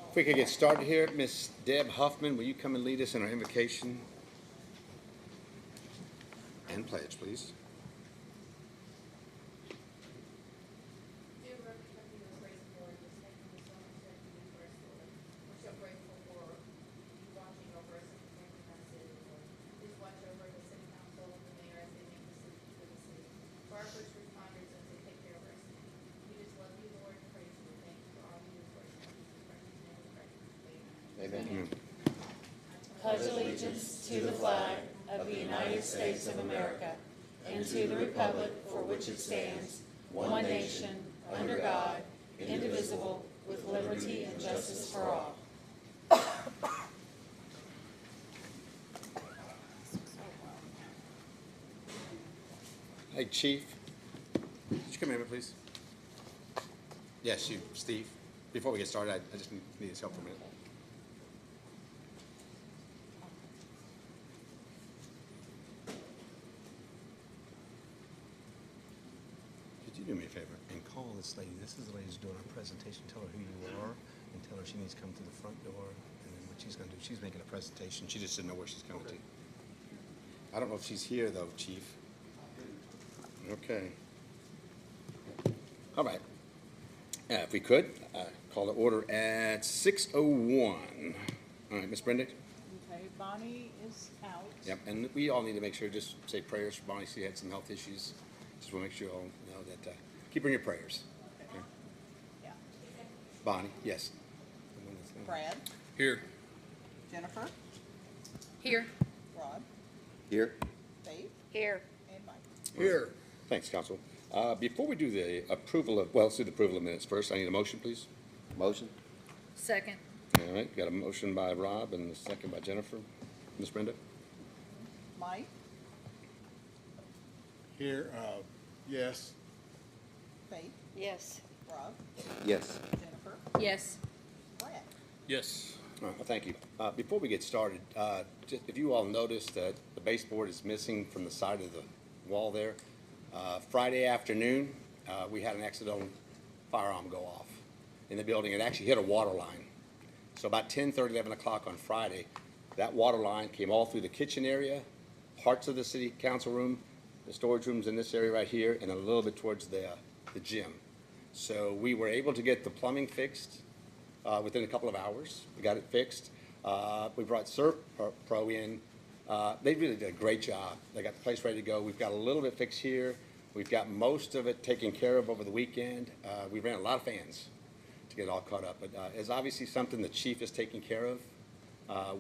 If we could get started here, Miss Deb Huffman, will you come and lead us in our invocation and pledge, please? Dear Lord, we come to you as grateful for this thanking you so much that you do for us, Lord. We're so grateful for you watching over us and protecting our city, Lord. Please watch over the city council and the mayor as they make decisions for the city. For our first responders as they take care of our city. We just love you, Lord, and praise you. Thank you for all you do for us. In Jesus Christ's name we pray. Amen. Amen. Pledge allegiance to the flag of the United States of America and to the republic for which it stands, one nation, under God, indivisible, with liberty and justice for all. Hey, Chief, could you come here, please? Yes, you, Steve. Before we get started, I just need his help for a minute. Could you do me a favor and call this lady? This is the lady who's doing our presentation. Tell her who you are and tell her she needs to come to the front door. And then what she's going to do, she's making a presentation. She just didn't know where she's coming to. I don't know if she's here, though, Chief. Okay. All right. If we could, call the order at 6:01. All right, Miss Brenda? Okay, Bonnie is out. Yep, and we all need to make sure, just say prayers for Bonnie. She had some health issues. Just want to make sure you all know that, keep her in your prayers. Okay. Yeah. Bonnie, yes. Brad, Here. Jennifer, Here. Rod, Here. Dave, Here. and Mike. Here. Thanks, Council. Before we do the approval of, well, let's do the approval of minutes first. I need a motion, please. Motion? Second. All right, got a motion by Rob and a second by Jennifer. Miss Brenda? Mike, Here, yes. Faith, Yes. Rod, Yes. Jennifer, Yes. Brad. Yes. All right, well, thank you. Before we get started, just if you all noticed that the baseboard is missing from the side of the wall there, Friday afternoon, we had an accidental fire alarm go off in the building. It actually hit a water line. So about 10:30, 11 o'clock on Friday, that water line came all through the kitchen area, parts of the city council room, the storage rooms in this area right here, and a little bit towards the gym. So we were able to get the plumbing fixed within a couple of hours. We got it fixed. We brought Pro in. They really did a great job. They got the place ready to go. We've got a little bit fixed here. We've got most of it taken care of over the weekend. We ran a lot of fans to get it all caught up. But it's obviously something the chief is taking care of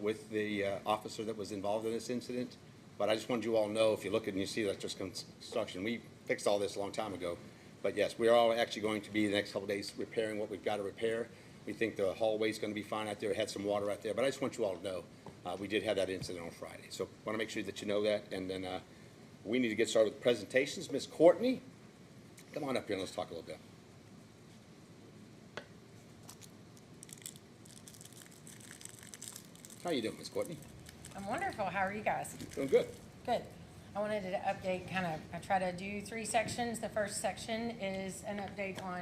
with the officer that was involved in this incident. But I just wanted you all to know, if you look at and you see electric construction, we fixed all this a long time ago. But yes, we are all actually going to be the next couple of days repairing what we've got to repair. We think the hallway's going to be fine out there. It had some water out there. But I just want you all to know we did have that incident on Friday. So I want to make sure that you know that. And then we need to get started with presentations. Miss Courtney, come on up here and let's talk a little bit. How you doing, Miss Courtney? I'm wonderful. How are you guys? Doing good. Good. I wanted to update I try to do 3 sections. The first section is an update on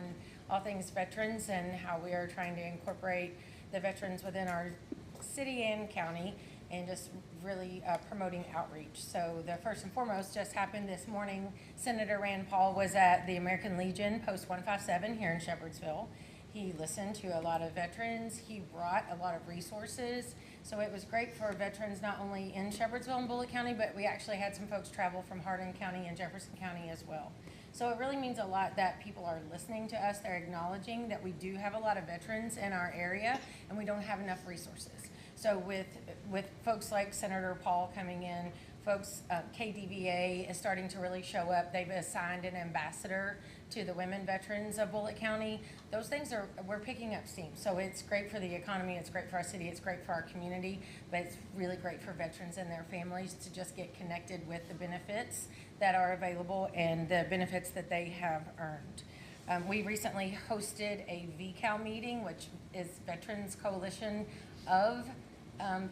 all things veterans and how we are trying to incorporate the veterans within our city and county and just really promoting outreach. So the first and foremost just happened this morning. Senator Rand Paul was at the American Legion Post 157 here in Shepherdsville. He listened to a lot of veterans. He brought a lot of resources. So it was great for veterans not only in Shepherdsville and Bullitt County, but we actually had some folks travel from Hardin County and Jefferson County as well. So it really means a lot that people are listening to us. They're acknowledging that we do have a lot of veterans in our area and we don't have enough resources. So with folks like Senator Paul coming in, folks, KDVA is starting to really show up. They've assigned an ambassador to the women veterans of Bullitt County. Those things we're picking up steam. So it's great for the economy, it's great for our city, it's great for our community, but it's really great for veterans and their families to just get connected with the benefits that are available and the benefits that they have earned. We recently hosted a VCAL meeting, which is Veterans Coalition of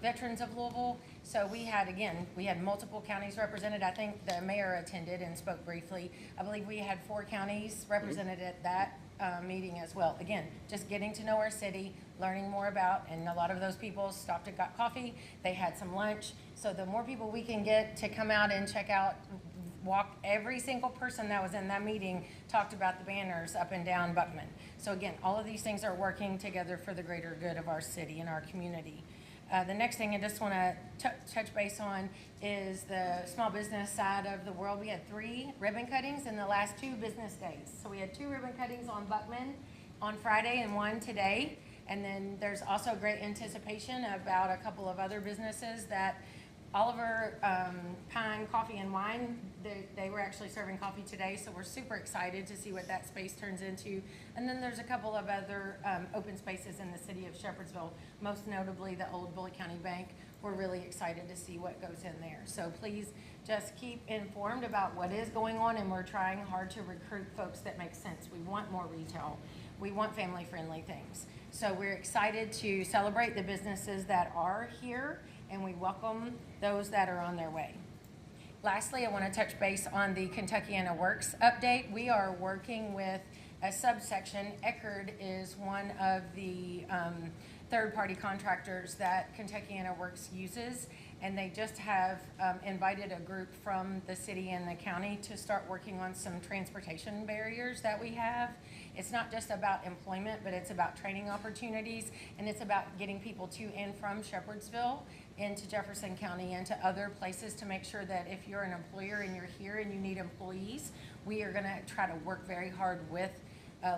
Veterans of Louisville. So we had multiple counties represented. I think the mayor attended and spoke briefly. I believe we had 4 counties represented at that meeting as well. Again, just getting to know our city, learning more about, and a lot of those people stopped and got coffee, they had some lunch. So the more people we can get to come out and check out, walk, every single person that was in that meeting talked about the banners up and down Buckman. So again, all of these things are working together for the greater good of our city and our community. The next thing I just want to touch base on is the small business side of the world. We had 3 ribbon cuttings in the last 2 business days. So we had 2 ribbon cuttings on Buckman on Friday and 1 today. And then there's also great anticipation about a couple of other businesses that Oliver Pine Coffee and Wine, they were actually serving coffee today, so we're super excited to see what that space turns into. And then there's a couple of other open spaces in the city of Shepherdsville, most notably the old Bullitt County Bank. We're really excited to see what goes in there. So please just keep informed about what is going on, and we're trying hard to recruit folks that make sense. We want more retail. We want family-friendly things. So we're excited to celebrate the businesses that are here, and we welcome those that are on their way. Lastly, I want to touch base on the Kentuckiana Works update. We are working with a subsection. Eckerd is one of the third-party contractors that Kentuckiana Works uses, and they just have invited a group from the city and the county to start working on some transportation barriers that we have. It's not just about employment, but it's about training opportunities, and it's about getting people to and from Shepherdsville into Jefferson County and to other places to make sure that if you're an employer and you're here and you need employees, we are gonna try to work very hard with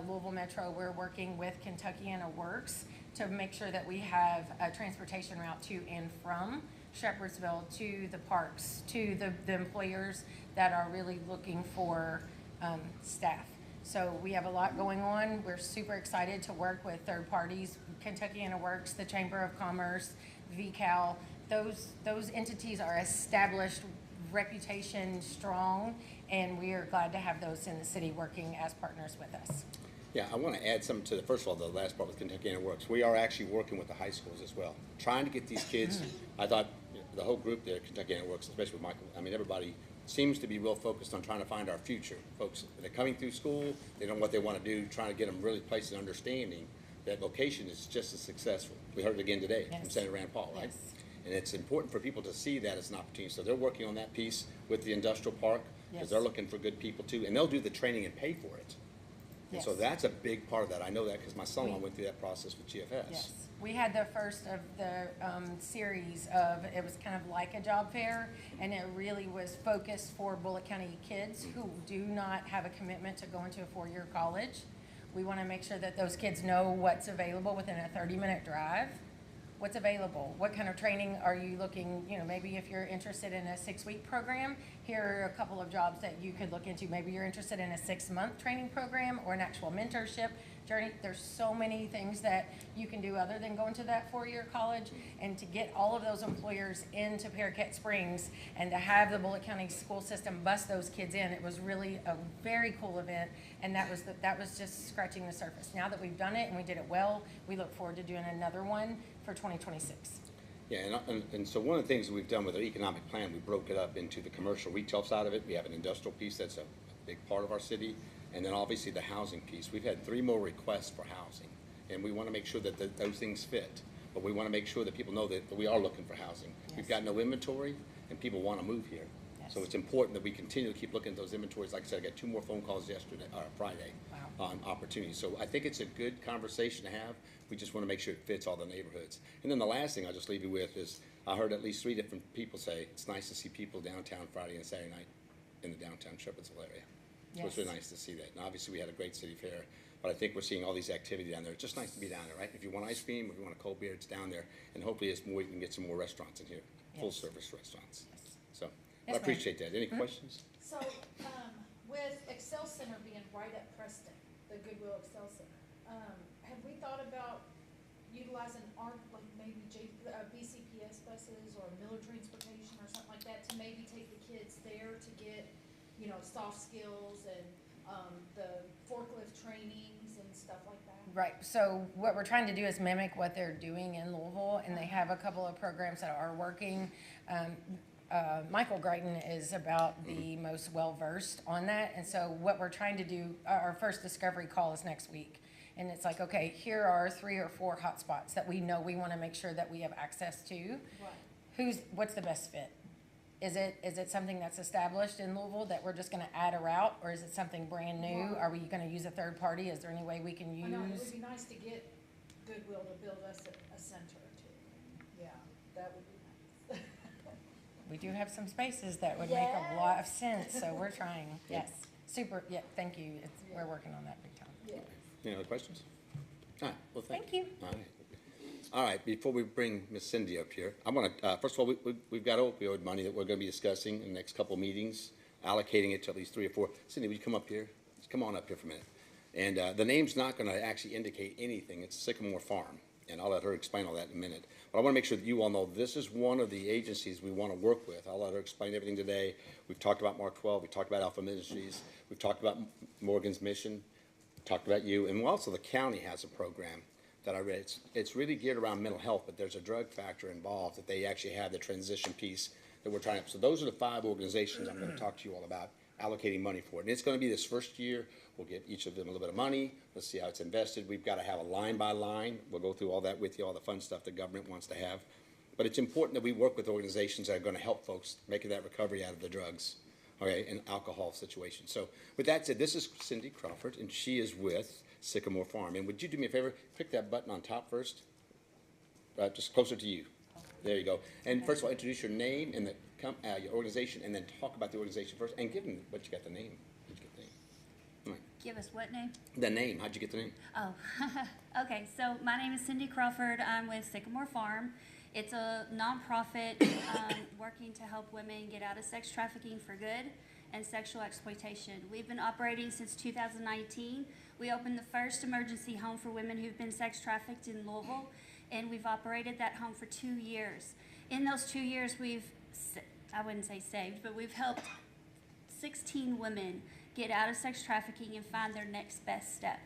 Louisville Metro. We're working with Kentuckiana Works to make sure that we have a transportation route to and from Shepherdsville to the parks, to the employers that are really looking for staff. So we have a lot going on. We're super excited to work with third parties, Kentuckiana Works, the Chamber of Commerce, VCAL. Those entities are established, reputation strong, and we are glad to have those in the city working as partners with us. Yeah, I want to add something to first of all, the last part with Kentuckiana Works. We are actually working with the high schools as well, trying to get these kids. I thought the whole group there, Kentuckiana Works, especially with Michael, I mean, everybody seems to be real focused on trying to find our future. Folks, they're coming through school, they know what they want to do, trying to get them really placed in understanding that vocation is just as successful. We heard it again today from Yes. Senator Rand Paul, right? Yes. And it's important for people to see that as an opportunity. So they're working on that piece with the industrial park, because Yes. they're looking for good people too, and they'll do the training and pay for it. And so Yes. that's a big part of that. I know that because my son-in-law went through that process with GFS. Yes, we had the first of the series of, it was kind of like a job fair, and it really was focused for Bullitt County kids who do not have a commitment to go into a 4-year college. We want to make sure that those kids know what's available within a 30-minute drive. What's available? What kind of training are you looking, maybe if you're interested in a 6-week program, here are a couple of jobs that you could look into. Maybe you're interested in a 6-month training program or an actual mentorship journey. There's so many things that you can do other than going to that 4-year college, and to get all of those employers into Paraquet Springs and to have the Bullitt County school system bus those kids in. It was really a very cool event, and that was just scratching the surface. Now that we've done it and we did it well, we look forward to doing another one for 2026. Yeah, and so one of the things that we've done with our economic plan, we broke it up into the commercial retail side of it. We have an industrial piece that's a big part of our city, and then obviously the housing piece. We've had 3 more requests for housing, and we want to make sure that those things fit. But we want to make sure that people know that we are looking for housing. We've Yes. got no inventory, and people want to move here. So Yes. it's important that we continue to keep looking at those inventories. Like I said, I got 2 more phone calls Friday Wow. on opportunities. So I think it's a good conversation to have. We just want to make sure it fits all the neighborhoods. And then the last thing I'll just leave you with is, I heard at least 3 different people say, it's nice to see people downtown Friday and Saturday night in the downtown Shepherdsville area. So it's really Yes. nice to see that. And obviously, we had a great city fair, but I think we're seeing all these activity down there. It's just nice to be down there, right? If you want ice cream, if you want a cold beer, it's down there. And hopefully, we can get some more restaurants in here, Yes. full-service restaurants. So I Yes, ma'am. appreciate that. Any questions? So, with Excel Center being right at Preston, the Goodwill Excel Center, have we thought about utilizing our, like maybe BCPS buses or Miller Transportation or something like that to maybe take the kids there to get, soft skills and, the forklift trainings and stuff like that? Right, so what we're trying to do is mimic what they're doing in Louisville, and they have a couple of programs that are working. Michael Greighton is about the most well-versed on that, and so what we're trying to do, our first discovery call is next week. And it's like, okay, here are 3 or 4 hotspots that we know we want to make sure that we have access to. What's the best fit? Is it something that's established in Louisville that we're just gonna add a route, or is it something brand new? Are we gonna use a third party? Is there any way we can I know, it would use? be nice to get Goodwill to build us a center too. Yeah, that would be nice. We do have some spaces that would make a lot of sense, so we're trying, yes. Super, yeah, thank you. We're working on that big time. Yeah. Any other questions? All right, well, Thank you. All right. All right, before we bring Ms. Cindy up here, I want to, first of all, we've got opioid money that we're going to be discussing in the next couple of meetings, allocating it to at least 3 or 4. Cindy, would you come up here? Just come on up here for a minute. And the name's not going to actually indicate anything. It's Sycamore Farm, and I'll let her explain all that in a minute. But I want to make sure that you all know this is one of the agencies we want to work with. I'll let her explain everything today. We've talked about Mark 12. We talked about Alpha Ministries. We've talked about Morgan's Mission. Talked about you. And also the county has a program that I read. It's really geared around mental health, but there's a drug factor involved that they actually have the transition piece that we're trying to. So those are the 5 organizations I'm going to talk to you all about allocating money for. And it's going to be this first year. We'll give each of them a little bit of money. Let's see how it's invested. We've got to have a line by line. We'll go through all that with you, all the fun stuff the government wants to have. But it's important that we work with organizations that are going to help folks making that recovery out of the drugs, okay, and alcohol situation. So with that said, this is Cindy Crawford, and she is with Sycamore Farm. And would you do me a favor? Click that button on top first. Just closer to you. There you go. And first of all, introduce your name and your organization, and then talk about the organization first, and give them what you got the name. How'd you get the name? All right. Give us what name? The name. How'd you get the name? Oh, okay. So my name is Cindy Crawford. I'm with Sycamore Farm. It's a nonprofit working to help women get out of sex trafficking for good and sexual exploitation. We've been operating since 2019. We opened the first emergency home for women who've been sex trafficked in Louisville, and we've operated that home for 2 years. In those 2 years, I wouldn't say saved, but we've helped 16 women get out of sex trafficking and find their next best step.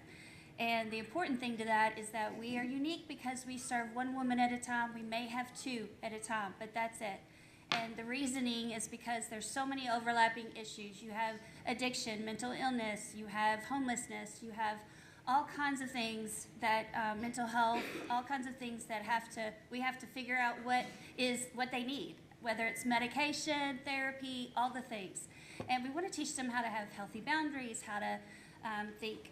And the important thing to that is that we are unique because we serve 1 woman at a time. We may have 2 at a time, but that's it. And the reasoning is because there's so many overlapping issues. You have addiction, mental illness, you have homelessness, you have all kinds of things that mental health, all kinds of things that we have to figure out what they need, whether it's medication, therapy, all the things. And we want to teach them how to have healthy boundaries, how to think,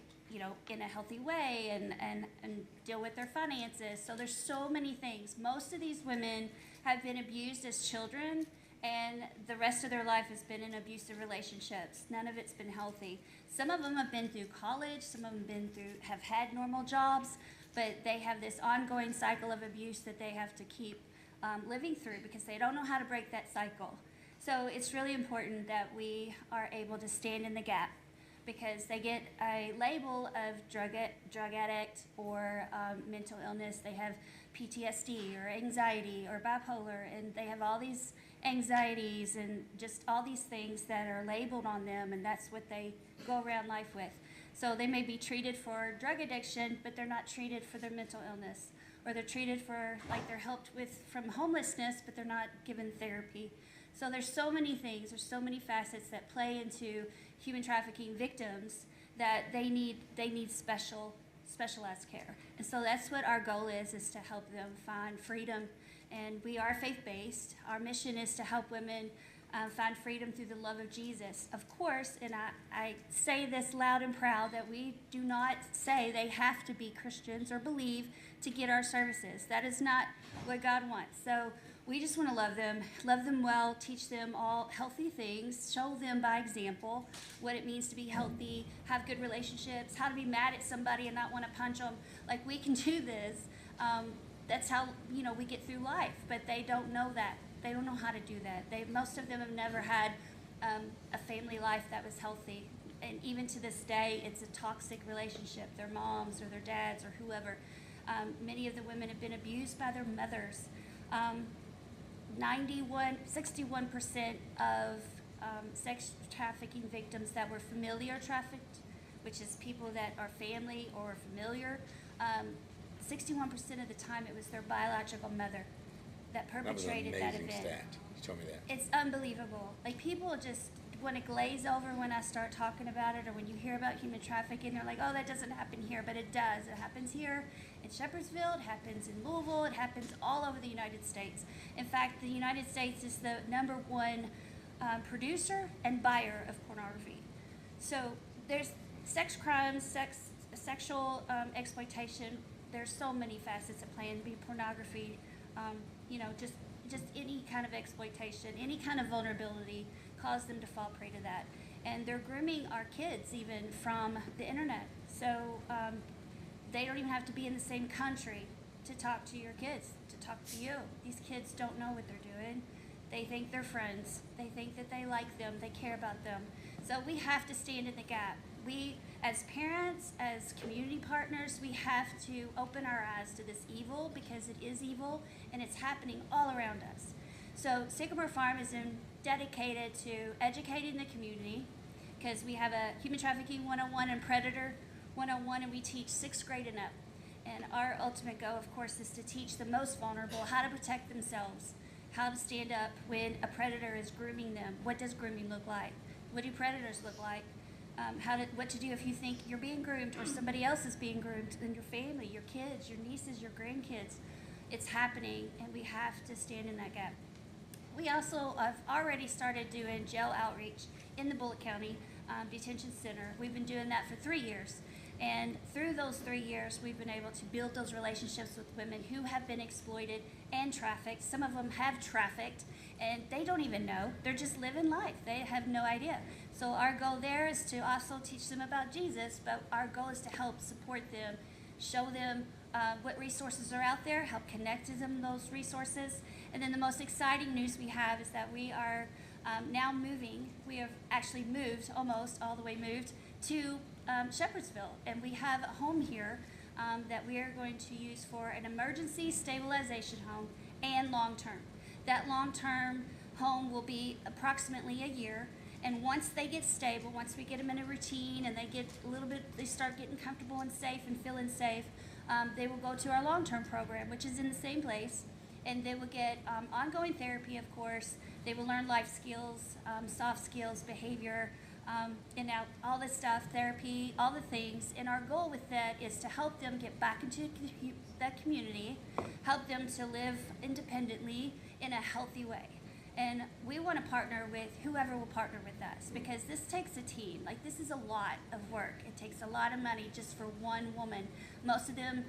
in a healthy way and deal with their finances. So there's so many things. Most of these women have been abused as children, and the rest of their life has been in abusive relationships. None of it's been healthy. Some of them have been through college, some of them have had normal jobs, but they have this ongoing cycle of abuse that they have to keep living through because they don't know how to break that cycle. So it's really important that we are able to stand in the gap, because they get a label of drug addict or mental illness. They have PTSD or anxiety or bipolar, and they have all these anxieties and just all these things that are labeled on them, and that's what they go around life with. So they may be treated for drug addiction, but they're not treated for their mental illness, or they're treated for, they're helped with from homelessness, but they're not given therapy. So there's so many things, there's so many facets that play into human trafficking victims that they need specialized care. And so that's what our goal is to help them find freedom. And we are faith-based. Our mission is to help women find freedom through the love of Jesus. Of course, and I say this loud and proud, that we do not say they have to be Christians or believe to get our services. That is not what God wants. So we just want to love them well, teach them all healthy things, show them by example what it means to be healthy, have good relationships, how to be mad at somebody and not want to punch them. Like, we can do this. That's how, we get through life, but they don't know that. They don't know how to do that. Most of them have never had a family life that was healthy. And even to this day, it's a toxic relationship, their moms or their dads or whoever. Many of the women have been abused by their mothers. 61% of sex trafficking victims that were familiar trafficked, which is people that are family or familiar, 61% of the time it was their biological mother that perpetrated that event. That was an amazing stat. You told me that. It's unbelievable. Like, people just want to glaze over when I start talking about it, or when you hear about human trafficking, they're like, oh, that doesn't happen here, but it does. It happens here in Shepherdsville, it happens in Louisville, it happens all over the United States. In fact, the United States is the #1 producer and buyer of pornography. So there's sex crimes, sexual exploitation. There's so many facets of playing, be pornography, just any kind of exploitation, any kind of vulnerability, cause them to fall prey to that. And they're grooming our kids even from the internet. So they don't even have to be in the same country to talk to your kids, to talk to you. These kids don't know what they're doing. They think they're friends. They think that they like them. They care about them. So we have to stand in the gap. We, as parents, as community partners, we have to open our eyes to this evil, because it is evil and it's happening all around us. So Sycamore Farm is dedicated to educating the community, because we have a Human Trafficking 101 and Predator 101, and we teach 6th grade and up. And our ultimate goal, of course, is to teach the most vulnerable how to protect themselves, how to stand up when a predator is grooming them. What does grooming look like? What do predators look like? What to do if you think you're being groomed, or somebody else is being groomed in your family, your kids, your nieces, your grandkids. It's happening, and we have to stand in that gap. We also have already started doing jail outreach in the Bullitt County Detention Center. We've been doing that for 3 years. And through those 3 years, we've been able to build those relationships with women who have been exploited and trafficked. Some of them have trafficked, and they don't even know. They're just living life. They have no idea. So our goal there is to also teach them about Jesus, but our goal is to help support them, show them what resources are out there, help connect to them those resources. And then the most exciting news we have is that we are now moving. We have actually moved, almost all the way moved, to Shepherdsville, and we have a home here that we are going to use for an emergency stabilization home and long-term. That long-term home will be approximately a year, and once they get stable, once we get them in a routine and they get a little bit, they start getting comfortable and safe and feeling safe, they will go to our long-term program, which is in the same place, and they will get ongoing therapy, of course. They will learn life skills, soft skills, behavior, and all this stuff, therapy, all the things. And our goal with that is to help them get back into that community, help them to live independently in a healthy way. And we want to partner with whoever will partner with us, because this takes a team. Like, this is a lot of work. It takes a lot of money just for one woman. Most of them,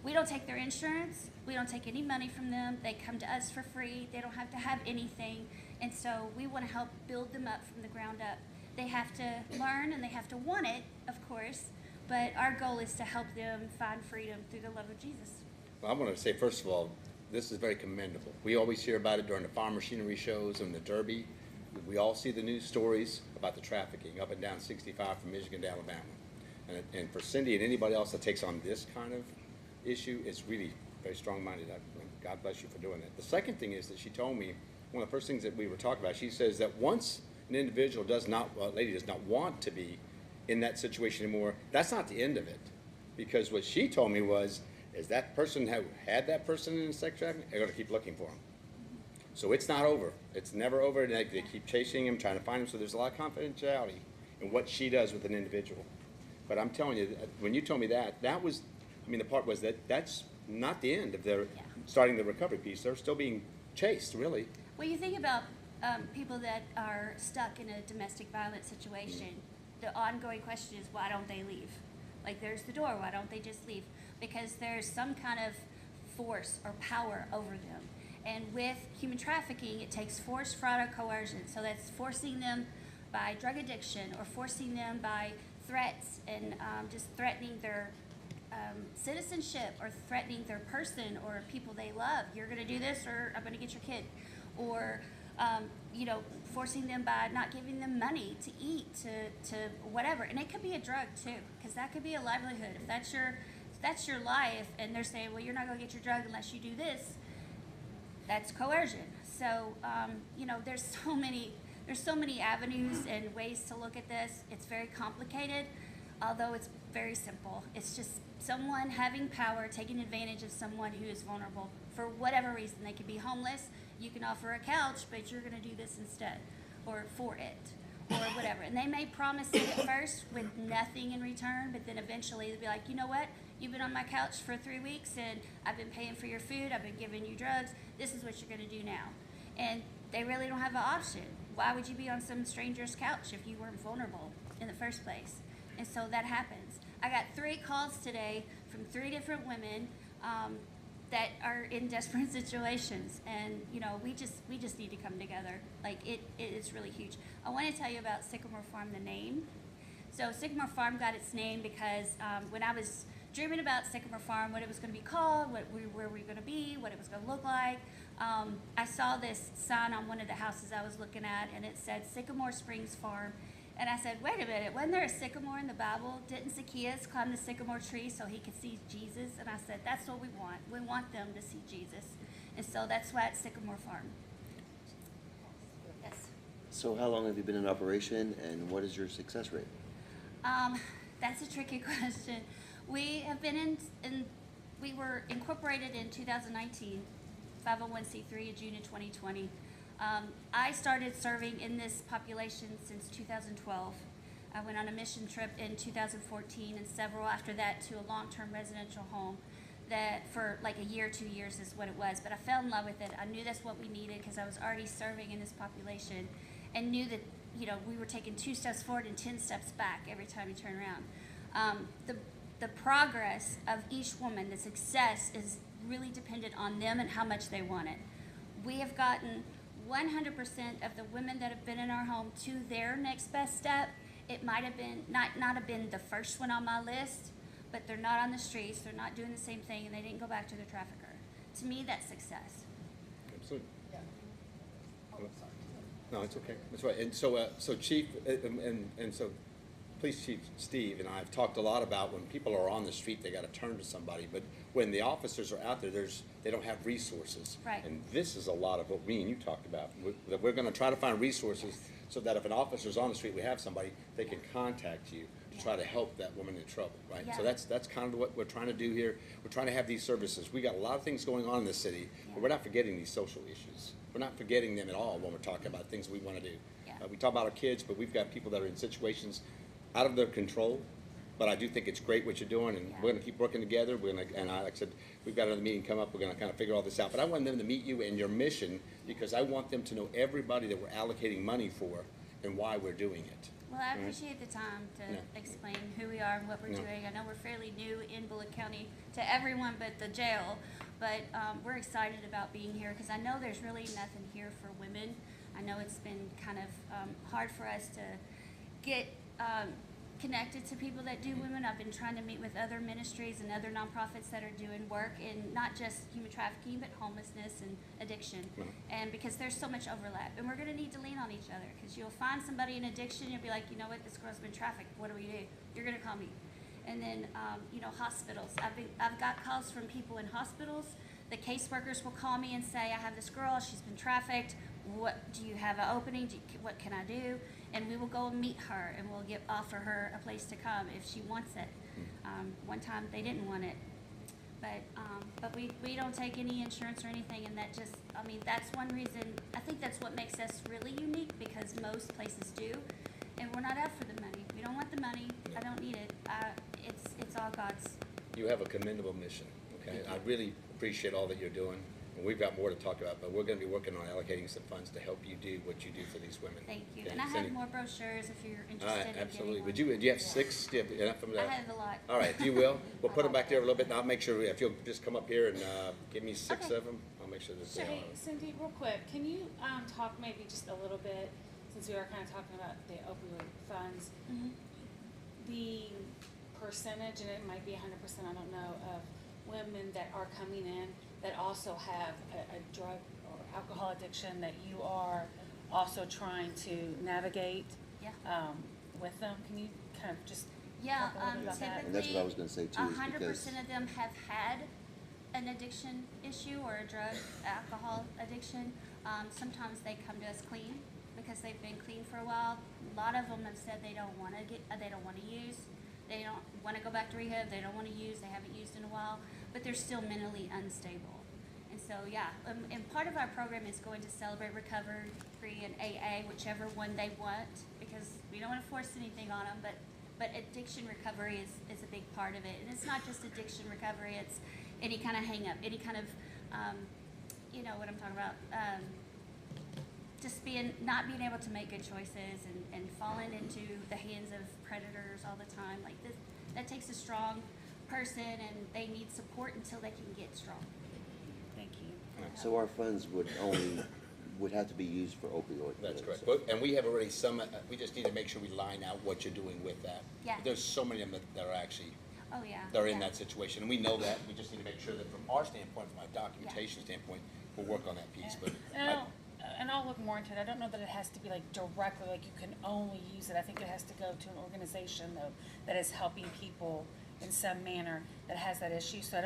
we don't take their insurance. We don't take any money from them. They come to us for free. They don't have to have anything. And so we want to help build them up from the ground up. They have to learn and they have to want it, of course, but our goal is to help them find freedom through the love of Jesus. Well, I want to say, first of all, this is very commendable. We always hear about it during the farm machinery shows and the Derby. We all see the news stories about the trafficking up and down 65 from Michigan to Alabama. And for Cindy and anybody else that takes on this kind of issue, it's really very strong-minded. God bless you for doing that. The second thing is that she told me, one of the first things that we were talking about, she says that once an individual a lady does not want to be in that situation anymore, that's not the end of it. Because what she told me is that person who had that person in sex trafficking, they're going to keep looking for him. So it's not over. It's never over, and they keep chasing him, trying to find him. So there's a lot of confidentiality in what she does with an individual. But I'm telling you, when you told me that was, the part was that's not the end of their starting the recovery piece. They're still being chased, really. Well, you think about people that are stuck in a domestic violence situation, the ongoing question is, why don't they leave? Like, there's the door, why don't they just leave? Because there's some kind of force or power over them. And with human trafficking, it takes force, fraud, or coercion. So that's forcing them by drug addiction, or forcing them by threats, and just threatening their citizenship, or threatening their person or people they love. You're going to do this, or I'm going to get your kid. Or forcing them by not giving them money to eat, to whatever. And it could be a drug too, because that could be a livelihood. If that's your life, and they're saying, well, you're not going to get your drug unless you do this, that's coercion. So there's so many avenues and ways to look at this. It's very complicated, although it's very simple. It's just someone having power, taking advantage of someone who is vulnerable for whatever reason. They could be homeless. You can offer a couch, but you're going to do this instead, or for it. or whatever. And they may promise it at first with nothing in return, but then eventually they'll be like, you know what? You've been on my couch for 3 weeks and I've been paying for your food, I've been giving you drugs, this is what you're gonna do now. And they really don't have an option. Why would you be on some stranger's couch if you weren't vulnerable in the first place? And so that happens. I got 3 calls today from 3 different women that are in desperate situations, and you know, we just need to come together. Like it is really huge. I want to tell you about Sycamore Farm, the name. So Sycamore Farm got its name because when I was dreaming about Sycamore Farm, what it was going to be called, where we were going to be, what it was going to look like, I saw this sign on one of the houses I was looking at, and it said Sycamore Springs Farm. And I said, wait a minute, wasn't there a sycamore in the Bible? Didn't Zacchaeus climb the sycamore tree so he could see Jesus? And I said, that's what we want. We want them to see Jesus. And so that's why it's Sycamore Farm. Yes. So how long have you been in operation, and what is your success rate? That's a tricky question. We have been we were incorporated in 2019, 501c3 in June of 2020. I started serving in this population since 2012. I went on a mission trip in 2014 and several after that to a long-term residential home that for like a year, 2 years is what it was. But I fell in love with it. I knew that's what we needed because I was already serving in this population and knew that, you know, we were taking 2 steps forward and 10 steps back every time you turn around. The progress of each woman, the success is really dependent on them and how much they want it. We have gotten 100% of the women that have been in our home to their next best step. It might have been not have been the first one on my list, but they're not on the streets, they're not doing the same thing, and they didn't go back to their trafficker. To me, that's success. Absolutely. Yeah. Oh, sorry. No, it's okay. That's right. And so, so Chief, and so Police Chief Steve and I have talked a lot about when people are on the street, they got to turn to somebody. But when the officers are out there, they don't have resources. Right. And this is a lot of what me and you talked about. That we're going to try to find resources so that if an officer's on the street, we have somebody, they can contact you to try to help that woman in trouble, right? Yeah. So that's kind of what we're trying to do here. We're trying to have these services. We got a lot of things going on in this city, but we're not forgetting these social issues. We're not forgetting them at all when we're talking about things we want to do. Yeah. We talk about our kids, but we've got people that are in situations out of their control. But I do think it's great what you're doing, and we're going to keep working together. We're going to, and like I said, we've got another meeting come up. We're going to kind of figure all this out. But I want them to meet you and your mission because I want them to know everybody that we're allocating money for and why we're doing it. Well, I appreciate the time to Yeah. explain who we are and what we're Yeah. doing. I know we're fairly new in Bullitt County to everyone but the jail, but we're excited about being here because I know there's really nothing here for women. I know it's been kind of hard for us to get connected to people that do women. I've been trying to meet with other ministries and other nonprofits that are doing work in not just human trafficking, but homelessness and addiction. And because there's so much overlap, and we're going to need to lean on each other because you'll find somebody in addiction, you'll be like, you know what, this girl's been trafficked. What do we do? You're going to call me. And then, you know, hospitals. I've got calls from people in hospitals. The caseworkers will call me and say, I have this girl, she's been trafficked. What do you have an opening? What can I do? And we will go and meet her, and we'll offer her a place to come if she wants it. One time they didn't want it, but we don't take any insurance or anything, and that just, I mean, that's one reason. I think that's what makes us really unique because most places do, and we're not out for the money. We don't want the money. I don't need it. It's all God's. You have a commendable mission, okay? I really appreciate all that you're doing. And we've got more to talk about, but we're going to be working on allocating some funds to help you do what you do for these women. Thank you. Okay, And I have Cindy? more brochures if you're All interested right, in absolutely. getting one. Do you have 6? Do you have enough of I that? have a lot. All right, if you will, we'll put them back there a little bit, and I'll make sure, if you'll just come up here and give me 6 Okay. of them, I'll make sure that So, they hey, are. Cindy, real quick, can you talk maybe just a little bit, since we are kind of talking about the opioid funds, the percentage, and it might be 100%, I don't know, of women that are coming in that also have a drug or alcohol addiction that you are also trying to navigate Yeah. with them? Can you kind of just Yeah, talk a little bit about that? And that's what I was gonna say too, is 100% because- of them have had an addiction issue or a drug, alcohol addiction. Sometimes they come to us clean because they've been clean for a while. A lot of them have said they don't want to use, they don't want to go back to rehab, they don't want to use, they haven't used in a while, but they're still mentally unstable. And So, yeah, and part of our program is going to Celebrate Recovery and AA, whichever one they want, because we don't want to force anything on them, but addiction recovery is a big part of it. And it's not just addiction recovery, it's any kind of hang-up, any kind of, you know what I'm talking about, just not being able to make good choices and falling into the hands of predators all the time. Like this, that takes a strong person, and they need support until they can get strong. Thank you. So our funds would have to be used for opioid. That's then, correct. so- And we have already we just need to make sure we line out what you're doing with that. Yeah. There's so many of them that are actually, Oh, yeah. they're in yeah. that situation, and we know that. We just need to make sure that from our standpoint, from our documentation standpoint, we'll work on that piece, but. And I'll look more into it. I don't know that it has to be like directly, like you can only use it. I think it has to go to an organization though that is helping people in some manner that has that issue. So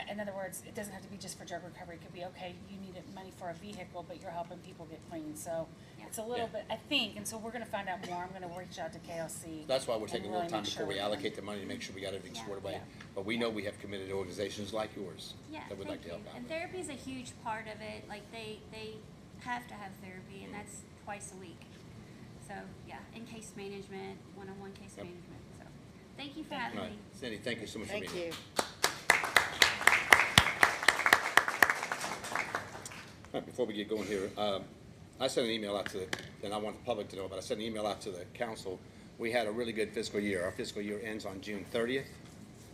in other words, it doesn't have to be just for drug recovery. It could be, okay, you needed money for a vehicle, but you're helping people get clean. So Yeah. it's a little Yeah. bit, I think, and so we're gonna find out more. I'm gonna reach out to KLC. That's why we're and taking a little really time make before sure we we're allocate the doing- money to make sure we got everything Yeah. squared away. Yeah. But we know we have committed organizations like yours Yeah, that would like thank to you. help out. And therapy is a huge part of it. Like they have to have therapy, and that's twice a week. So yeah, and case management, one-on-one case Yep. management. So thank you for All having right, me. Cindy, thank you so much for being Thank here. you. All right, before we get going here, I sent an email out to, and I want the public to know, but I sent an email out to the council. We had a really good fiscal year. Our fiscal year ends on June 30th.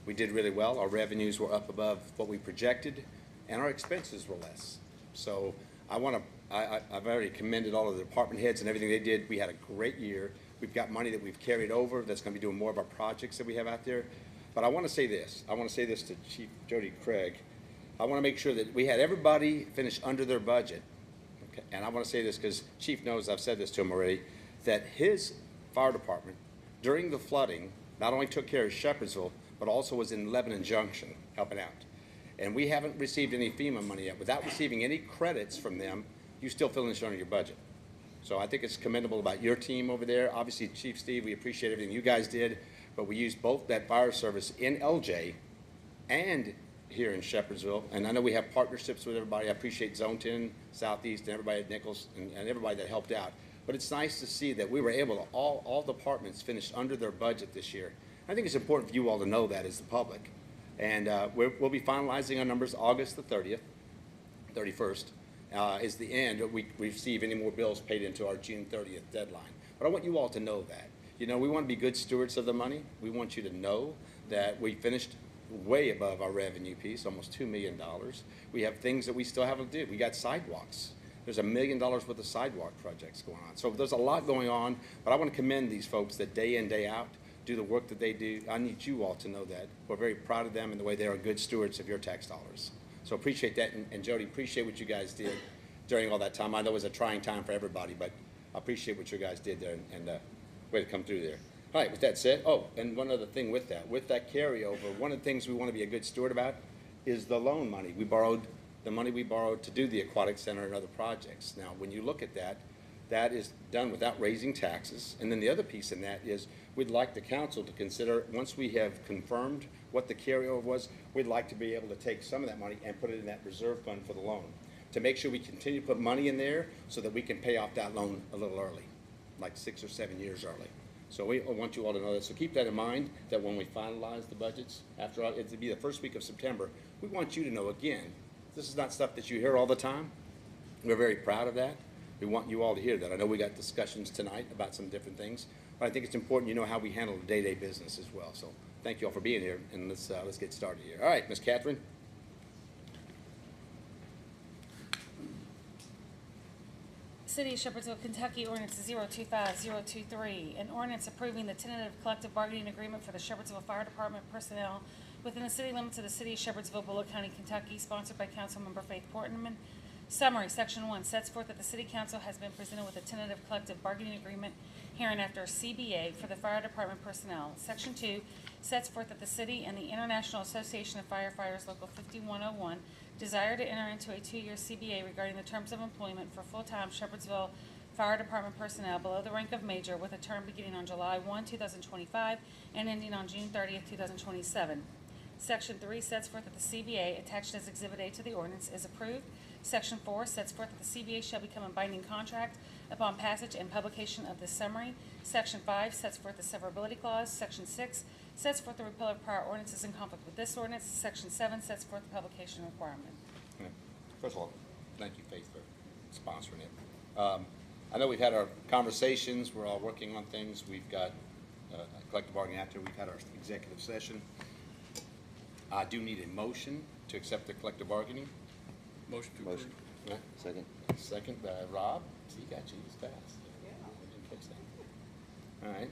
We did really well. Our revenues were up above what we projected, and our expenses were less. So I've already commended all of the department heads and everything they did. We had a great year. We've got money that we've carried over that's gonna be doing more of our projects that we have out there. But I wanna say this. I wanna say this to Chief Jody Craig. I want to make sure that we had everybody finish under their budget. Okay? And I want to say this because Chief knows, I've said this to him already, that his fire department, during the flooding, not only took care of Shepherdsville, but also was in Lebanon Junction helping out. And we haven't received any FEMA money yet. Without receiving any credits from them, you still finish under your budget. So I think it's commendable about your team over there. Obviously, Chief Steve, we appreciate everything you guys did, but we used both that fire service in LJ and here in Shepherdsville, and I know we have partnerships with everybody. I appreciate Zone 10, Southeast, and everybody at Nichols, and everybody that helped out. But it's nice to see that we were able to, all departments finished under their budget this year. I think it's important for you all to know that as the public. And we'll be finalizing our numbers August the 31st is the end. We receive any more bills paid into our June 30th deadline. But I want you all to know that. You know, we want to be good stewards of the money. We want you to know that we finished way above our revenue piece, almost $2 million. We have things that we still haven't did. We got sidewalks. There's $1 million worth of sidewalk projects going on. So there's a lot going on, but I want to commend these folks that day in, day out do the work that they do. I need you all to know that. We're very proud of them and the way they are good stewards of your tax dollars. So appreciate that, and Jody, appreciate what you guys did during all that time. I know it was a trying time for everybody, but I appreciate what you guys did there, and way to come through there. All right, with that said, and one other thing with that carryover, one of the things we want to be a good steward about is the loan money. The money we borrowed to do the aquatic center and other projects. Now, when you look at that, that is done without raising taxes. And then the other piece in that is we'd like the council to consider, once we have confirmed what the carryover was, we'd like to be able to take some of that money and put it in that reserve fund for the loan, to make sure we continue to put money in there so that we can pay off that loan a little early, like 6 or 7 years early. So I want you all to know that. So keep that in mind, that when we finalize the budgets, after all, it'll be the first week of September, we want you to know, again, this is not stuff that you hear all the time. We're very proud of that. We want you all to hear that. I know we got discussions tonight about some different things, but I think it's important you know how we handle the day-to-day business as well. So thank you all for being here, and let's get started here. All right, Ms. Catherine. City of Shepherdsville, Kentucky, ordinance 025023, an ordinance approving the tentative collective bargaining agreement for the Shepherdsville Fire Department personnel within the city limits of the city of Shepherdsville, Bullock County, Kentucky, sponsored by Councilmember Faith Portman. Summary, Section 1 sets forth that the City Council has been presented with a tentative collective bargaining agreement hereinafter CBA for the Fire Department personnel. Section 2 sets forth that the City and the International Association of Firefighters Local 5101 desire to enter into a 2-year CBA regarding the terms of employment for full-time Shepherdsville Fire Department personnel below the rank of major with a term beginning on July 1, 2025 and ending on June 30th, 2027. Section 3 sets forth that the CBA, attached as Exhibit A to the ordinance, is approved. Section 4 sets forth that the CBA shall become a binding contract upon passage and publication of this summary. Section 5 sets forth the severability clause. Section 6 sets forth the repeal of prior ordinances in conflict with this ordinance. Section 7 sets forth the publication requirement. Yeah. First of all, thank you, Faith, for sponsoring it. I know we've had our conversations, we're all working on things, we've got collective bargaining after, we've had our executive session. I do need a motion to accept the collective bargaining. Motion to approve. Motion. Yeah. Second. Second by Rob. See, you got you, he's fast. I didn't catch that. All right.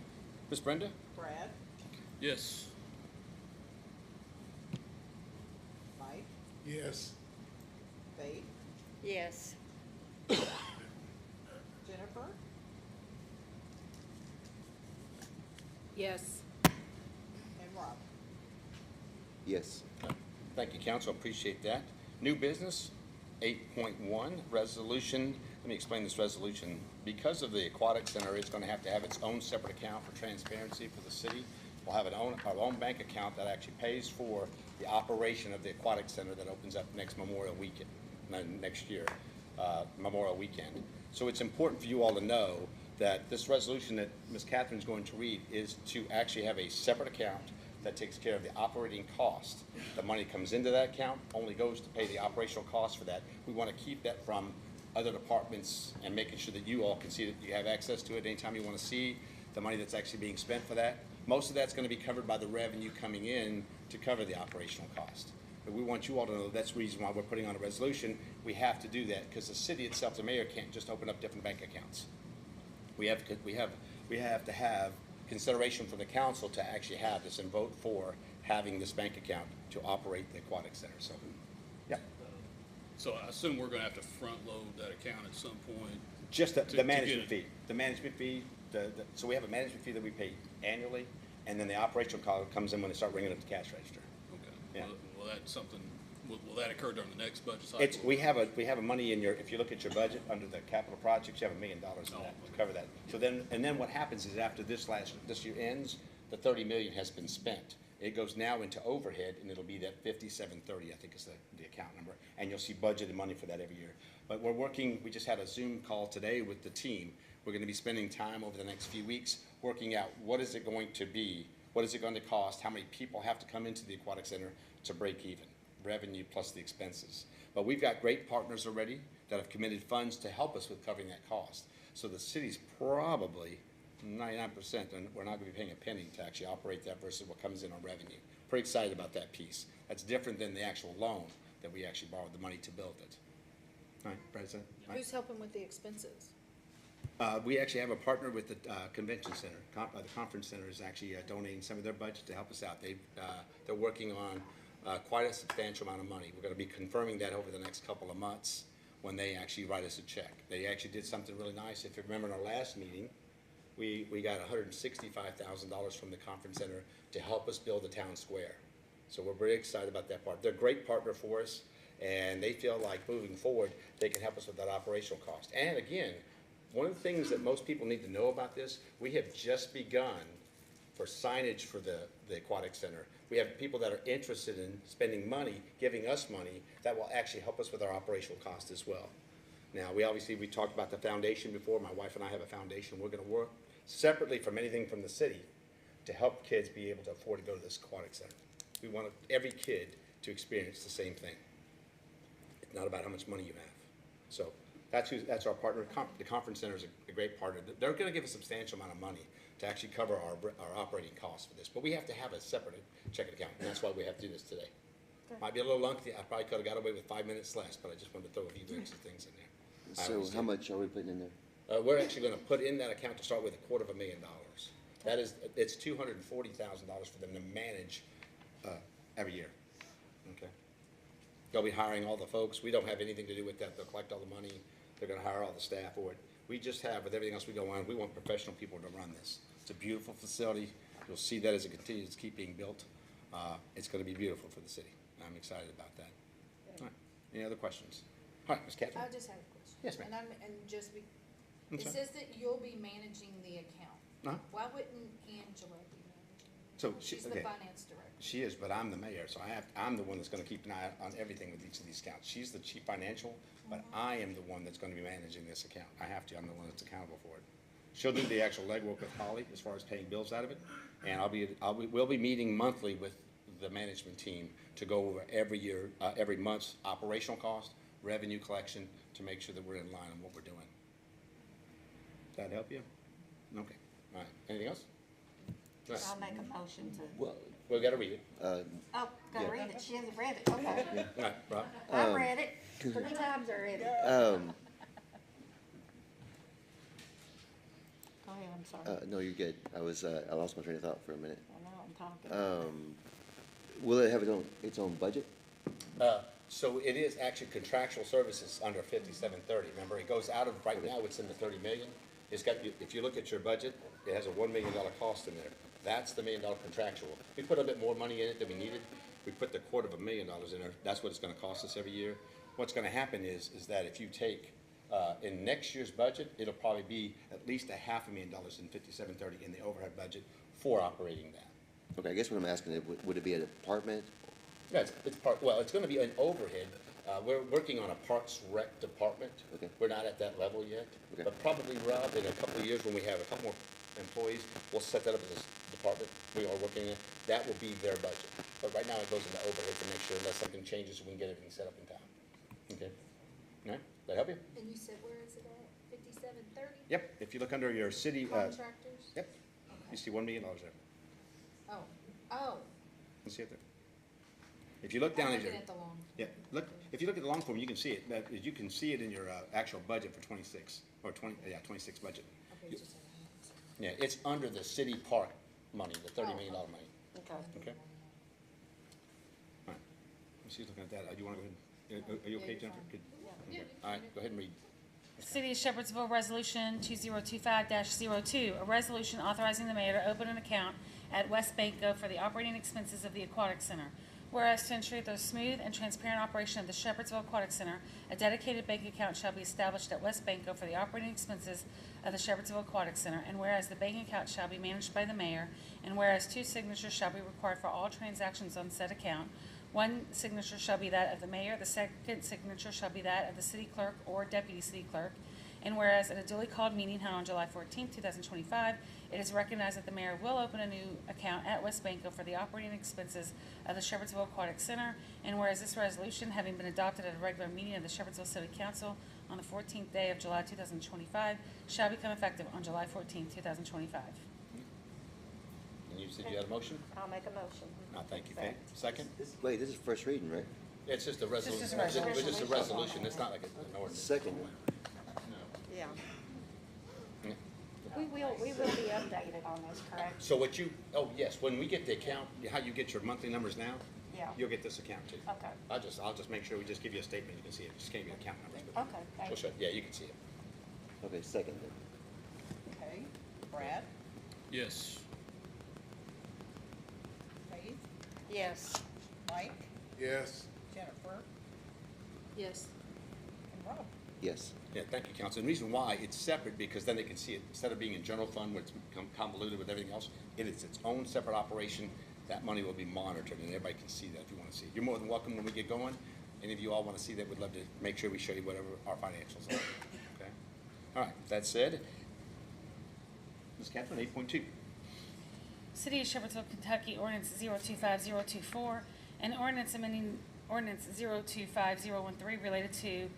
Miss Brenda? Brad, Yes. Mike, Yes. Faith, Yes. Jennifer, Yes. and Rob. Yes. Thank you, council, appreciate that. New business, 8.1, resolution. Let me explain this resolution. Because of the aquatic center, it's going to have its own separate account for transparency for the city. We'll have our own bank account that actually pays for the operation of the aquatic center that opens up next Memorial weekend, next year, Memorial weekend. So it's important for you all to know that this resolution that Ms. Catherine's going to read is to actually have a separate account that takes care of the operating cost. The money comes into that account, only goes to pay the operational cost for that. We want to keep that from other departments and making sure that you all can see that you have access to it anytime you want to see the money that's actually being spent for that. Most of that's going to be covered by the revenue coming in to cover the operational cost. But we want you all to know that's the reason why we're putting on a resolution. We have to do that because the city itself, the mayor, can't just open up different bank accounts. We have to have consideration from the council to actually have this and vote for having this bank account to operate the aquatic center. So, yeah, So I assume we're gonna have to front load that account at some point. just To the get management it. fee. The management fee. So we have a management fee that we pay annually, and then the operational cost comes in when they start ringing up the cash register. Okay. Yeah. Will that something, will that occur during the next budget cycle? We have a money in your, if you look at your budget, under the capital projects, you have $1 million in that to cover that. So then what happens is after this year ends, the 30 million has been spent. It goes now into overhead, and it'll be that 5730, I think is the account number, and you'll see budgeted money for that every year. But we're working, we just had a Zoom call today with the team. We're gonna be spending time over the next few weeks working out what is it going to be, what is it going to cost, how many people have to come into the aquatic center to break even, revenue plus the expenses. But we've got great partners already that have committed funds to help us with covering that cost. So the city's probably 99%, and we're not gonna be paying a penny to actually operate that versus what comes in on revenue. Pretty excited about that piece. That's different than the actual loan that we actually borrowed the money to build it. All right, President? All right. Who's helping with the expenses? We actually have a partner with the convention center. The conference center is actually donating some of their budget to help us out. They're working on quite a substantial amount of money. We're gonna be confirming that over the next couple of months when they actually write us a check. They actually did something really nice. If you remember in our last meeting, we got $165,000 from the conference center to help us build the town square. So we're very excited about that part. They're a great partner for us, and they feel like moving forward, they can help us with that operational cost. And again, one of the things that most people need to know about this, we have just begun for signage for the aquatic center. We have people that are interested in spending money, giving us money, that will actually help us with our operational cost as well. Now, we talked about the foundation before. My wife and I have a foundation. We're gonna work separately from anything from the city to help kids be able to afford to go to this aquatic center. We want every kid to experience the same thing. It's not about how much money you have. So that's our partner. The conference center is a great partner. They're gonna give a substantial amount of money to actually cover our operating costs for this. But we have to have a separate checking account, and that's why we have to do this today. Might be a little lengthy. I probably could've got away with 5 minutes less, but I just wanted to throw a few extra things in there. I So always how do. much are we putting in there? We're actually gonna put in that account to start with $250,000. It's $240,000 for them to manage, every year, okay? They'll be hiring all the folks. We don't have anything to do with that. They'll collect all the money. They're gonna hire all the staff for it. We just have, with everything else we go on, we want professional people to run this. It's a beautiful facility. You'll see that as it continues to keep being built. It's gonna be beautiful for the city. I'm excited about that. All right, any other questions? All right, Ms. Catherine? I just have a question. Yes, ma'am. It says that you'll be managing the account. Uh-huh. Why wouldn't Angela be managing So She's the okay. finance director. She is, but I'm the mayor, so I'm the one that's gonna keep an eye on everything with each of these accounts. She's the chief financial, but I am the one that's gonna be managing this account. I have to, I'm the one that's accountable for it. She'll do the actual legwork with Holly as far as paying bills out of it, and we'll be meeting monthly with the management team to go over every month's operational cost, revenue collection, to make sure that we're in line on what we're doing. Does that help you? Okay, all right. Anything else? All right. I'll make a motion to, Well, We gotta read it. oh, gotta read it, she hasn't read it, okay. All right, Rob? I read it 3 times already. Go ahead, I'm sorry. no, you're good. I lost my train of thought for a minute. I know, I'm talking. Will it have its own budget? So it is actually contractual services under 5730. Remember, it goes out of, right now, it's in the 30 million. It's got, if you look at your budget, it has a $1 million cost in there. That's the $1 million contractual. We put a bit more money in it than we needed. We put the $250,000 in there. That's what it's gonna cost us every year. What's gonna happen is that if you take, in next year's budget, it'll probably be at least $500,000 in 5730 in the overhead budget for operating that. Okay, I guess what I'm asking is, would it be a department? Yeah, it's gonna be an overhead. We're working on a Parks Rec department. Okay. We're not at that level yet. Okay. But probably, Rob, in a couple of years, when we have a couple more employees, we'll set that up as a department. We are working on it. That will be their budget. But right now, it goes into overhead to make sure unless something changes, we can get everything set up in time. Okay? All right, that help you? And you said, where is it at? 5730? Yep, if you look under your city, Contractors? yep, you see $1 million there. Oh, You see it there? If you look down I'm at your. looking at the long. Yeah, look, if you look at the long form, you can see it, you can see it in your, actual budget for 26, or 26 budget. Okay, just. Yeah, it's under the city park money, the $30 million money, Okay. okay? All right, she's looking at that, you wanna go ahead, are you okay, Jennifer? Good. Okay. All right, go ahead and read. City of Shepherdsville Resolution 2025-02, a resolution authorizing the mayor to open an account at West Banco for the operating expenses of the Aquatic Center. Whereas to ensure the smooth and transparent operation of the Shepherdsville Aquatic Center, a dedicated bank account shall be established at West Banco for the operating expenses of the Shepherdsville Aquatic Center, and whereas the bank account shall be managed by the mayor, and whereas 2 signatures shall be required for all transactions on said account, 1 signature shall be that of the mayor, the second signature shall be that of the city clerk or deputy city clerk, and whereas at a duly called meeting held on July 14th, 2025, it is recognized that the mayor will open a new account at West Banco for the operating expenses of the Shepherdsville Aquatic Center, and whereas this resolution, having been adopted at a regular meeting of the Shepherdsville City Council on the 14th day of July 2025, shall become effective on July 14th, 2025. And you said you had a motion? I'll make a motion. Thank you, Kate. Second? Wait, this is first reading, right? It's just a resolution, just a resolution. it's just a resolution, it's not like an ordinance. Second. Yeah. Yeah. We will be updated on this, correct? So yes, when we get the account, how you get your monthly numbers now, Yeah. you'll get this account too. Okay. I'll just make sure we just give you a statement, you can see it, just can't give you account numbers. but Okay, thank we'll show it. Yeah, you can see it. Okay, second then. Okay. Brad, Yes. Faith, Yes. Mike, Yes. Jennifer, Yes. and Rob. Yes. Yeah, thank you, Council. And the reason why it's separate, because then they can see it, instead of being in general fund where it's convoluted with everything else, it is its own separate operation. That money will be monitored and everybody can see that if you want to see it. You're more than welcome when we get going. Any of you all want to see that, we'd love to make sure we show you whatever our financials are, okay? All right, that said, Ms. Catherine, 8.2. City of Shepherdsville, Kentucky, ordinance 025024, and ordinance amending ordinance 025013 related to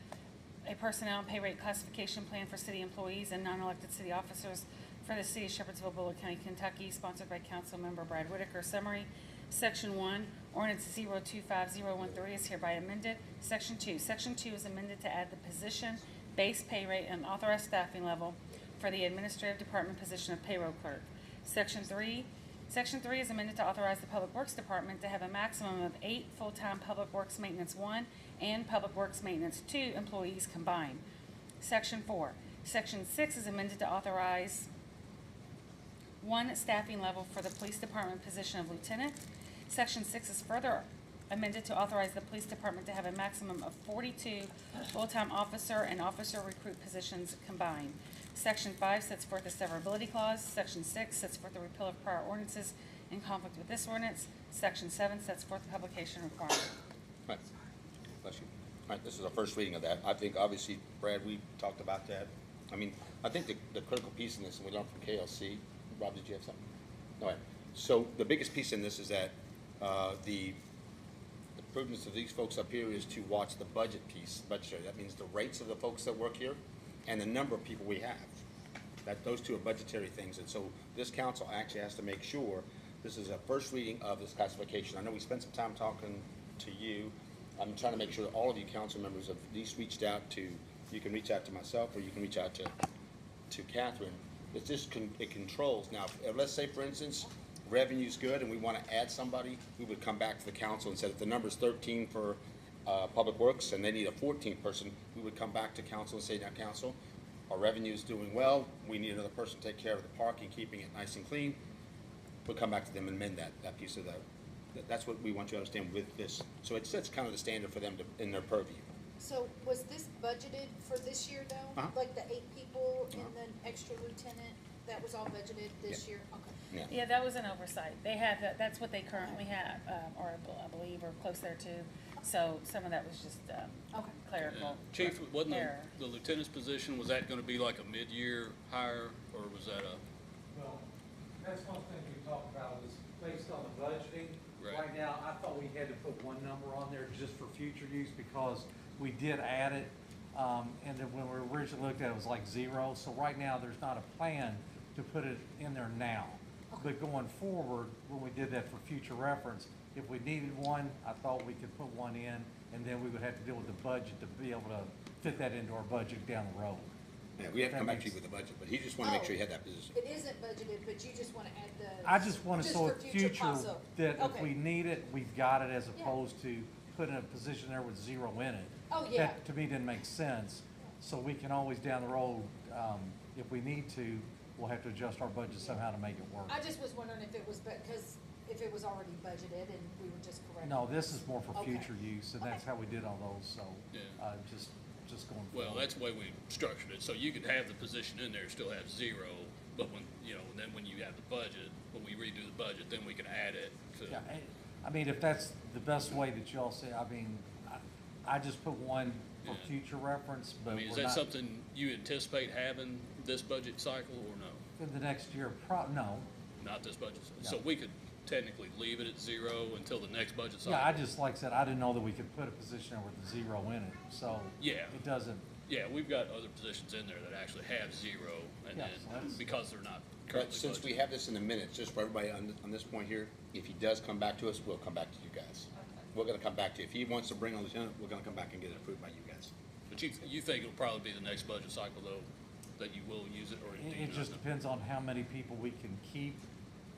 a personnel and pay rate classification plan for city employees and non-elected city officers for the city of Shepherdsville, Bullitt County, Kentucky, sponsored by Council Member Brad Whitaker. Summary, Section 1, ordinance 025013 is hereby amended. Section 2 is amended to add the position, base pay rate, and authorized staffing level for the administrative department position of payroll clerk. Section 3 is amended to authorize the Public Works Department to have a maximum of 8 full-time Public Works Maintenance 1 and Public Works Maintenance 2 employees combined. Section 4. Section 6 is amended to authorize 1 staffing level for the Police Department position of lieutenant. Section 6 is further amended to authorize the Police Department to have a maximum of 42 full-time officer and officer recruit positions combined. Section 5 sets forth a severability clause. Section 6 sets forth the repeal of prior ordinances in conflict with this ordinance. Section 7 sets forth the publication requirement. Right. Bless you. All right, this is our first reading of that. I think, obviously, Brad, we talked about that. I mean, I think the critical piece in this, and we learned from KLC, Rob, did you have something? All right. So the biggest piece in this is that the prudence of these folks up here is to watch the budget piece, budgetary. That means the rates of the folks that work here and the number of people we have. Those two are budgetary things. And so this council actually has to make sure this is a first reading of this classification. I know we spent some time talking to you. I'm trying to make sure that all of you council members have at least reached out to, you can reach out to myself or you can reach out to Catherine. It's just, it controls. Now, let's say, for instance, revenue's good and we want to add somebody, we would come back to the council and said if the number's 13 for Public Works and they need a 14th person, we would come back to council and say, now, council, our revenue's doing well, we need another person to take care of the parking, keeping it nice and clean. We'll come back to them and amend that piece of that's what we want you to understand with this. So it sets kind of the standard for them in their purview. So was this budgeted for this year though? Uh-huh. Like the 8 people and then extra lieutenant, that was all budgeted this year? Okay. Yeah. Yeah, that was an oversight. They have, that's what they currently have, or I believe, or close there too. So some of that was just Okay. clerical Chief, wasn't error. the lieutenant's position, was that gonna be like a mid-year hire, or was that a? Well, that's one thing we talked about was based on the budgeting. Right. Right now, I thought we had to put one number on there just for future use because we did add it. And then when we originally looked at it, it was like 0. So right now, there's not a plan to put it in there now. But going forward, when we did that for future reference, if we needed one, I thought we could put one in, and then we would have to deal with the budget to be able to fit that into our budget down the road. Yeah, we have to That come back to makes- you with the budget, but he just wanted to make sure he had that position. It isn't budgeted, but you just want to add the. I just want to, so for in future, possible. that if Okay. we need it, we've got it, as Yeah. opposed to putting a position there with 0 in it. Oh, yeah. That, to me, didn't make sense. So we can always, down the road, if we need to, we'll have to adjust our budget somehow to make it work. I just was wondering if it was, because if it was already budgeted and we were just correct. No, this is more for Okay. future use, and that's Okay. how we did all those, so, Yeah. just going forward. Well, that's the way we structured it, so you could have the position in there, still have 0, but when, and then when you have the budget, when we redo the budget, then we can add it to. Yeah, I mean, if that's the best way that y'all say, I mean, I just put one for Yeah. future reference, I but mean, is we're that not, something you anticipate having this budget cycle, or no? in the next year, no. Not this budget cycle? No. So we could technically leave it at 0 until the next budget cycle? Yeah, I just, like I said, I didn't know that we could put a position there with a 0 in it, so. Yeah. It doesn't, Yeah, we've got other positions in there that actually have 0, and Yeah, then, so that's- because they're not But currently since we budgeted. have this in the minutes, just for everybody on this point here, if he does come back to us, we'll come back to you guys. We're gonna come back to you. If he wants to bring a lieutenant, we're gonna come back and get it approved by you guys. But you think it'll probably be the next budget cycle, though, that you will use it, or do you it not just know? depends on how many people we can keep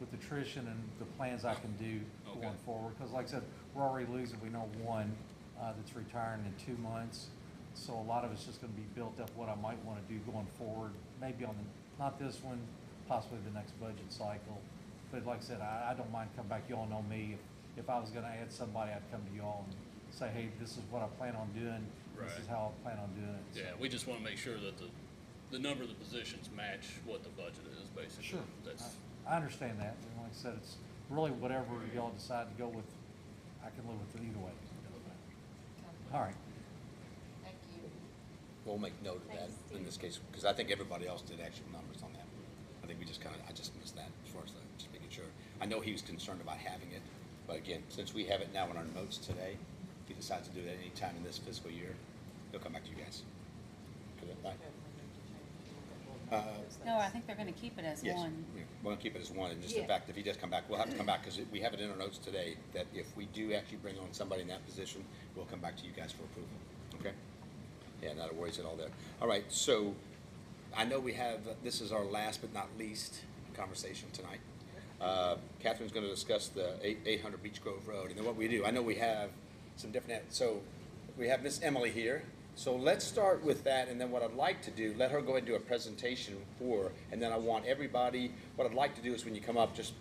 with attrition and the plans I can do Okay. going forward. Because like I said, we're already losing, we know one that's retiring in 2 months. So a lot of it's just gonna be built up what I might wanna do going forward, maybe on not this one, possibly the next budget cycle. But like I said, I don't mind coming back. You all know me. If I was gonna add somebody, I'd come to you all and say, hey, this is what I plan on doing. This is Right. how I plan on doing it. So- Yeah, we just wanna make sure that the number of the positions match what the budget is, basically. Sure, That's, I understand that, and like I said, it's really whatever y'all decide to go with, I can live with it either way. All right, Thank you. We'll make note of that Thanks, in Steve. this case, because I think everybody else did actual numbers on that. I think we just I just missed that as far as just making sure. I know he was concerned about having it, but again, since we have it now in our notes today, if he decides to do that any time in this fiscal year, he'll come back to you guys. Is that fine? No, I think they're gonna keep it as Yes, one. yeah, we're gonna keep it as one, and just the Yeah. fact, if he does come back, we'll have to come back, because we have it in our notes today, that if we do actually bring on somebody in that position, we'll come back to you guys for approval, okay? Yeah, not a worries at all there. All right, so, I know we have, this is our last but not least conversation tonight. Catherine's gonna discuss the 800 Beach Grove Road, and then what we do, I know we have some different, so, we have Miss Emily here. So let's start with that, and then what I'd like to do, let her go ahead and do a presentation for, and then I want everybody, what I'd like to do is when you come up, just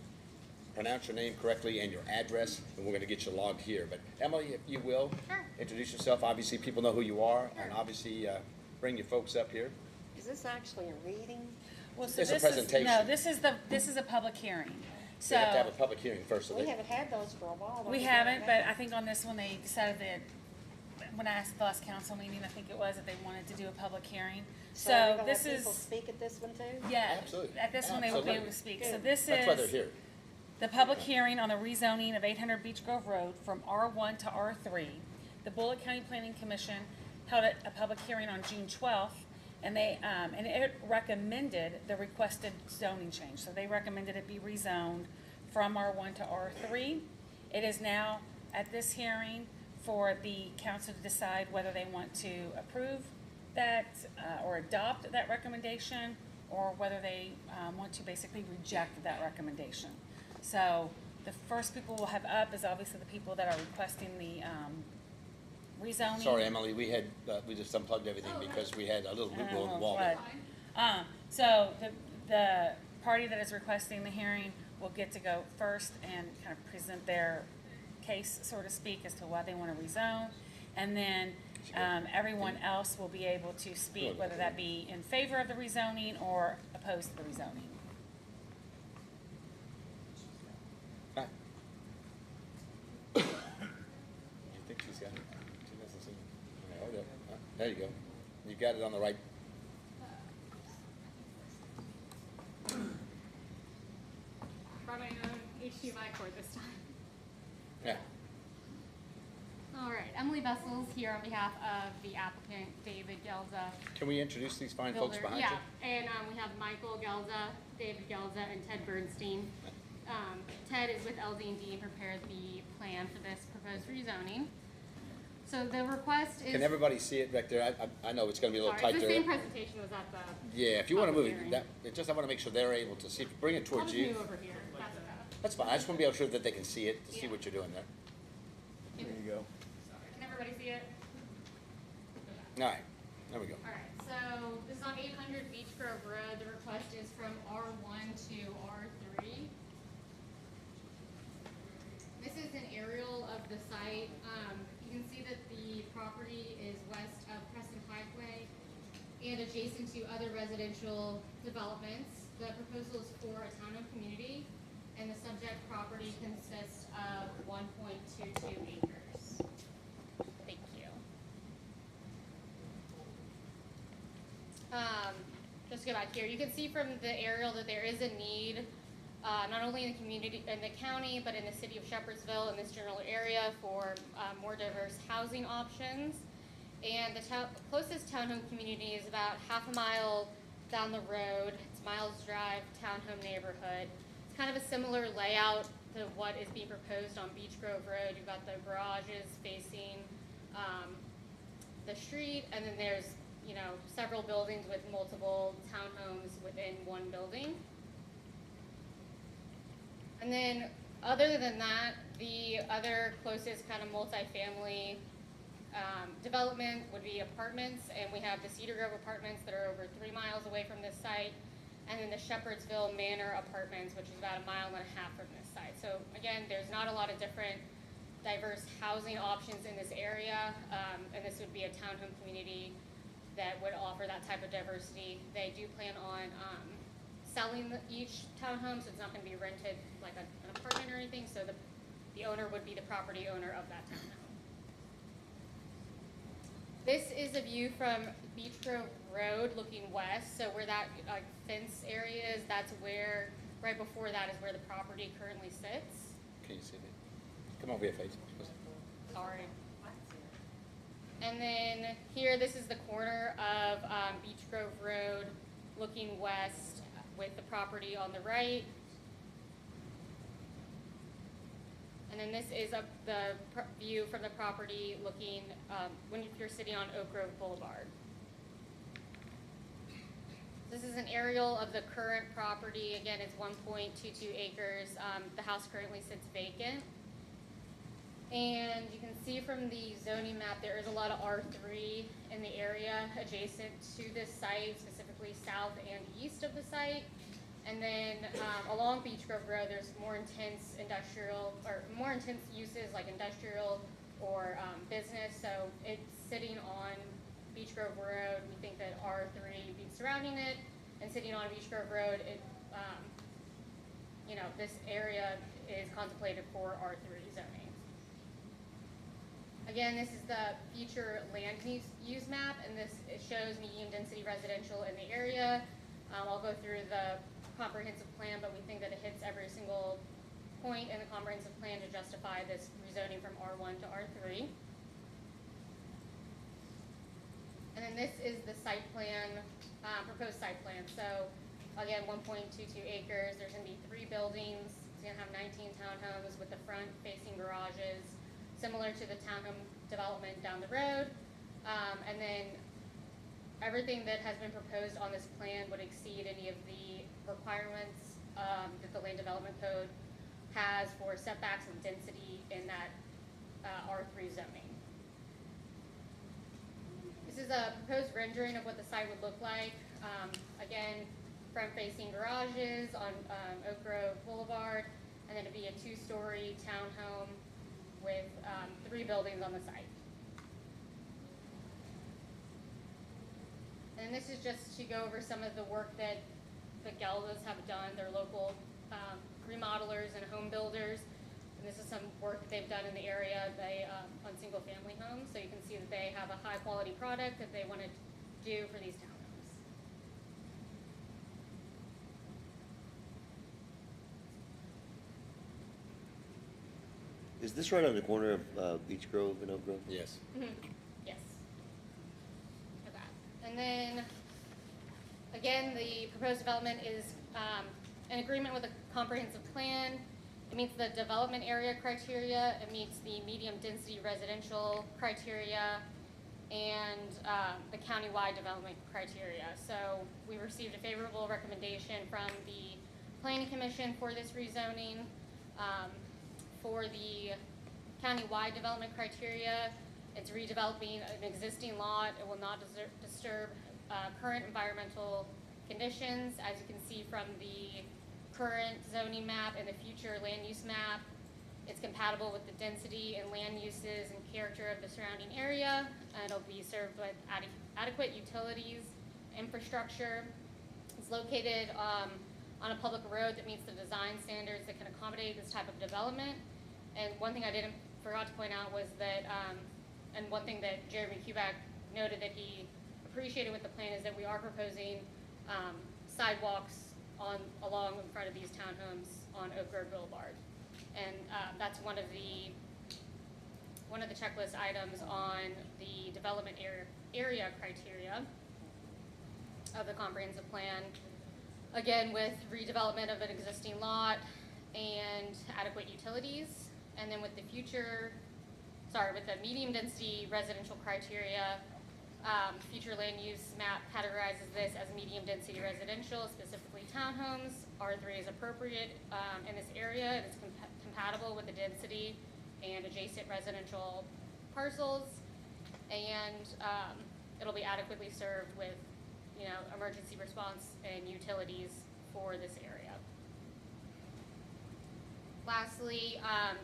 pronounce your name correctly and your address, and we're gonna get you logged here. But Emily, if you will, introduce yourself. Obviously, people know who you are, and obviously, bring your folks up here. Is this actually a reading? Well, so It's a this is- presentation. No, this is a public hearing. So. We have to have a public hearing first, so We they, haven't had those for a while. don't We we? haven't, but I think on this one, they decided that, when I asked the last council meeting, I think it was, that they wanted to do a public hearing. are we So gonna this let people is, speak at this one too? yeah, Absolutely. at this one, they will be able to Absolutely. speak. So this that's why they're is here. the public hearing on the rezoning of 800 Beech Grove Road from R1 to R3. The Bullitt County Planning Commission held a public hearing on June 12th, and and it recommended the requested zoning change. So they recommended it be rezoned from R1 to R3. It is now at this hearing for the council to decide whether they want to approve that or adopt that recommendation, or whether they want to basically reject that recommendation. So the first people we'll have up is obviously the people that are requesting the rezoning. Sorry, Emily, we had, we just unplugged everything because we had a little loophole in the wall. Flood. So the party that is requesting the hearing will get to go first and kind of present their case, so to speak, as to why they want to rezone. And then everyone else will be able to speak, whether that be in favor of the rezoning or opposed to the rezoning. Hi. You think she's got it? She doesn't see it. Okay, hold it. There you go. You got it on the right. Brought my own HDMI cord this time. Yeah. All right, Emily Vessels here on behalf of the applicant, David Gelza. Can we introduce these fine folks Builder. behind you? Yeah, and we have Michael Gelza, David Gelza, and Ted Bernstein. Ted is with LD&D and prepared the plan for this proposed rezoning. So the request is. Can everybody see it back there? I know it's gonna be a little Sorry, tight it's the there. same presentation was at the. Yeah, if you wanna move public it, hearing. I wanna make sure they're able to see, it. Bring it I'll towards just you. move over here. That's okay. That's fine, I just wanna be able to sure that they can see it, to see Yeah. what you're doing there. There you go. Can everybody see it? All right, there we go. All right, so this is on 800 Beech Grove Road. The request is from R1 to R3. This is an aerial of the site. You can see that the property is west of Crescent Highway and adjacent to other residential developments. The proposal is for a townhome community, and the subject property consists of 1.22 acres. Thank you. Just go back here. You can see from the aerial that there is a need, not only in the community, in the county, but in the city of Shepherdsville, in this general area, for more diverse housing options. And the closest townhome community is about half a mile down the road. It's Miles Drive Townhome Neighborhood. It's kind of a similar layout to what is being proposed on Beech Grove Road. You've got the garages facing the street, and then there's, you know, several buildings with multiple townhomes within one building. And then, other than that, the other closest kind of multifamily development would be apartments, and we have the Cedar Grove Apartments that are over 3 miles away from this site, and then the Shepherdsville Manor Apartments, which is about 1.5 miles from this site. So again, there's not a lot of different diverse housing options in this area, and this would be a townhome community that would offer that type of diversity. They do plan on selling each townhome, so it's not going to be rented like an apartment or anything, so the owner would be the property owner of that townhome. This is a view from Beech Grove Road looking west, so where that fence area is, that's where, right before that is where the property currently sits. Can you see that? Come over here, face. Sorry. And then here, this is the corner of Beech Grove Road looking west with the property on the right. And then this is the view from the property looking, if you're sitting on Oak Grove Boulevard. This is an aerial of the current property. Again, it's 1.22 acres. The house currently sits vacant. And you can see from the zoning map, there is a lot of R3 in the area adjacent to this site, specifically south and east of the site. And then along Beech Grove Road, there's more intense industrial, or more intense uses like industrial or business. So it's sitting on Beech Grove Road. We think that R3 being surrounding it, and sitting on Beech Grove Road, it you know, this area is contemplated for R3 zoning. Again, this is the future land use map, and it shows medium density residential in the area. I'll go through the comprehensive plan, but we think that it hits every single point in the comprehensive plan to justify this rezoning from R1 to R3. And then this is the site plan, proposed site plan. So again, 1.22 acres. There's gonna be 3 buildings. It's gonna have 19 townhomes with the front facing garages, similar to the townhome development down the road. And then everything that has been proposed on this plan would exceed any of the requirements that the land development code has for setbacks and density in that R3 zoning. This is a proposed rendering of what the site would look like. Again, front-facing garages on Oak Grove Boulevard, and then it'd be a 2-story townhome with 3 buildings on the site. And this is just to go over some of the work that the Geldas have done, their local remodelers and home builders. And this is some work that they've done in the area on single-family homes. So you can see that they have a high-quality product that they want to do for these townhomes. Is this right on the corner of Beech Grove and Oak Grove? Yes. Yes. Okay. And then, again, the proposed development is in agreement with the comprehensive plan. It meets the development area criteria, it meets the medium density residential criteria, and the countywide development criteria. So we received a favorable recommendation from the Planning Commission for this rezoning. For the countywide development criteria, it's redeveloping an existing lot. It will not disturb current environmental conditions. As you can see from the current zoning map and the future land use map, it's compatible with the density and land uses and character of the surrounding area. It'll be served with adequate utilities, infrastructure. It's located on a public road that meets the design standards that can accommodate this type of development. And one thing I forgot to point out was that, and one thing that Jeremy Kubak noted that he appreciated with the plan is that we are proposing sidewalks along in front of these townhomes on Oak Grove Boulevard. And that's one of the checklist items on the development area criteria of the comprehensive plan. Again, with redevelopment of an existing lot and adequate utilities. And then with the with the medium density residential criteria, future land use map categorizes this as medium density residential, specifically townhomes. R3 is appropriate in this area, and it's compatible with the density and adjacent residential parcels. And it'll be adequately served with, emergency response and utilities for this area. Lastly,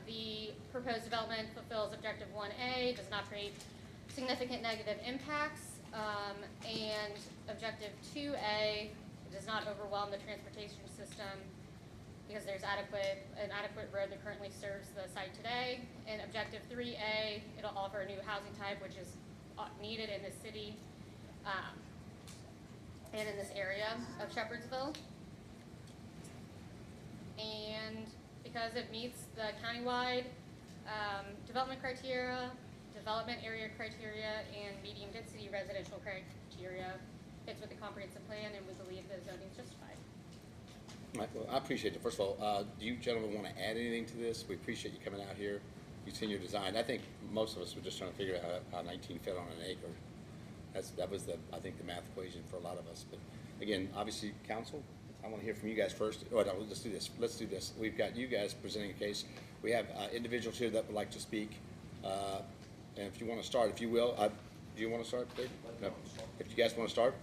the proposed development fulfills Objective 1A, does not create significant negative impacts, and Objective 2A, does not overwhelm the transportation system because there's an adequate road that currently serves the site today. And Objective 3A, it'll offer a new housing type which is needed in the city and in this area of Shepherdsville. And because it meets the countywide development criteria, development area criteria, and medium density residential criteria, fits with the comprehensive plan, and we believe the zoning is justified. Right, well, I appreciate it. First of all, do you gentlemen want to add anything to this? We appreciate you coming out here. You've seen your design. I think most of us were just trying to figure out how 19 fit on an acre. That was I think the math equation for a lot of us. But again, obviously, council, I want to hear from you guys first. Oh, no, let's do this. Let's do this. We've got you guys presenting a case. We have individuals here that would like to speak. And if you want to start, if you will, do you want to start, Dave? No. If you guys want to start,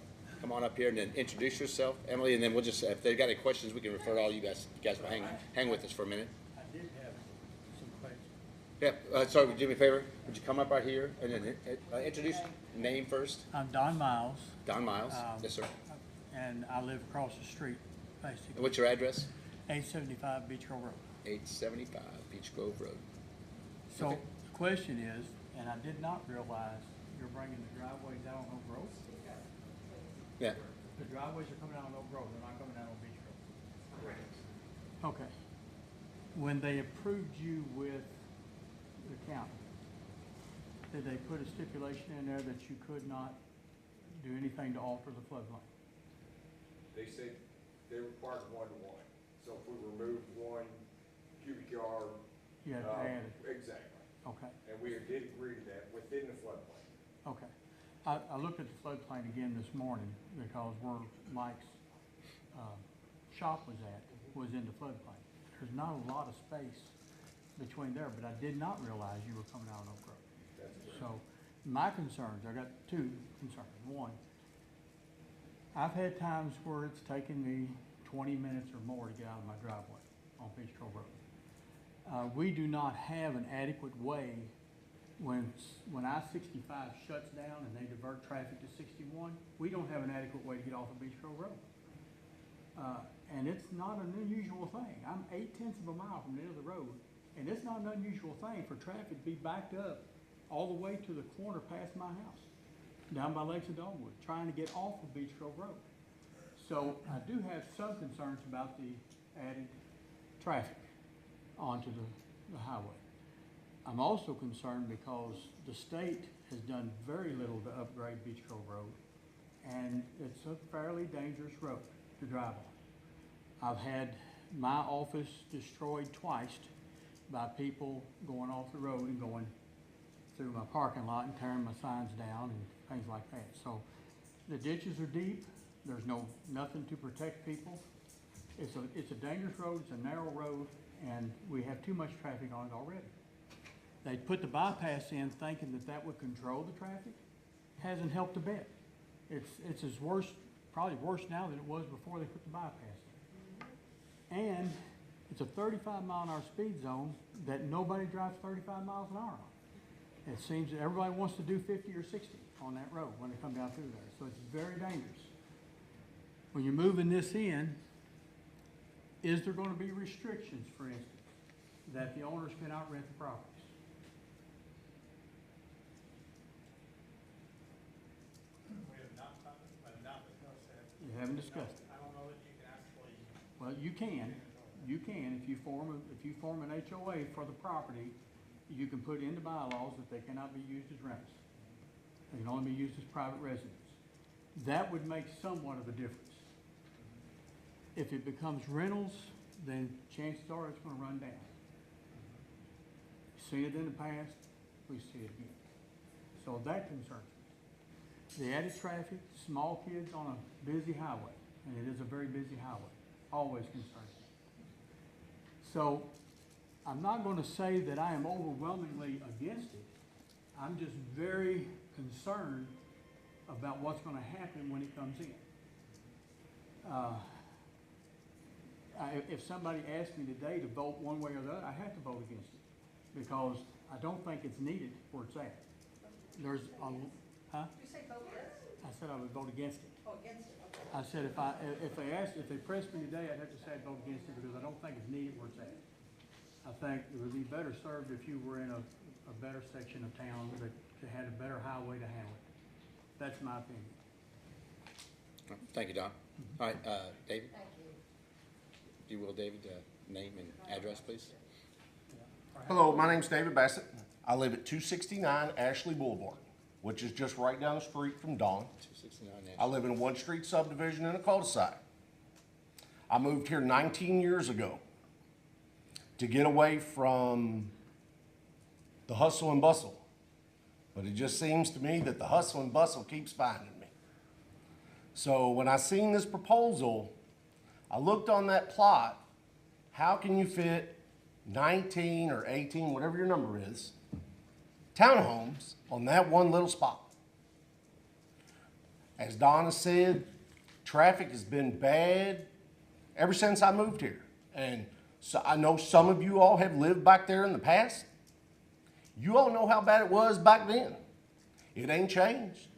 come on up here and then introduce yourself, Emily, and then we'll just, if they've got any questions, we can refer to all you guys. You guys will hang with us for a minute. I did have some questions. Yeah, sorry, would you do me a favor? Would you come up right here and then introduce name first? I'm Don Miles. Don Miles, yes, sir. And I live across the street, basically. And what's your address? 875 Beach Grove Road. 875 Beach Grove Road. So Okay. the question is, and I did not realize you're bringing the driveways out on Oak Grove? Yeah. The driveways are coming out on Oak Grove, they're not coming out on Beach Grove? Okay. When they approved you with the county, did they put a stipulation in there that you could not do anything to alter the floodplain? They said they required 1-to-1. So if we removed 1 cubic yard. You have to add it. Exactly. Okay, And we did agree to that within the floodplain. okay. I looked at the floodplain again this morning because where Mike's shop was in the floodplain. There's not a lot of space between there, but I did not realize you were coming out on Oak Grove. That's correct. So my concerns, I got 2 concerns. One, I've had times where it's taken me 20 minutes or more to get out of my driveway on Beach Grove Road. We do not have an adequate way when I-65 shuts down and they divert traffic to 61, we don't have an adequate way to get off of Beach Grove Road. And it's not an unusual thing. I'm 8/10 of a mile from the end of the road, and it's not an unusual thing for traffic to be backed up all the way to the corner past my house, down by Lakes of Dogwood, trying to get off of Beach Grove Road. So I do have some concerns about the added traffic onto the highway. I'm also concerned because the state has done very little to upgrade Beach Grove Road, and it's a fairly dangerous road to drive on. I've had my office destroyed twice by people going off the road and going through my parking lot and tearing my signs down and things like that. So the ditches are deep. There's nothing to protect people. It's a dangerous road. It's a narrow road, and we have too much traffic on it already. They put the bypass in thinking that would control the traffic. Hasn't helped a bit. It's as worse, probably worse now than it was before they put the bypass in. And it's a 35-mile-an-hour speed zone that nobody drives 35 miles an hour on. It seems that everybody wants to do 50 or 60 on that road when they come down through there. So it's very dangerous. When you're moving this in, is there going to be restrictions, for instance, that the owners cannot rent the properties? We have not discussed that. You haven't discussed it. I don't know that you can actually. Well, you can. If you form an HOA for the property, you can put into bylaws that they cannot be used as rentals. They can only be used as private residence. That would make somewhat of a difference. If it becomes rentals, then chances are it's gonna run down. Seen it in the past, we see it again. So that concerns me. The added traffic, small kids on a busy highway, and it is a very busy highway, always concerns me. So I'm not gonna say that I am overwhelmingly against it. I'm just very concerned about what's gonna happen when it comes in. If somebody asked me today to vote one way or the other, I have to vote against it, because I don't think it's needed where it's at. There's a, huh? You say vote yes? I said I would vote against it. Oh, against it, okay. I said if they pressed me today, I'd have to say I'd vote against it, because I don't think it's needed where it's at. I think it would be better served if you were in a better section of town that had a better highway to handle it. That's my opinion. Thank you, Don. All right, David? Thank you. If you will, David, name and address, please. Hello, my name's David Bassett. I live at 269 Ashley Boulevard, which is just right down the street from Dawn. 269 I live in a one-street subdivision in a cul-de-sac. I moved here 19 years ago to get away from the hustle and bustle. But it just seems to me that the hustle and bustle keeps finding me. So when I seen this proposal, I looked on that plot. How can you fit 19 or 18, whatever your number is, townhomes on that one little spot? As Donna said, traffic has been bad ever since I moved here. And so I know some of you all have lived back there in the past. You all know how bad it was back then. It ain't changed.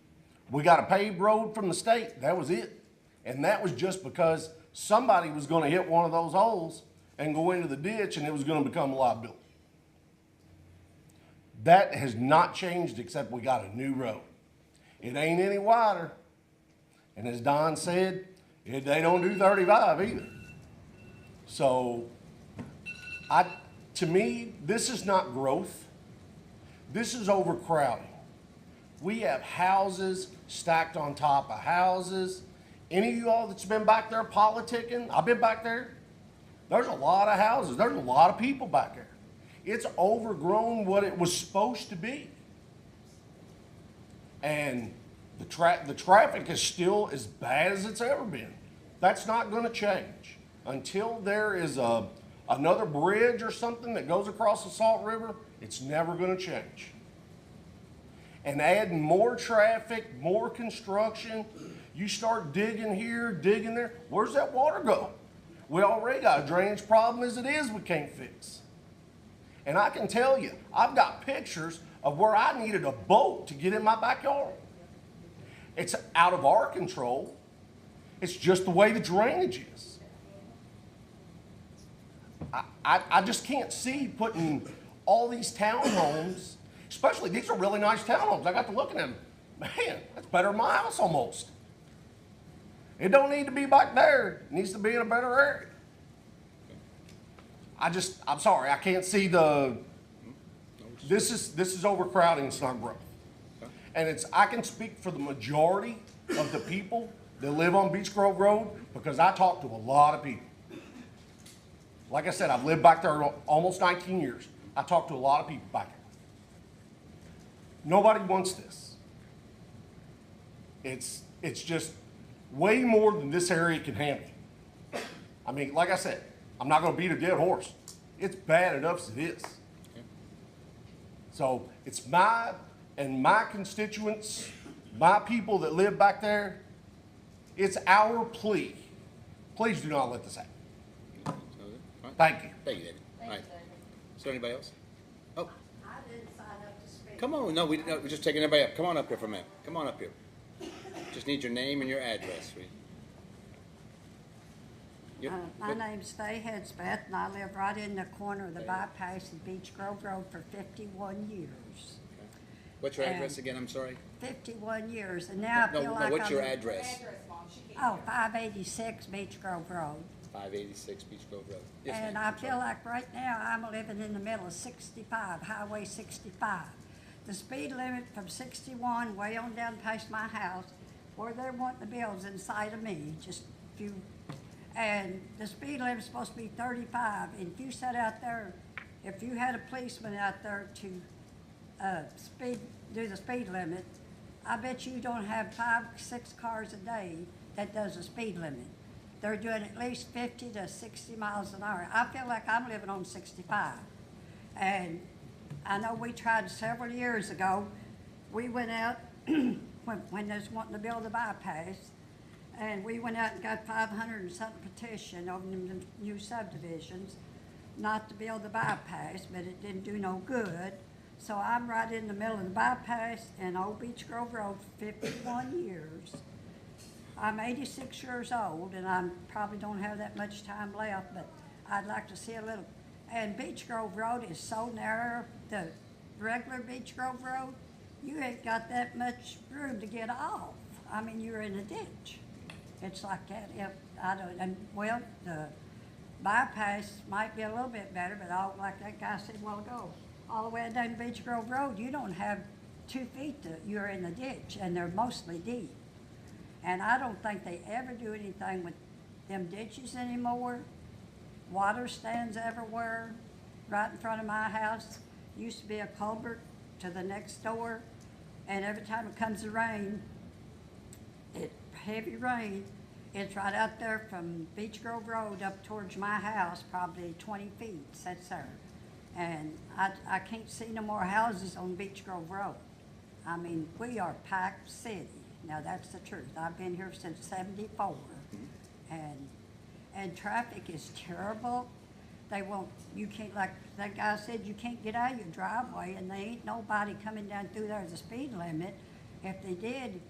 We got a paved road from the state. That was it. And that was just because somebody was gonna hit one of those holes and go into the ditch and it was gonna become a liability. That has not changed except we got a new road. It ain't any wider. And as Don said, they don't do 35 either. So, to me, this is not growth. This is overcrowding. We have houses stacked on top of houses. Any of you all that's been back there politicking, I've been back there. There's a lot of houses. There's a lot of people back there. It's overgrown what it was supposed to be. And the traffic is still as bad as it's ever been. That's not going to change until there is another bridge or something that goes across the Salt River. It's never going to change. And adding more traffic, more construction, you start digging here, digging there. Where's that water go? We already got a drainage problem as it is we can't fix. And I can tell you, I've got pictures of where I needed a boat to get in my backyard. It's out of our control. It's just the way the drainage is. I just can't see putting all these townhomes, especially these are really nice townhomes. I got to look at them. Man, that's better than my house almost. It don't need to be back there. It needs to be in a better area. I'm sorry, I can't see this is overcrowding, it's not growth. And I can speak for the majority of the people that live on Beech Grove Road because I talk to a lot of people. Like I said, I've lived back there almost 19 years. I talk to a lot of people back there. Nobody wants this. It's just way more than this area can handle. I mean, like I said, I'm not going to beat a dead horse. It's bad enough as it is. So it's my constituents, my people that live back there, it's our plea. Please do not let this happen. Thank you. Thank you, David. All right. Is there anybody else? Oh, I didn't sign up to speak. come on. No, we're just taking everybody up. Come on up here for a minute. Come on up here. Just need your name and your address. My name's Faye Hedsbeth, and I live right in the corner of the bypass of Beech Grove Road for 51 years. What's your address again? I'm sorry. 51 years, and now I feel like what's your address? 586 Beech Grove Road. 586 Beech Grove Road. Yes, And ma'am. I feel like right now I'm living in the middle of 65, Highway 65. The speed limit from 61 way on down past my house, where they're wanting to build is inside of me, just a few. And the speed limit's supposed to be 35. And if you sat out there, if you had a policeman out there to do the speed limit, I bet you don't have 5, 6 cars a day that does the speed limit. They're doing at least 50 to 60 miles an hour. I feel like I'm living on 65. And I know we tried several years ago. We went out when they was wanting to build a bypass, and we went out and got 500 and something petition over the new subdivisions not to build the bypass, but it didn't do no good. So I'm right in the middle of the bypass and Old Beech Grove Road for 51 years. I'm 86 years old, and I probably don't have that much time left, but I'd like to see a little. And Beech Grove Road is so narrow, the regular Beech Grove Road, you ain't got that much room to get off. I mean, you're in a ditch. It's like that. The bypass might be a little bit better, but like that guy said a while ago, all the way down Beech Grove Road, you don't have 2 feet you're in the ditch, and they're mostly deep. And I don't think they ever do anything with them ditches anymore. Water stands everywhere, right in front of my house. Used to be a culvert to the next door, and every time it comes to rain, heavy rain, it's right out there from Beech Grove Road up towards my house, probably 20 feet, that's there. And I can't see no more houses on Beech Grove Road. I mean, we are packed city. Now, that's the truth. I've been here since '74, and traffic is terrible. You can't, like that guy said, you can't get out of your driveway, and there ain't nobody coming down through there at the speed limit. If they did,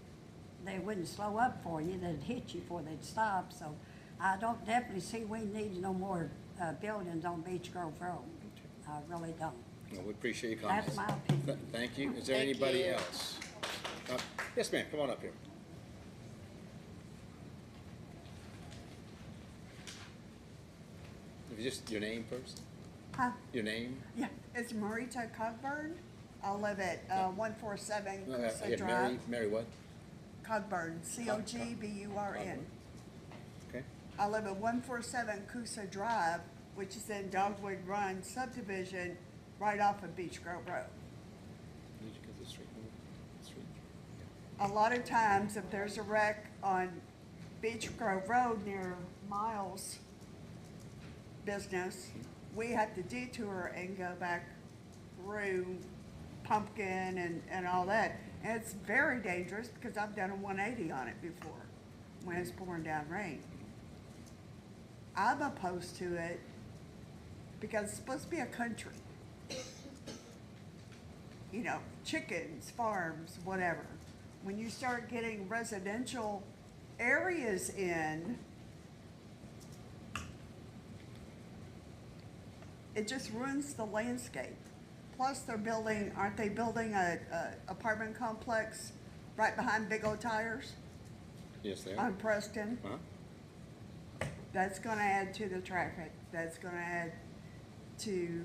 they wouldn't slow up for you. They'd hit you before they'd stop. So I don't definitely see we need no more, buildings on Beach Grove Road. I really don't. Well, we appreciate your comments. That's my opinion. Thank you. Is there Thank anybody you. else? Yes, ma'am, come on up here. If you just, your name first? Huh? Your name? Yeah, it's Marita Cogburn. I live at 147 Yeah, Coosa Mary, Drive. Mary what? Cogburn, Cogburn. Okay. I live at 147 Coosa Drive, which is in Dogwood Run subdivision, right off of Beach Grove Road. Did you go the street? Street? A lot of times, if there's a wreck on Beach Grove Road near Miles' business, we have to detour and go back through Pumpkin and all that. And it's very dangerous because I've done a 180 on it before when it's pouring down rain. I'm opposed to it because it's supposed to be a country. You know, chickens, farms, whatever. When you start getting residential areas in, it just ruins the landscape. Plus, they're building, aren't they building a apartment complex right behind Big O Tires Yes, they are. on Preston? Huh? That's gonna add to the traffic. That's gonna add to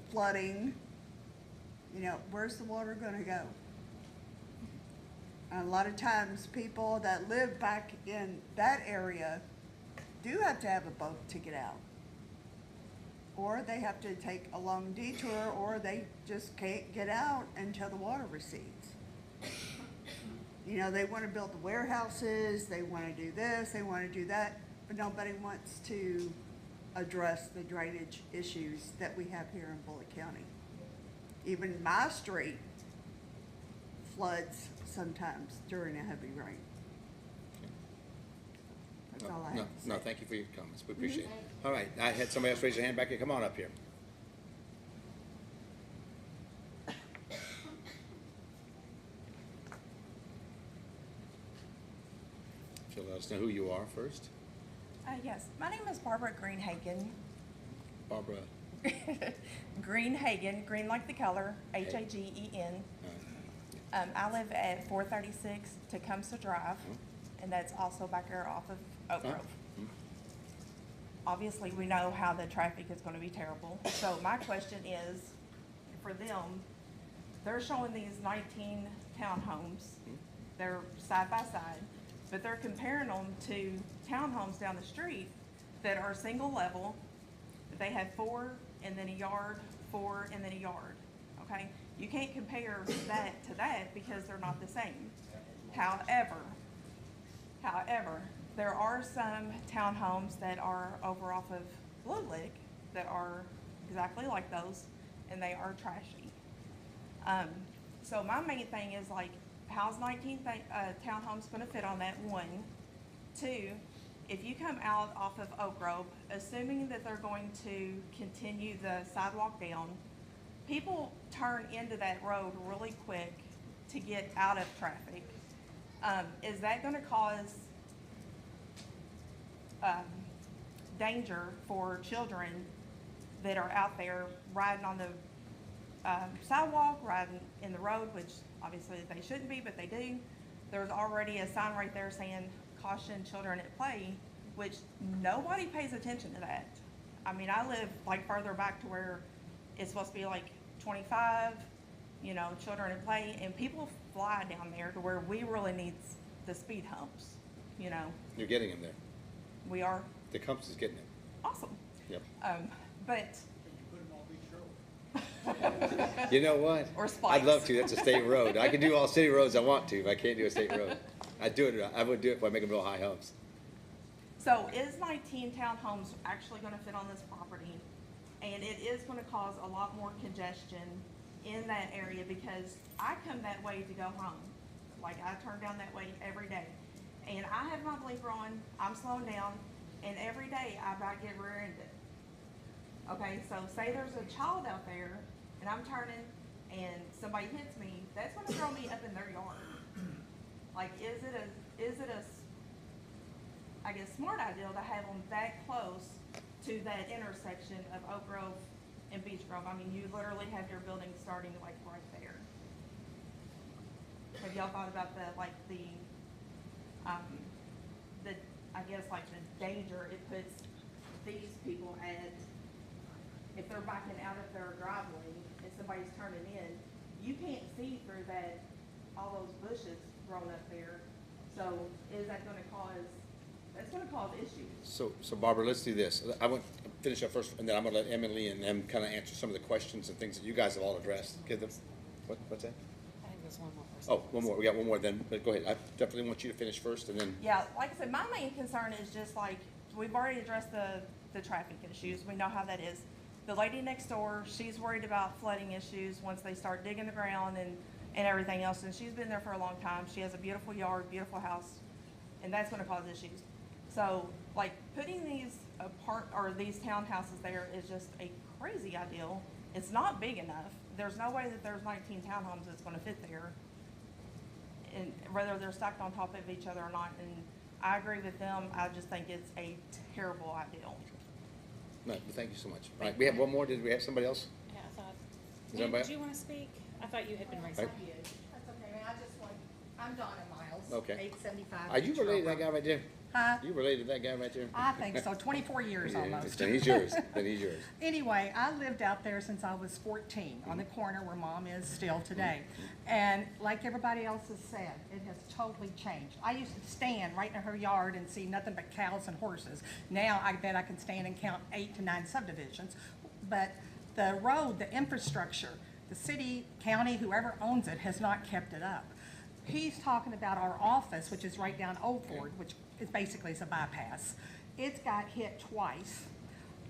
flooding. You know, where's the water gonna go? And a lot of times, people that live back in that area do have to have a boat to get out. Or they have to take a long detour, or they just can't get out until the water recedes. You know, they wanna build the warehouses, they wanna do this, they wanna do that, but nobody wants to address the drainage issues that we have here in Bullitt County. Even my street floods sometimes during a heavy rain. That's all I No, have to say. no, thank you for your comments. We appreciate it. All right, I had somebody else raise their hand back here. Come on up here. If you'll let us know who you are first. Yes, my name is Barbara Greenhagen. Barbara. Greenhagen, green like the color, Hagen. I live at 436 Tecumseh Drive, and that's also back there off of Oak Grove. Obviously, we know how the traffic is going to be terrible. So my question is, for them, they're showing these 19 townhomes. They're side by side, but they're comparing them to townhomes down the street that are single level. They have 4 and then a yard, 4 and then a yard, okay? You can't compare that to that because they're not the same. However, there are some townhomes that are over off of Blue Lick that are exactly like those, and they are trashy. So my main thing is like, how's 19 townhomes gonna fit on that, 1? 2, if you come out off of Oak Grove, assuming that they're going to continue the sidewalk down, people turn into that road really quick to get out of traffic. Is that gonna cause danger for children that are out there riding on the sidewalk, riding in the road, which obviously they shouldn't be, but they do? There's already a sign right there saying, caution children at play, which nobody pays attention to that. I mean, I live like further back to where it's supposed to be like 25, you know, children at play, and people fly down there to where we really need the speed humps, you know. You're getting them there. We are. The Compass is getting it. Awesome. Yep. But You know what? Or spikes. I'd love to. That's a state road. I can do all city roads I want to, but I can't do a state road. I'd do it. I would do it if I make them real high humps. So is 19 townhomes actually gonna fit on this property? And it is gonna cause a lot more congestion in that area because I come that way to go home. Like, I turn down that way every day. And I have my blinker on, I'm slowing down, and every day I about get rear-ended. Okay, so say there's a child out there, and I'm turning, and somebody hits me, that's gonna throw me up in their yard. Like, is it a I guess, smart idea to have them that close to that intersection of Oak Grove and Beach Grove. I mean, you literally have your building starting like right there. Have y'all thought about the, like, I guess, like, the danger it puts these people at, if they're backing out of their driveway and somebody's turning in, you can't see through that, all those bushes grown up there. So is that gonna cause, that's gonna cause issues. So Barbara, let's do this. I want to finish up first, and then I'm gonna let Emily and them kind of answer some of the questions and things that you guys have all addressed. Give them, what's that? I think there's one more person. Oh, one more. We got one more then, but go ahead. I definitely want you to finish first, and then. Yeah, like I said, my main concern is just like, we've already addressed the traffic issues. We know how that is. The lady next door, she's worried about flooding issues once they start digging the ground and everything else. And she's been there for a long time. She has a beautiful yard, beautiful house, and that's gonna cause issues. So, like, putting these these townhouses there is just a crazy ideal. It's not big enough. There's no way that there's 19 townhomes that's gonna fit there. And whether they're stacked on top of each other or not, and I agree with them, I just think it's a terrible ideal. No, thank you so much. All right, we have one more. Did we have somebody else? Yeah, I thought, Is there anybody did you want to speak? I thought you had been raised. Right. That's okay, man, I just want, I'm Donna Miles. Okay. 875. Are you related to that guy right there? Huh? You related to that guy right there? I think so, 24 years Yeah, almost. Then he's yours. Then he's yours. Anyway, I lived out there since I was 14, on the corner where Mom is still today. And like everybody else has said, it has totally changed. I used to stand right in her yard and see nothing but cows and horses. Now I bet I can stand and count 8 to 9 subdivisions. But the road, the infrastructure, the city, county, whoever owns it has not kept it up. He's talking about our office, which is right down Old Ford, which is basically a bypass. It's got hit twice.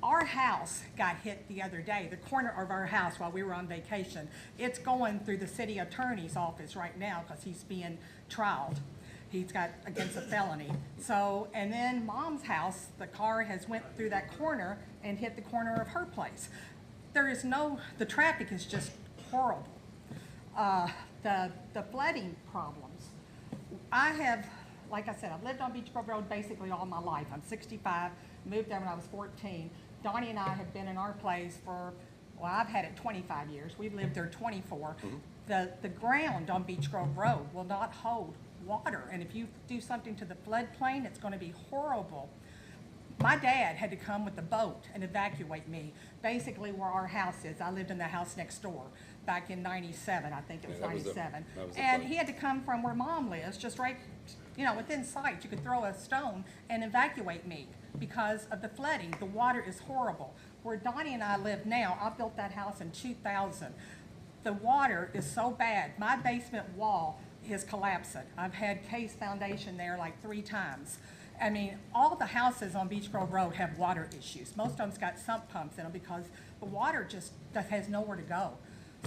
Our house got hit the other day, the corner of our house while we were on vacation. It's going through the city attorney's office right now because he's being trialed. He's got against a felony. So, and then Mom's house, the car has went through that corner and hit the corner of her place. There is the traffic is just horrible. The flooding problems. I have, like I said, I've lived on Beach Grove Road basically all my life. I'm 65, moved there when I was 14. Donnie and I have been in our place for, well, I've had it 25 years. We've lived there 24. The ground on Beach Grove Road will not hold water, and if you do something to the floodplain, it's gonna be horrible. My dad had to come with the boat and evacuate me, basically where our house is. I lived in the house next door back in 97, I think it was Yeah, that was the- 97. that was the And flood. he had to come from where Mom lives, just right, within sight. You could throw a stone and evacuate me because of the flooding. The water is horrible. Where Donnie and I live now, I built that house in 2000. The water is so bad. My basement wall is collapsing. I've had Case Foundation there like 3 times. I mean, all the houses on Beach Grove Road have water issues. Most of them's got sump pumps in them because the water just has nowhere to go.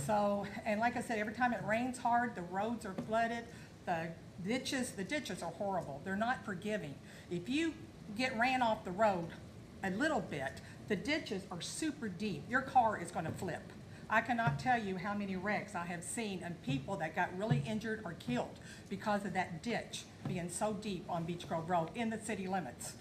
So, and like I said, every time it rains hard, the roads are flooded, the ditches are horrible. They're not forgiving. If you get ran off the road a little bit, the ditches are super deep. Your car is gonna flip. I cannot tell you how many wrecks I have seen and people that got really injured or killed because of that ditch being so deep on Beach Grove Road in the city limits.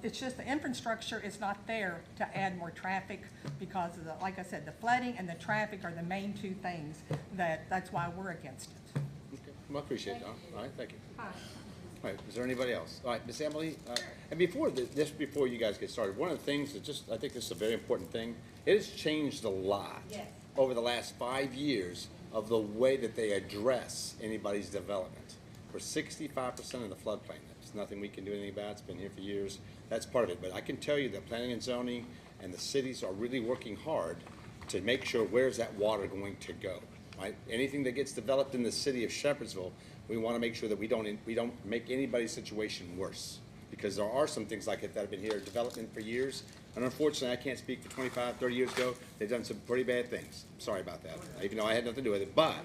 It's just the infrastructure is not there to add more traffic because of like I said, the flooding and the traffic are the main 2 things that's why we're against it. Okay. Well, I appreciate it, Don. All right, thank you. All right, is there anybody else? All right, Miss Emily, and before you guys get started, one of the things that I think this is a very important thing, it has changed a lot over the last 5 years of the way that they address anybody's development. We're 65% of the floodplain. There's nothing we can do anything about. It's been here for years. That's part of it. But I can tell you that planning and zoning and the cities are really working hard to make sure where's that water going to go, right? Anything that gets developed in the city of Shepherdsville, we want to make sure that we don't make anybody's situation worse, because there are some things like it that have been here development for years, and unfortunately I can't speak for 25, 30 years ago. They've done some pretty bad things. Sorry about that, even though I had nothing to do with it. But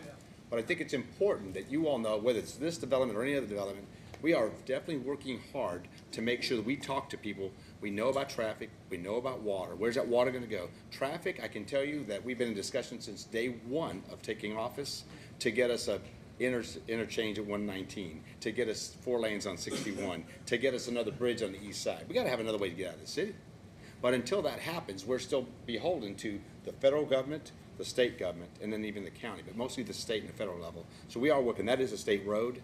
I think it's important that you all know, whether it's this development or any other development, we are definitely working hard to make sure that we talk to people. We know about traffic, we know about water. Where's that water gonna go? Traffic, I can tell you that we've been in discussion since day 1 of taking office to get us a interchange at 119, to get us 4 lanes on 61, to get us another bridge on the east side. We gotta have another way to get out of the city. But until that happens, we're still beholden to the federal government, the state government, and then even the county, but mostly the state and the federal level. So we are working, that is a state road.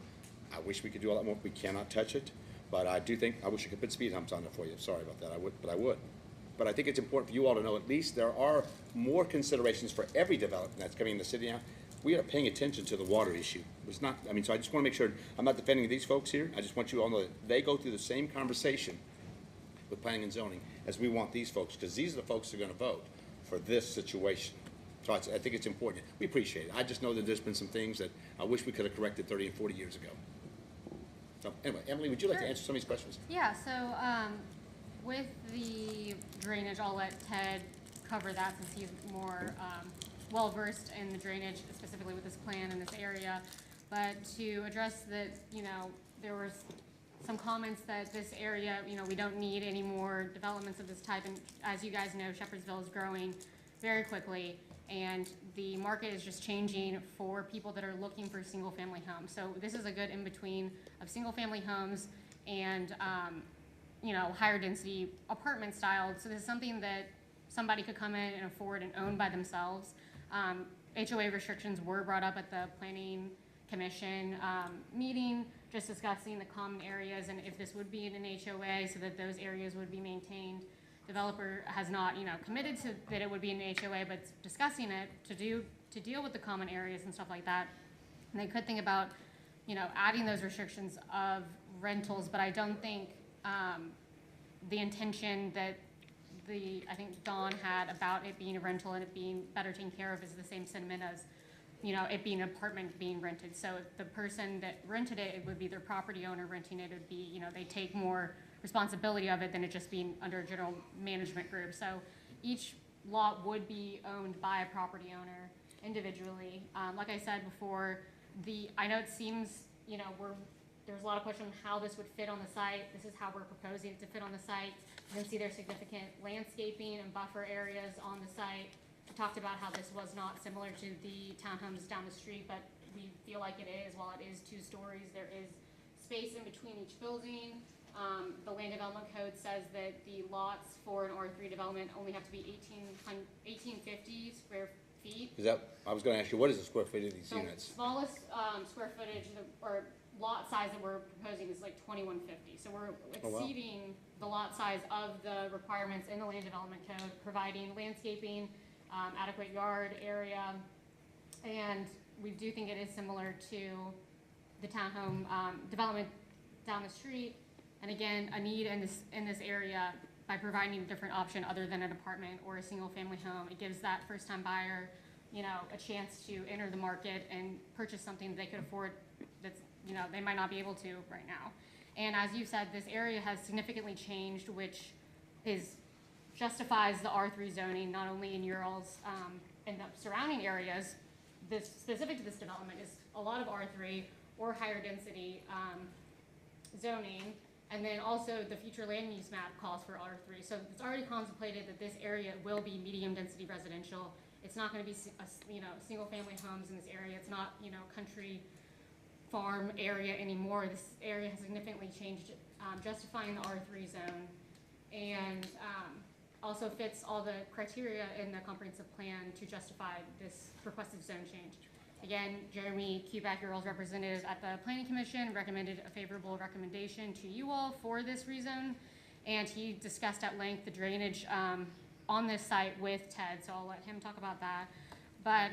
I wish we could do a lot more, we cannot touch it, but I do think, I wish I could put speed humps on there for you, sorry about that, I would. But I think it's important for you all to know, at least there are more considerations for every development that's coming in the city now. We are paying attention to the water issue. It's not, I mean, so I just wanna make sure, I'm not defending these folks here, I just want you all to know that they go through the same conversation with planning and zoning as we want these folks, because these are the folks that are gonna vote for this situation. So I think it's important. We appreciate it. I just know that there's been some things that I wish we could have corrected 30 and 40 years ago. So anyway, Emily, would you like to answer some of these questions? Yeah, so, with the drainage, I'll let Ted cover that since he's more, well-versed in the drainage, specifically with this plan in this area. But to address that, you know, there was some comments that this area, you know, we don't need any more developments of this type. And as you guys know, Shepherdsville is growing very quickly, and the market is just changing for people that are looking for single-family homes. So this is a good in-between of single-family homes and, you know, higher density apartment style. So this is something that somebody could come in and afford and own by themselves. HOA restrictions were brought up at the Planning Commission meeting, just discussing the common areas and if this would be in an HOA so that those areas would be maintained. Developer has not, you know, committed to that it would be an HOA, but discussing it to deal with the common areas and stuff like that. And they could think about, you know, adding those restrictions of rentals, but I don't think the intention that I think Dawn had about it being a rental and it being better taken care of is the same sentiment as, you know, it being an apartment being rented. So if the person that rented it, it would be their property owner renting it. It would be, you know, they take more responsibility of it than it just being under a general management group. So each lot would be owned by a property owner individually. Like I said before, I know it seems, you know, there's a lot of question on how this would fit on the site. This is how we're proposing it to fit on the site. You can see there's significant landscaping and buffer areas on the site. We talked about how this was not similar to the townhomes down the street, but we feel like it is. While it is 2 stories, there is space in between each building. The land development code says that the lots for an R3 development only have to be 1850 square feet. I was gonna ask you, what is the square footage of these So units? smallest square footage or lot size that we're proposing is like 2150. So we're exceeding the lot size of the requirements in the land development code, providing landscaping, adequate yard area, and we do think it is similar to the townhome development down the street. And again, a need in this area by providing a different option other than an apartment or a single-family home. It gives that first-time buyer, you know, a chance to enter the market and purchase something they could afford that's, you know, they might not be able to right now. And as you said, this area has significantly changed, which justifies the R3 zoning, not only in Urals and the surrounding areas. This specific to this development is a lot of R3 or higher density zoning. And then also the future land use map calls for R3. So it's already contemplated that this area will be medium density residential. It's not gonna be, you know, single family homes in this area. It's not, you know, country farm area anymore. This area has significantly changed, justifying the R3 zone. And also fits all the criteria in the comprehensive plan to justify this requested zone change. Again, Jeremy Kubak, your all's representative at the Planning Commission, recommended a favorable recommendation to you all for this rezone, and he discussed at length the drainage on this site with Ted, so I'll let him talk about that. But,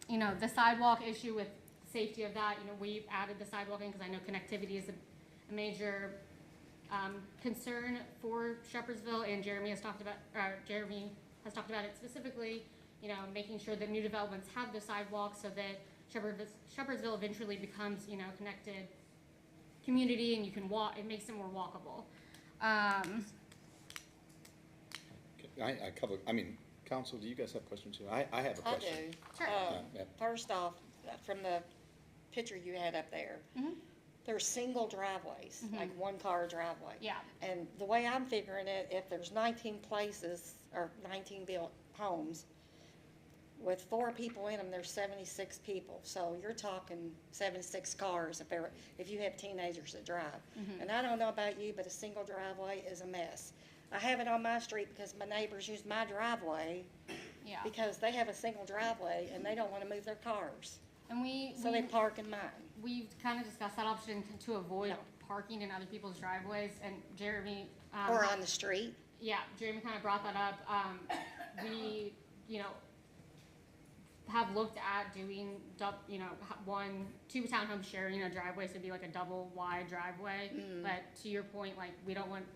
you know, the sidewalk issue with safety of that, you know, we've added the sidewalk in because I know connectivity is a major concern for Shepherdsville, and Jeremy has talked about it specifically. You know, making sure that new developments have the sidewalks so that Shepherdsville eventually becomes, you know, connected community, and you can walk. It makes it more walkable. Council, do you guys have questions too? I have a question. I do. Sure. First off, from the picture you had up there, there's single driveways, like 1-car driveway. Yeah. And the way I'm figuring it, if there's 19 places or 19 built homes, with 4 people in them, there's 76 people. So you're talking 76 cars if you have teenagers that drive. And I don't know about you, but a single driveway is a mess. I have it on my street because my neighbors use my driveway Yeah. because they have a single driveway and they don't want to move their cars. And So they park in mine. we've kind of discussed that option to avoid No. parking in other people's driveways, and Jeremy. Or on the street. Yeah, Jeremy kind of brought that up. We, have looked at doing, two townhomes sharing a driveway, so it'd be like a double wide driveway. But to your point, like, we don't want,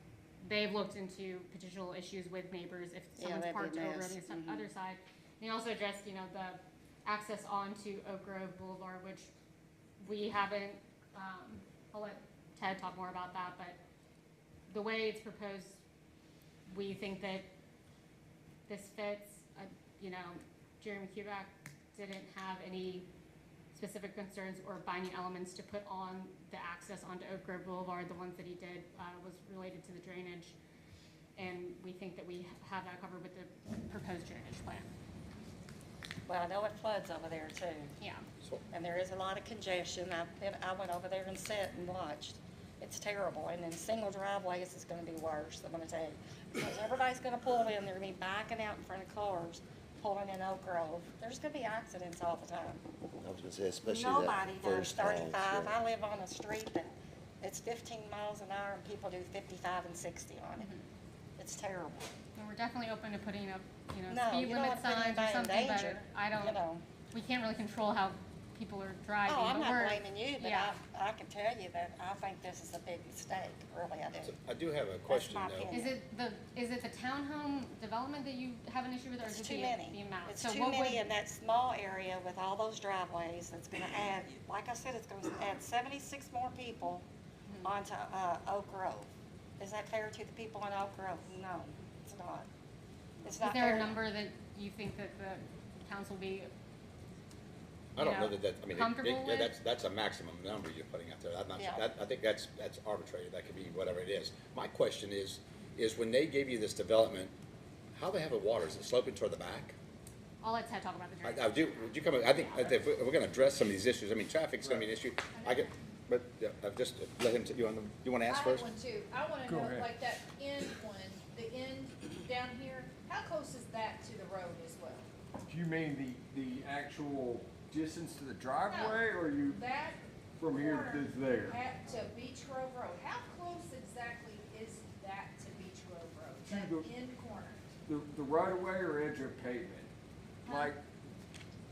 they've looked into potential issues with neighbors if someone's that'd be a parked over on mess. the other side. And he also addressed, the access onto Oak Grove Boulevard, which we haven't, I'll let Ted talk more about that, but the way it's proposed, we think that this fits. Jeremy Kubak didn't have any specific concerns or binding elements to put on the access onto Oak Grove Boulevard. The ones that he did was related to the drainage, and we think that we have that covered with the proposed drainage plan. Well, I know it floods over there too. Yeah. And there is a lot of congestion. I went over there and sat and watched. It's terrible. And then single driveways is gonna be worse, I'm gonna tell you. Because everybody's gonna pull in, they're gonna be backing out in front of cars, pulling in Oak Grove. There's gonna be accidents all the time. I was gonna say, especially Nobody that does first time. 35. I live on a street that it's 15 miles an hour and people do 55 and 60 on it. It's terrible. And we're definitely open to putting up, No, speed you don't limit wanna put signs or anybody in something, but danger, I don't, you know. we can't really control how people are driving. Oh, I'm but not we're- blaming you, but yeah. I can tell you that I think this is a big mistake, really I do. I do have a question, my though. opinion. Is it the townhome development that you have an issue with, or is It's it too the many. amount? It's So too what many would- in that small area with all those driveways. That's gonna add, like I said, it's gonna add 76 more people onto Oak Grove. Is that fair to the people in Oak Grove? No, it's not. It's not Is there fair. a number that you think that the council will be, I don't know that, I mean, comfortable with? that's a maximum number you're putting out there. I'm not, Yeah. I think that's arbitrary. That could be whatever it is. My question is when they gave you this development, how they have it water? Is it sloping toward the back? I'll let Ted talk about the drainage. Would you come, I think, if we're gonna address some of these issues, I mean, traffic's gonna be an issue. But, just let him, you wanna ask first? I have one too. I wanna Go know, ahead. like that end one, the end down here, how close is that to the road as well? Do you mean the actual distance to the driveway, or you That from here corner to there? To Beach Grove Road, how close exactly is that to Beach Grove Road? To That the- end corner? The right of way or edge of pavement? Like,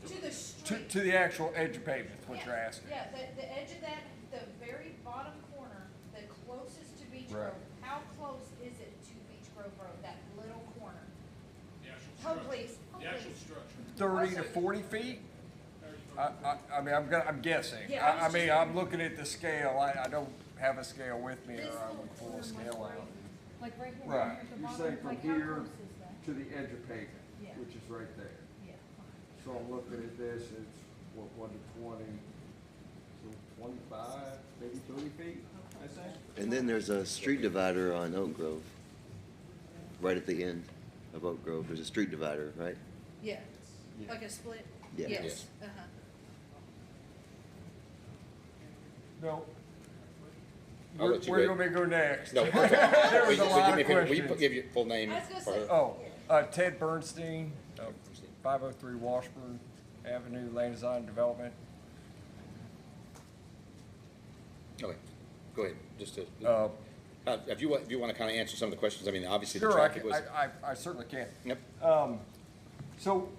To the street? to the actual edge of pavement, is what you're Yeah, asking? Yeah, the edge of that, the very bottom corner, the closest to Beach Right. Grove, how close is it to Beach Grove Road, that little corner? The actual Oh, structure. please, oh, The actual please. structure. 30 to 40 feet? I mean, I'm guessing. Yeah, I was I mean, just- I'm looking at the scale. I don't have a scale with me, This or I little would pull corner a must scale right- out. Like right here, Right, at the you're bottom, saying from like how here close is that? to the edge of pavement, Yeah. which is right there. Yeah. So I'm looking at this, it's, what, 1 to 20, so 25, maybe 30 feet, I think? And then there's a street divider on Oak Grove, right at the end of Oak Grove. There's a street divider, right? Yeah, Yeah. like a split? Yeah. Yes, uh-huh. No. I'll Where let you do you go. want me to go next? No. There was a lot of Will you questions. give your full name? I was gonna for say- her? Oh, Ted Bernstein, 503 Washburn Avenue, Land Design Development. Okay, go ahead, just to, Uh, if you want to kind of answer some of the questions, I mean, obviously the Sure, I traffic can, was. I certainly can. Yep. So,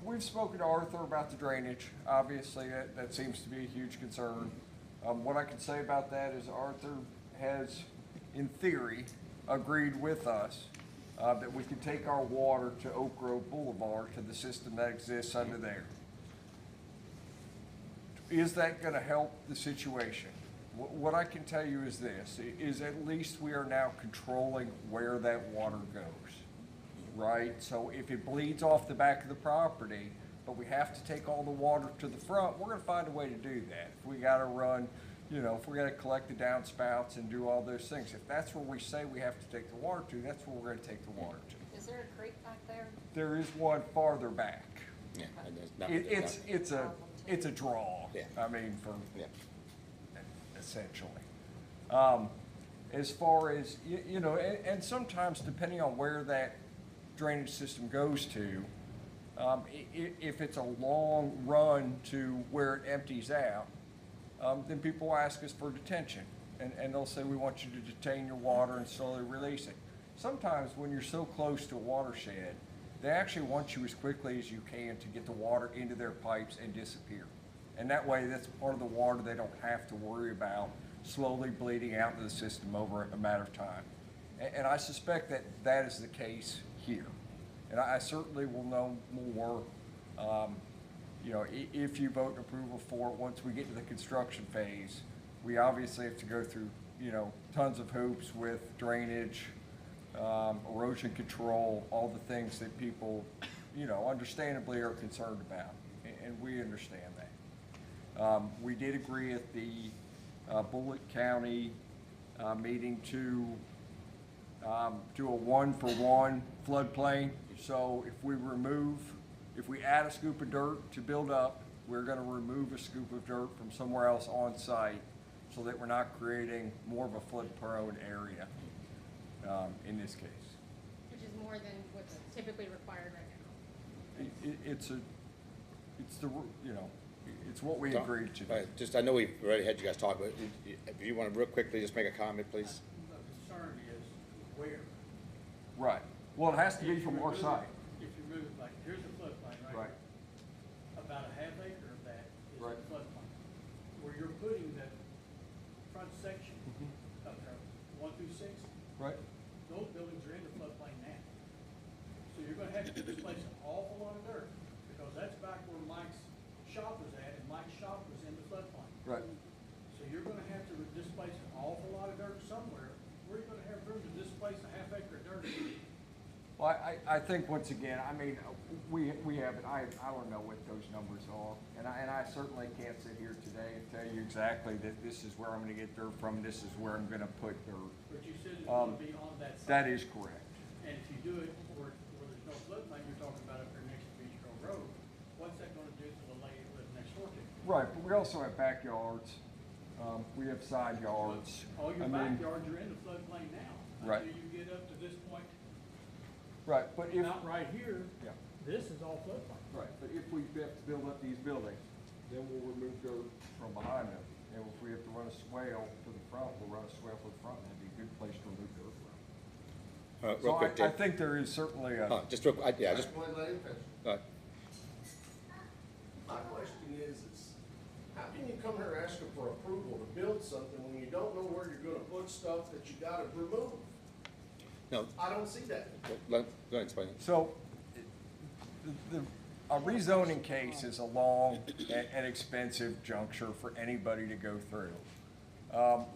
we've spoken to Arthur about the drainage. Obviously, that seems to be a huge concern. What I can say about that is Arthur has, in theory, agreed with us that we can take our water to Oak Grove Boulevard, to the system that exists under there. Is that gonna help the situation? What I can tell you is this, is at least we are now controlling where that water goes, right? So if it bleeds off the back of the property, but we have to take all the water to the front, we're gonna find a way to do that. If we gotta run, if we gotta collect the downspouts and do all those things, if that's where we say we have to take the water to, that's where we're gonna take the water to. Is there a creek back there? There is one farther back. Yeah, and there's nothing- It's a draw. Yeah. I mean, for, Yeah. essentially. As far as, you know, and sometimes depending on where that drainage system goes to, if it's a long run to where it empties out, then people ask us for detention. And they'll say, we want you to detain your water and slowly release it. Sometimes when you're so close to a watershed, they actually want you as quickly as you can to get the water into their pipes and disappear. And that way, that's part of the water they don't have to worry about slowly bleeding out into the system over a matter of time. And I suspect that that is the case here. And I certainly will know more, you know, if you vote in approval for it, once we get to the construction phase. We obviously have to go through, you know, tons of hoops with drainage, erosion control, all the things that people, you know, understandably are concerned about, and we understand that. We did agree at the Bullitt County meeting to do a 1-for-1 floodplain. So if we add a scoop of dirt to build up, we're gonna remove a scoop of dirt from somewhere else on site so that we're not creating more of a flood-prone area in this case. Which is more than what's typically required right now. It's what we agreed to. Just, I know we've already had you guys talk, but if you want to real quickly just make a comment, please. The concern is where? Right. Well, it has to be from our side. If you move, like, here's a floodplain, right? Right. About a half acre of that is Right. a floodplain. Where you're putting that front section of there, 1 through 6, Right. those buildings are in the floodplain now. So you're gonna have to displace an awful lot of dirt, because that's back where Mike's shop was at, and Mike's shop was in the floodplain. Right. So you're gonna have to displace an awful lot of dirt somewhere. Where are you gonna have room to displace a half acre of dirt? Well, I think once again, I mean, we haven't, I don't know what those numbers are. And I certainly can't sit here today and tell you exactly that this is where I'm gonna get dirt from, this is where I'm gonna put dirt. But you said it's gonna be on that side. That is correct. And if you do it where there's no floodplain, you're talking about up there next to Beach Grove Road, what's that gonna do to the lady who lives next door to you? Right, but we also have backyards, we have side yards. All your I mean, backyards are in the floodplain now. Right. Until you get up to this point, Right, but if. not right here, Yeah. this is all floodplain. Right, but if we have to build up these buildings, then we'll remove dirt from behind them. And if we have to run a swale to the front, we'll run a swale to the front, and that'd be a good place to remove dirt from. Real quick, So I Dave. think there is certainly a. Just real, yeah, just, Let him finish. My question is how can you come here asking for approval to build something when you don't know where you're gonna put stuff that you gotta remove? no, I don't see that. go ahead, explain it. So, a rezoning case is a long and expensive juncture for anybody to go through.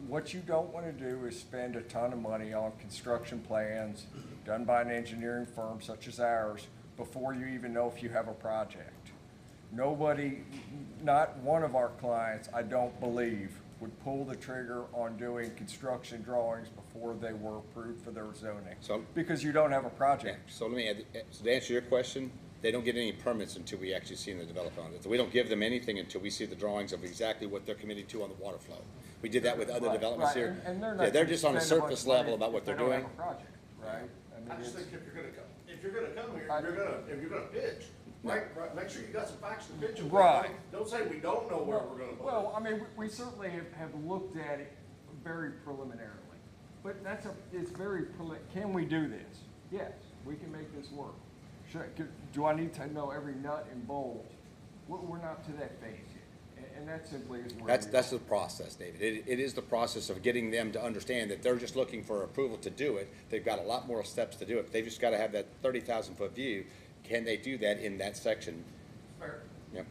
What you don't want to do is spend a ton of money on construction plans done by an engineering firm such as ours before you even know if you have a project. Nobody, not one of our clients, I don't believe, would pull the trigger on doing construction drawings before they were approved for their zoning. So- Because you don't have a Yeah, project. so let me add, so to answer your question, they don't get any permits until we actually see the development on it. So we don't give them anything until we see the drawings of exactly what they're committing to on the water flow. We did that with other Right, developments right, here. and they're Yeah, not they're gonna just on a spend bunch surface of money level about what if they're they don't doing. have a project, right? I mean, I just it's- think if you're gonna come here, if you're gonna pitch, right, make sure you got some facts to pitch with. Right. Don't say we don't know where we're gonna put it. Well, I mean, we certainly have looked at it very preliminarily, but it's very can we do this? Yes, we can make this work. Do I need to know every nut and bolt? We're not to that phase yet, and that simply is where That's the process, David. It is the process of getting them to understand that they're just looking for approval to do it. They've got a lot more steps to do it. They've just got to have that 30,000-foot view. Can they do that in that section? Fair. Yep.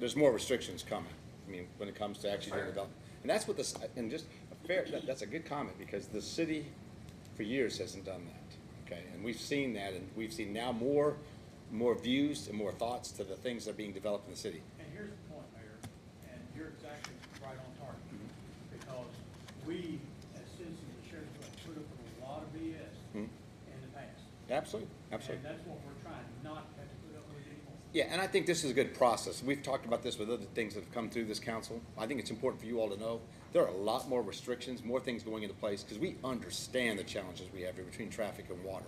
There's more restrictions coming, I mean, when it comes to actually doing development. And that's what this, and just a fair, that's a good comment, because the city for years hasn't done that, okay? And we've seen that, and we've seen now more views and more thoughts to the things that are being developed in the city. And here's the point, Mayor, and you're exactly right on target, because we, as citizens of Sherricksville, put up with a lot of BS Mhm. in the past. Absolutely, absolutely. And that's what we're trying not to have to put up with anymore. Yeah, and I think this is a good process. We've talked about this with other things that have come through this council. I think it's important for you all to know, there are a lot more restrictions, more things going into place, because we understand the challenges we have here between traffic and water.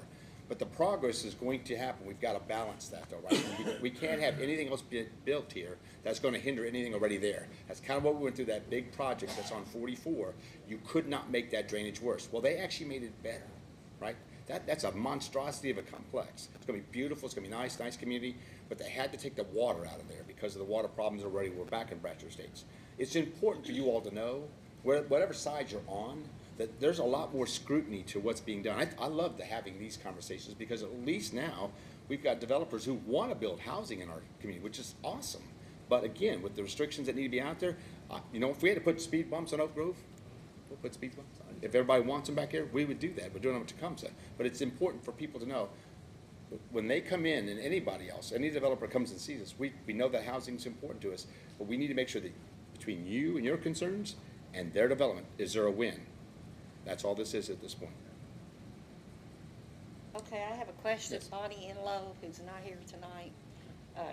But the progress is going to happen. We've got to balance that though, right? We can't have anything else built here that's going to hinder anything already there. That's kind of what we went through, that big project that's on 44. You could not make that drainage worse. Well, they actually made it better, right? That's a monstrosity of a complex. It's going to be beautiful, it's going to be nice community, but they had to take the water out of there because of the water problems already were back in Bratcher Estates. It's important for you all to know, whatever side you're on, that there's a lot more scrutiny to what's being done. I love having these conversations because at least now we've got developers who want to build housing in our community, which is awesome. But again, with the restrictions that need to be out there, if we had to put speed bumps on Oak Grove, we'll put speed bumps on. If everybody wants them back here, we would do that. We're doing them at Tecumseh. But it's important for people to know, when they come in and anybody else, any developer comes and sees us, we know that housing is important to us, but we need to make sure that between you and your concerns and their development, is there a win? That's all this is at this point. Okay, I have a question. Yes. Bonnie Enlow, who's not here tonight,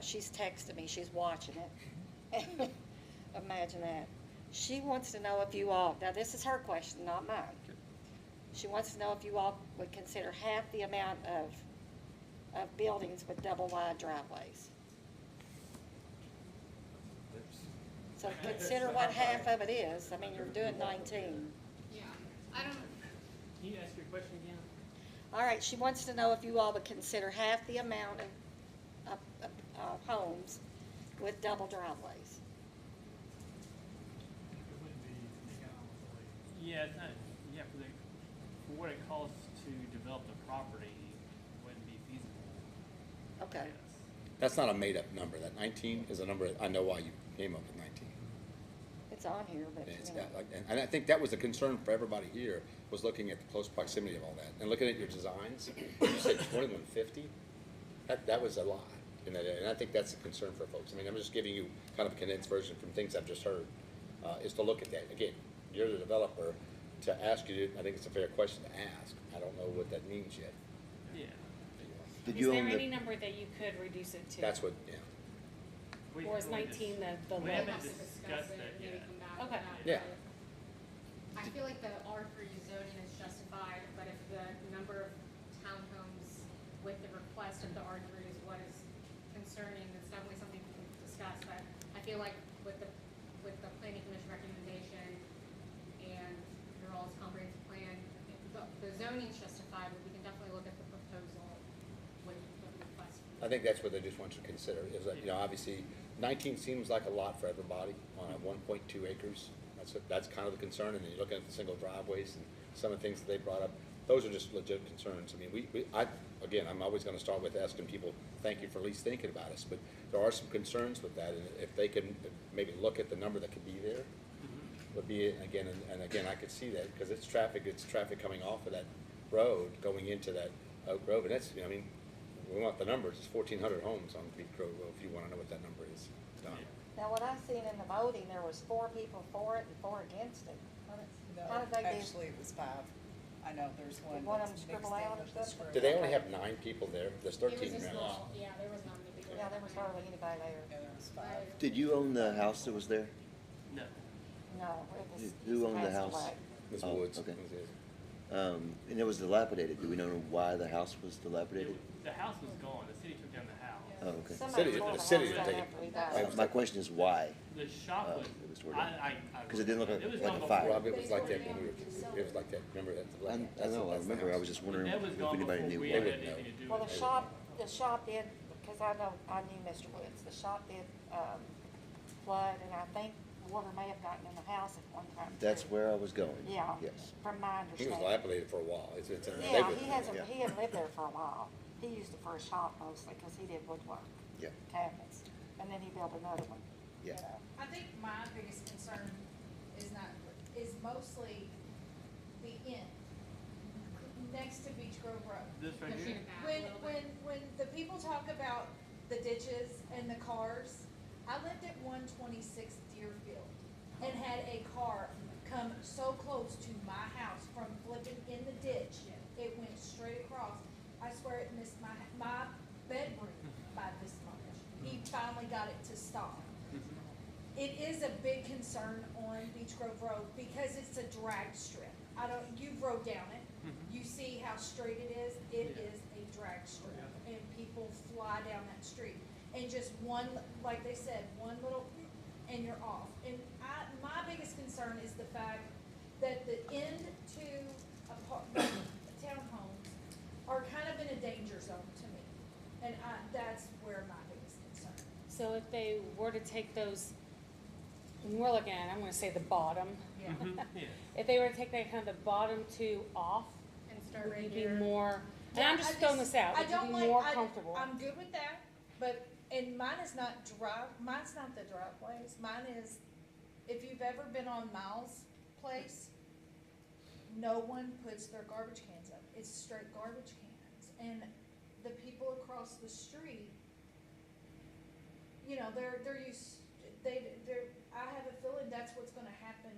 she's texted me, she's watching it. Imagine that. She wants to know if you all, now this is her question, not mine. She wants to know if you all would consider half the amount of buildings with double wide driveways. So consider what half of it is. I mean, you're doing 19. Yeah, I don't, Can you ask your question again? All right, she wants to know if you all would consider half the amount of homes with double driveways. It wouldn't be economically. Yeah, it's not, yeah, for what it costs to develop the property, it wouldn't be feasible. Okay. Yes. That's not a made-up number. That 19 is a number, I know why you came up with 19. It's on here, but, It's you know. and I think that was the concern for everybody here, was looking at the close proximity of all that. And looking at your designs, you said 2150? That was a lot in that area. And I think that's a concern for folks. I mean, I'm just giving you kind of a condensed version from things I've just heard, is to look at that. Again, you're the developer. To ask you to, I think it's a fair question to ask. I don't know what that means yet. Yeah. Did Is you there own any the, number that you could reduce it to? That's what, yeah. Or is 19 the We lowest? haven't discussed that maybe yet. come back Okay. with that. Yeah. I feel like the R3 zoning is justified, but if the number of townhomes with the request of the R3 is what is concerning, it's definitely something we can discuss, but I feel like with the planning commission recommendation and your all's comprehensive plan, the zoning's justified, but we can definitely look at the proposal with the request. I think that's what they just want you to consider, is that, obviously, 19 seems like a lot for everybody on a 1.2 acres. That's kind of the concern, and then you're looking at the single driveways and some of the things that they brought up. Those are just legit concerns. I mean, again, I'm always gonna start with asking people, thank you for at least thinking about us, but there are some concerns with that, and if they can maybe look at the number that could be there, would be, again, and again, I could see that, because it's traffic coming off of that road, going into that Oak Grove, and that's, I mean, we want the numbers, it's 1,400 homes on Beach Grove Road, if you wanna know what that number is. Now, what I seen in the voting, there was 4 people for it and 4 against it. How did they do? Actually, it was 5. I know there's one. Did one of that's them scribble mixed in out or with the something? script. Do they only have 9 people there? There's 13 It was a members. small, yeah, there was not many people. Yeah, there was hardly anybody there. Yeah, there was 5. did you own the house that was there? No. No, it was. Who owned the passed house? away. Ms. Oh, Woods. okay. And it was dilapidated. Do we know why the house was dilapidated? The house was gone. The city took down the house. Oh, okay. Somebody City- tore the the city house didn't down take after he it. died. My question is why? The shop was, it was torn down. I. 'Cause it didn't look it was like gone a fire. before. Rob, it was like that when we were, it was like that, remember that? I know, I remember. I was just wondering That was if gone anybody before knew we why. had wouldn't anything to do Well, with the it. shop did, because I knew Mr. Woods, the shop did, flood, and I think water may have gotten in the house at one time. That's too. where I was going. Yeah, Yes. from my He was understanding. dilapidated for a while. It's in the Yeah, neighborhood. he hasn't, Yeah. he had lived there for a while. He used it for a shop mostly, because he did woodwork, Yeah. cabinets, and then he built another one. Yeah. you know. I think my biggest concern is mostly the end, next to Beach Grove Road. This right Pushing here? it back a little bit. When the people talk about the ditches and the cars, I lived at 126 Deerfield and had a car come so close to my house from flipping in the ditch. It went straight across. I swear it missed my bedroom by this much. it is a big concern on Beach Grove Road because it's a drag strip. You rode down it, you see how straight it is. It is a drag strip, and people fly down that street. And just one, like they said, one little, and you're off. And my biggest concern is the fact that the end to townhomes are kind of in a danger zone to me. And that's where my biggest concern is. So if they were to take those, and we're looking at, I'm gonna say the bottom. Yeah. Yeah. If they were to take that kind of the bottom two off, And start would right you be here. more, and Yeah, I'm just throwing this out, I would don't you like- be more comfortable? I'm good with that, but, and mine is not mine's not the driveways. Mine is, if you've ever been on Miles' place, no one puts their garbage cans up. It's straight garbage cans. And the people across the street, you know, they're I have a feeling that's what's gonna happen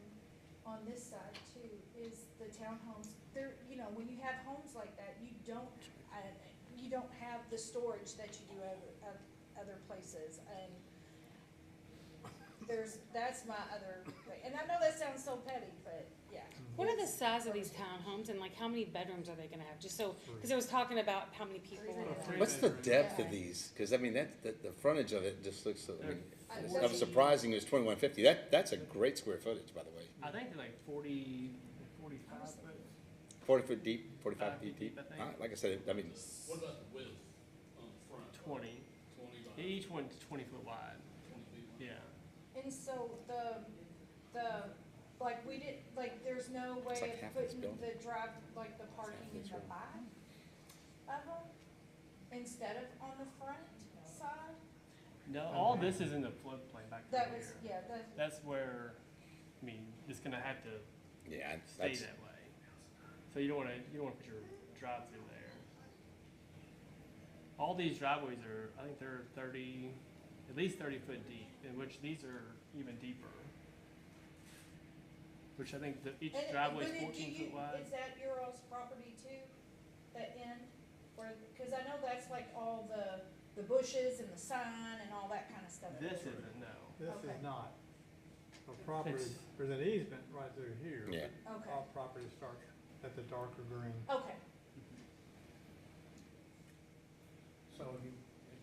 on this side too, is the townhomes. You know, when you have homes like that, you don't have the storage that you do other places, and that's my other thing. And I know that sounds so petty, but yeah. What are the size of these townhomes and like how many bedrooms are they gonna have? Just so, cause it was talking about how many people. What's the depth of these? Because I mean, the frontage of it just looks, I mean, I was surprising it was 2150. That's a great square footage, by the way. I think they're like 45 foot. 40 foot deep, 45 feet 5 feet deep. deep, I think. Like I said, I mean, What about the width on the front? 20. 20 by Each one's 20 foot wide. 20 feet wide? Yeah. And so there's no way like of half this putting building. the parking in the back of them instead of on the front side? No, all this is in the floodplain back there. That was, yeah, That's where, I mean, it's gonna have to yeah, stay that's, that way. So you don't wanna put your drive through there. All these driveways are, I think they're at least 30 foot deep, in which these are even deeper. Which I think each driveway is 14 foot wide. Is that your all's property too, that end? Cause I know that's like all the bushes and the sign and all that kind of stuff. This isn't, no. This Okay. is not. A property, It's- there's an easement right through here. Yeah. but Okay. All property starts at the darker green. Okay, So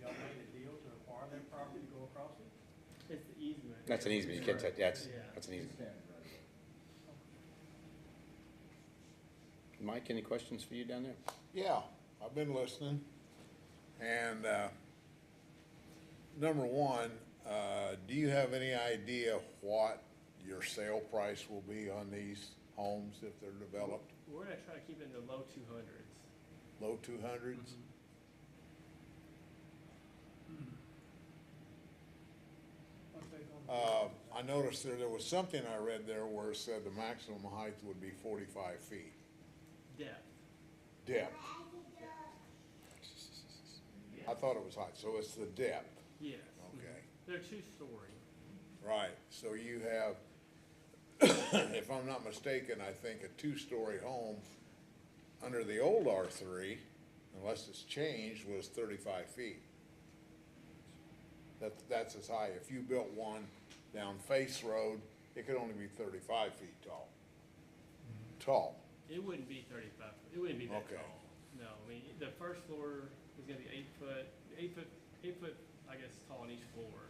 y'all made a deal to acquire that property to go across it? It's the easement. that's an easement. You can't touch, Yeah. that's an easement. Mike, any questions for you down there? Yeah, I've been listening. And, number one, do you have any idea what your sale price will be on these homes if they're developed? We're gonna try to keep it in the low 200s. Low 200s? I noticed there was something I read there where it said the maximum height would be 45 feet. Depth. Depth. I thought it was height, so it's the depth. Yes. Okay. They're 2-story. Right, so you have, if I'm not mistaken, I think a two-story home under the old R3, unless it's changed, was 35 feet. That's as high. If you built one down Face Road, it could only be 35 feet tall. Tall. It wouldn't be 35. It wouldn't be that Okay. tall. No, I mean the first floor is gonna be 8 foot, I guess, tall on each floor.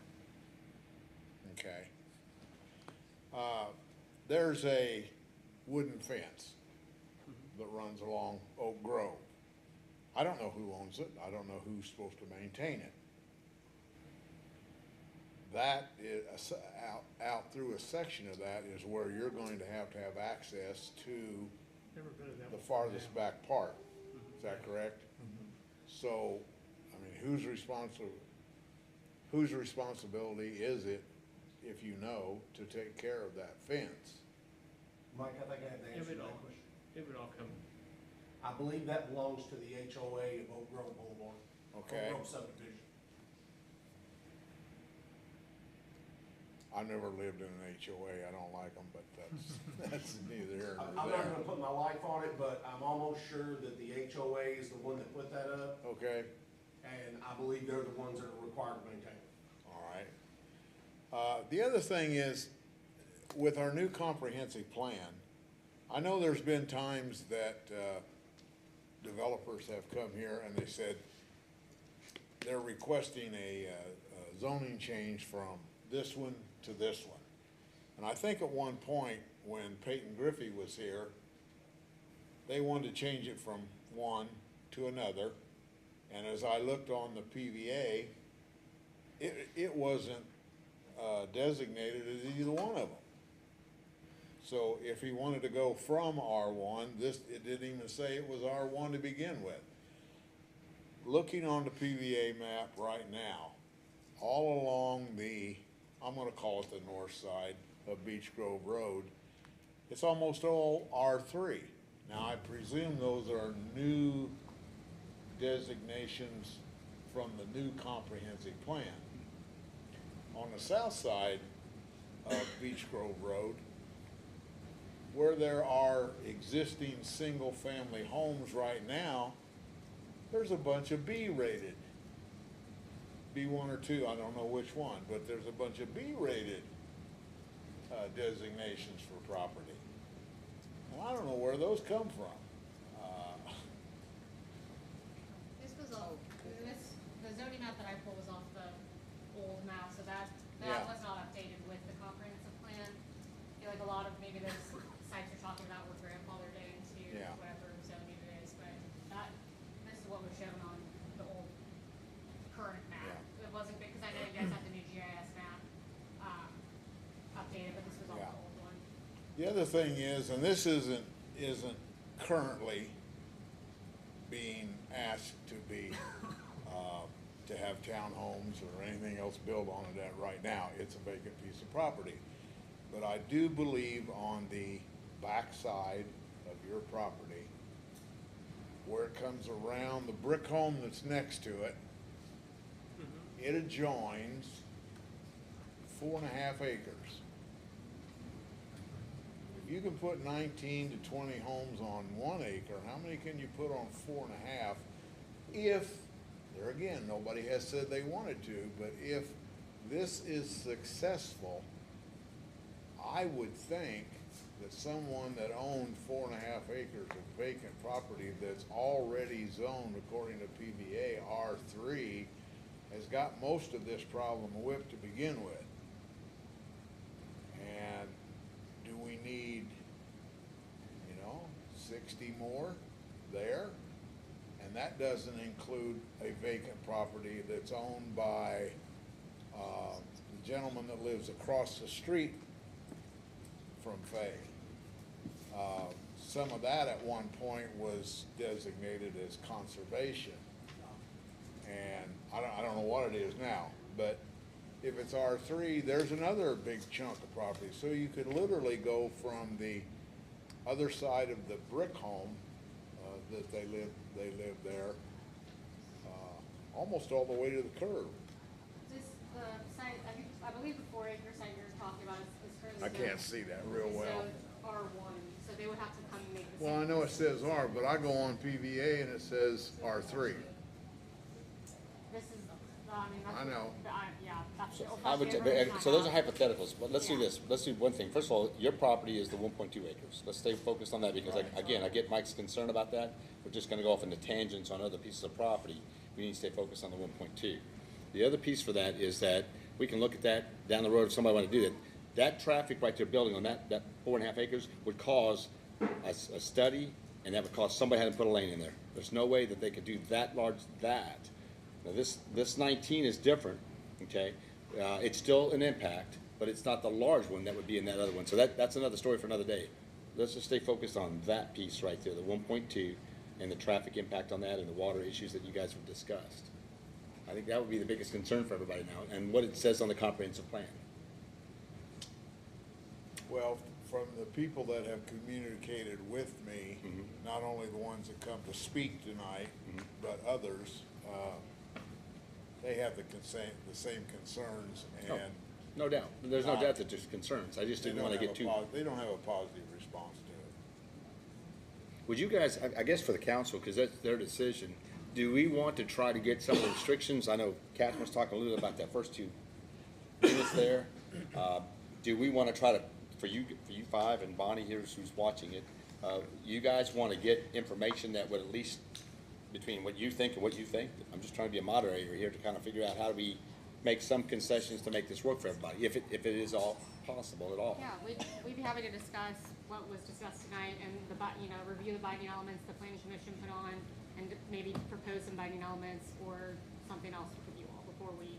Okay. There's a wooden fence that runs along Oak Grove. I don't know who owns it. I don't know who's supposed to maintain it. That is, out through a section of that is where you're going to have access to Never been to that the one. farthest back part. Is that correct? So, I mean, whose responsibility is it, if you know, to take care of that fence? Mike, I think I have the answer to that question. It would all come. I believe that belongs to the HOA of Oak Grove Boulevard. Okay. Oak Grove subdivision. I've never lived in an HOA. I don't like them, but that's neither here I'm nor not there. gonna put my life on it, but I'm almost sure that the HOA is the one that put that up, Okay, and I believe they're the ones that are required to maintain it. all right. The other thing is, with our new comprehensive plan, I know there's been times that, developers have come here and they said they're requesting a zoning change from this one to this one. And I think at one point, when Peyton Griffey was here, they wanted to change it from one to another. And as I looked on the PVA, it wasn't designated as either one of them. So if he wanted to go from R1, it didn't even say it was R1 to begin with. Looking on the PVA map right now, all along I'm gonna call it the north side of Beech Grove Road, it's almost all R3. Now, I presume those are new designations from the new comprehensive plan. On the south side of Beech Grove Road, where there are existing single-family homes right now, there's a bunch of B-rated. B1 or 2, I don't know which one, but there's a bunch of B-rated designations for property. Well, I don't know where those come from. This was all, the zoning map that I pulled was off the old map, so that Yeah. was not updated with the comprehensive plan. I feel like a lot of maybe those sites you're talking about were grandfathered into Yeah. whatever zoning it is, but this is what was shown on the old current map. It wasn't, because I know you guys have the new GIS map, updated, but this was all Yeah. the old one. The other thing is, and this isn't currently being asked to be, to have townhomes or anything else built on it right now. It's a vacant piece of property. But I do believe on the backside of your property, where it comes around the brick home that's next to it, it adjoins 4.5 acres. If you can put 19 to 20 homes on 1 acre, how many can you put on 4.5? If, there again, nobody has said they wanted to, but if this is successful, I would think that someone that owned 4.5 acres of vacant property that's already zoned according to PVA R3 has got most of this problem whipped to begin with. And do we need, 60 more there? And that doesn't include a vacant property that's owned by the gentleman that lives across the street from Fay. Some of that at one point was designated as conservation. And I don't know what it is now, but if it's R3, there's another big chunk of property. So you could literally go from the other side of the brick home that they live there, almost all the way to the curb. This, site, I believe the 4 acre site you're talking about is currently. I can't see that real well. R1, so they would have to come and make the. Well, I know it says R, but I go on PVA and it says R3. This is, I mean, that's. I know. Yeah, that's. I would, so those are hypotheticals, but let's do this. Let's do one thing. First of all, your property is the 1.2 acres. Let's stay focused on that because, again, I get Mike's concern about that. We're just gonna go off into tangents on other pieces of property. We need to stay focused on the 1.2. The other piece for that is that we can look at that down the road if somebody wanted to do that. That traffic right there building on that 4.5 acres would cause a study, and that would cause somebody had to put a lane in there. There's no way that they could do that large, that. Now, this 19 is different, okay? It's still an impact, but it's not the large one that would be in that other one. So that's another story for another day. Let's just stay focused on that piece right there, the 1.2, and the traffic impact on that and the water issues that you guys have discussed. I think that would be the biggest concern for everybody now, and what it says on the comprehensive plan. Well, from the people that have communicated with me, not only the ones that come to speak tonight, but others, they have the same concerns, and No doubt. There's no doubt that there's concerns. I just didn't want to get too. They don't have a positive response to it. Would you guys, I guess for the council, because that's their decision, do we want to try to get some of the restrictions? I know Catherine was talking a little bit about that first 2 minutes there. Do we want to try to, for you five and Bonnie here who's watching it, you guys want to get information that would at least, between what you think and what you think? I'm just trying to be a moderator here to kind of figure out how do we make some concessions to make this work for everybody, if it is all possible at all. Yeah, we'd be happy to discuss what was discussed tonight and review the binding elements the planning commission put on and maybe propose some binding elements or something else with you all before we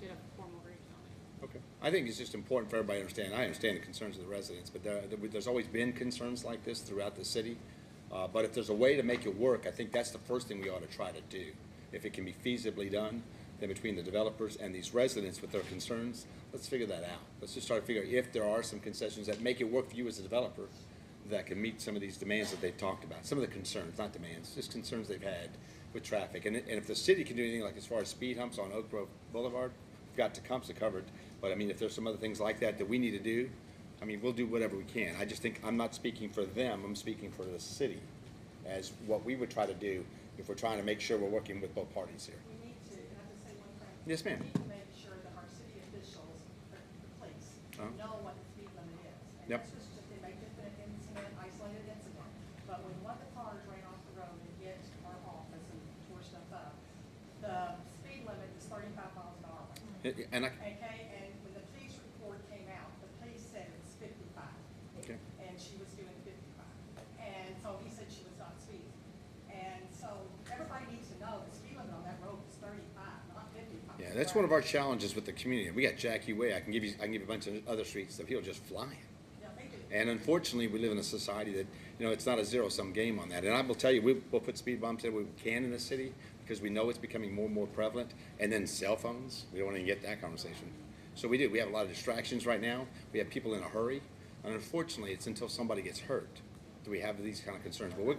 did a formal review on it. Okay. I think it's just important for everybody to understand. I understand the concerns of the residents, but there's always been concerns like this throughout the city. But if there's a way to make it work, I think that's the first thing we ought to try to do. If it can be feasibly done, then between the developers and these residents with their concerns, let's figure that out. Let's just start to figure out if there are some concessions that make it work for you as a developer that can meet some of these demands that they've talked about. Some of the concerns, not demands, just concerns they've had with traffic. And if the city can do anything like as far as speed humps on Oak Grove Boulevard, we've got Tecumseh covered. But I mean, if there's some other things like that we need to do, I mean, we'll do whatever we can. I just think, I'm not speaking for them, I'm speaking for the city as what we would try to do if we're trying to make sure we're working with both parties here. We need to, can I just say one thing? Yes, ma'am. We need to make sure that our city officials, the police, know what the speed limit is. And Yep. that's just, they may just been an incident, isolated incident, but when one of the cars ran off the road and hit our office and tore stuff up, the speed limit is 35 miles an hour. And Okay, and when the police report came out, the police said it's 55. Okay. And she was doing 55. And so he said she was not speeding. And so everybody needs to know the speed limit on that road is 35, not 55. Yeah, that's one of our challenges with the community. We got Jackie Way. I can give you a bunch of other streets that people just flying. Yeah, they do. And unfortunately, we live in a society that, it's not a zero-sum game on that. And I will tell you, we'll put speed bumps in we can in the city because we know it's becoming more and more prevalent. And then cell phones, we don't want to get that conversation. So we do. We have a lot of distractions right now. We have people in a hurry. And unfortunately, it's until somebody gets hurt that we have these kind of concerns. But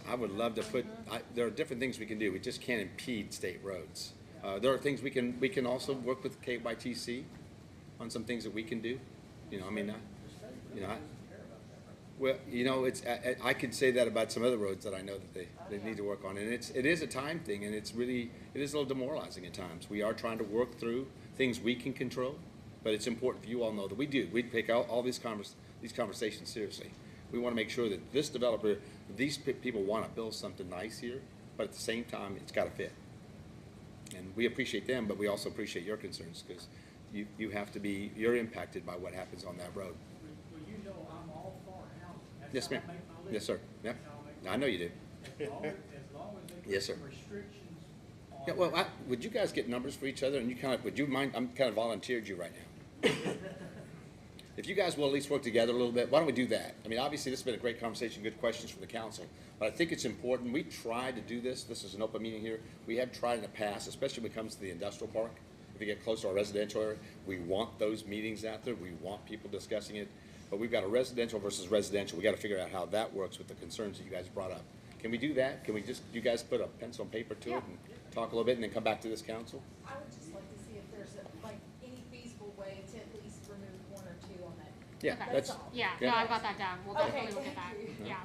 I would love to put, there are different things we can do. We just can't impede state roads. There are things we can also work with KYTC on some things that we can do. I could say that about some other roads that I know that they need to work on. And it is a time thing, and it is a little demoralizing at times. We are trying to work through things we can control, but it's important for you all know that we do. We take all these conversations seriously. We want to make sure that this developer, these people want to build something nice here, but at the same time, it's got to fit. And we appreciate them, but we also appreciate your concerns because you're impacted by what happens on that road. Well, you know I'm all for housing. Yes, ma'am. Yes, sir. Yeah, I know you do. As long as they put Yes, sir. some restrictions on. Yeah, well, would you guys get numbers for each other, and would you mind? I'm kind of volunteered you right now. If you guys will at least work together a little bit, why don't we do that? I mean, obviously, this has been a great conversation, good questions from the council, but I think it's important. We tried to do this. This is an open meeting here. We have tried in the past, especially when it comes to the industrial park. If you get close to our residential area, we want those meetings out there. We want people discussing it. But we've got a residential versus residential. We got to figure out how that works with the concerns that you guys brought up. Can we do that? Can we just, you guys put a pencil and paper to it and talk a little bit and then come back to this council? I would just like to see if there's any feasible way to at least remove one or two on that. Yeah, Okay. that's. No, I've got that down. We'll Okay, definitely look at that. thank you. Yeah.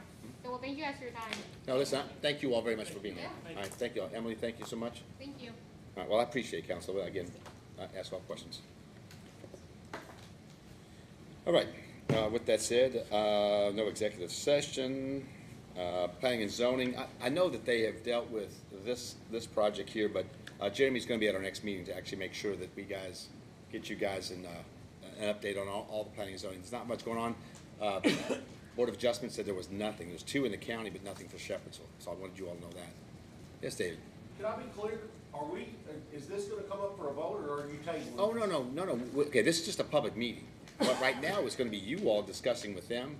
So, well, thank you guys for your time. No, listen, thank you all very much for being here. All right, thank you all. Emily, thank you so much. Thank you. All right, well, I appreciate council, but again, ask all questions. All right, with that said, no executive session, planning and zoning. I know that they have dealt with this project here, but Jeremy's gonna be at our next meeting to actually make sure that get you guys an update on all the planning and zoning. There's not much going on. Board of Adjustment said there was nothing. There's 2 in the county, but nothing for Shepherdsville, so I wanted you all to know that. Yes, David? Can I be clear? Is this gonna come up for a vote, or are you tabling? Oh, no. Okay, this is just a public meeting. But right now, it's gonna be you all discussing with them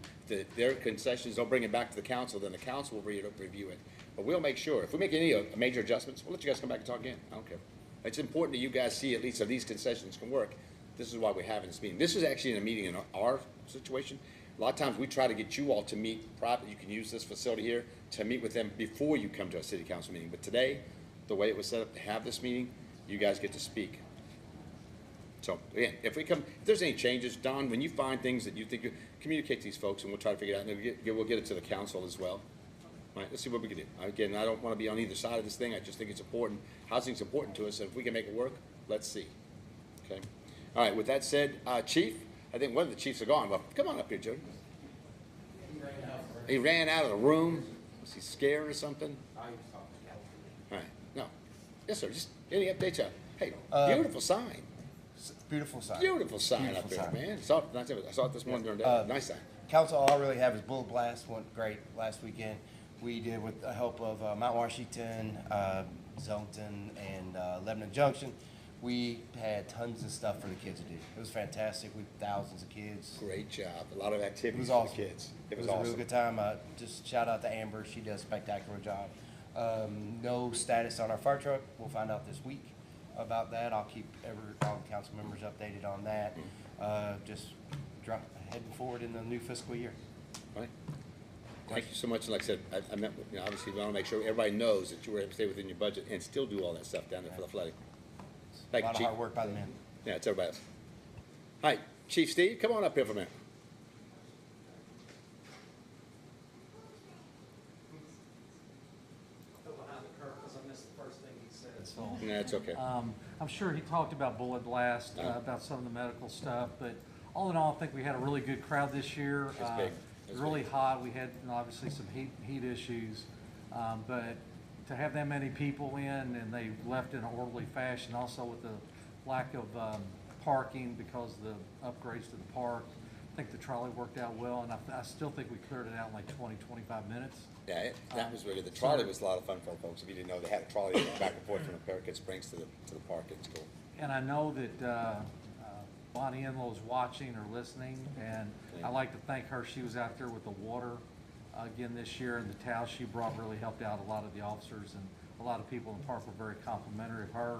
their concessions. They'll bring it back to the council, then the council will review it. But we'll make sure, if we make any major adjustments, we'll let you guys come back and talk again. I don't care. It's important that you guys see at least if these concessions can work. This is why we're having this meeting. This is actually in a meeting in our situation. A lot of times, we try to get you all to meet privately. You can use this facility here to meet with them before you come to a city council meeting. But today, the way it was set up to have this meeting, you guys get to speak. So, again, if there's any changes, Don, when you find things that you think, communicate to these folks, and we'll try to figure it out, and we'll get it to the council as well. All right, let's see what we can do. Again, I don't want to be on either side of this thing. I just think it's important. Housing's important to us, and if we can make it work, let's see. Okay? All right, with that said, Chief, I think one of the chiefs are gone. Well, come on up here, Jody. He ran out of the room. Was he scared or something? All right, no. Yes, sir, just any updates? Hey, beautiful sign. Beautiful sign. Beautiful sign Beautiful up there, sign. man. I saw it this morning during the day. Nice sign. Council, all I really have is Bullet Blast. Went great last weekend. We did with the help of Mount Washington, Zellington, and Lebanon Junction. We had tons of stuff for the kids to do. It was fantastic. We thousands of kids. Great job. A lot of It activities was for awesome. the kids. It was a awesome. real good time. Just shout out to Amber. She does a spectacular job. No status on our fire truck. We'll find out this week about that. I'll keep all the council members updated on that. Just heading forward in the new fiscal year. Right. Thank you so much. And like I said, I meant, obviously, we want to make sure everybody knows that you were able to stay within your budget and still do all that stuff down there for the flooding. Thank you, A lot Chief. of hard work by the men. Yeah, it's everybody else. All right, Chief Steve, come on up here for a minute. Yeah, it's okay. I'm sure he talked about Bullet Blast, about some of the medical stuff, but all in all, I think we had a really good crowd this year. It's big. It's really hot. We had obviously some heat issues, but to have that many people in and they left in an orderly fashion, also with the lack of parking because of the upgrades to the park, I think the trolley worked out well, and I still think we cleared it out in like 20, 25 minutes. Yeah, that was really, the trolley was a lot of fun for folks. If you didn't know, they had a trolley back and forth from the Paraket Springs to the park. It's cool. And I know that Bonnie Enlow is watching or listening, and I'd like to thank her. She was out there with the water again this year, and the towels she brought really helped out a lot of the officers, and a lot of people in the park were very complimentary of her,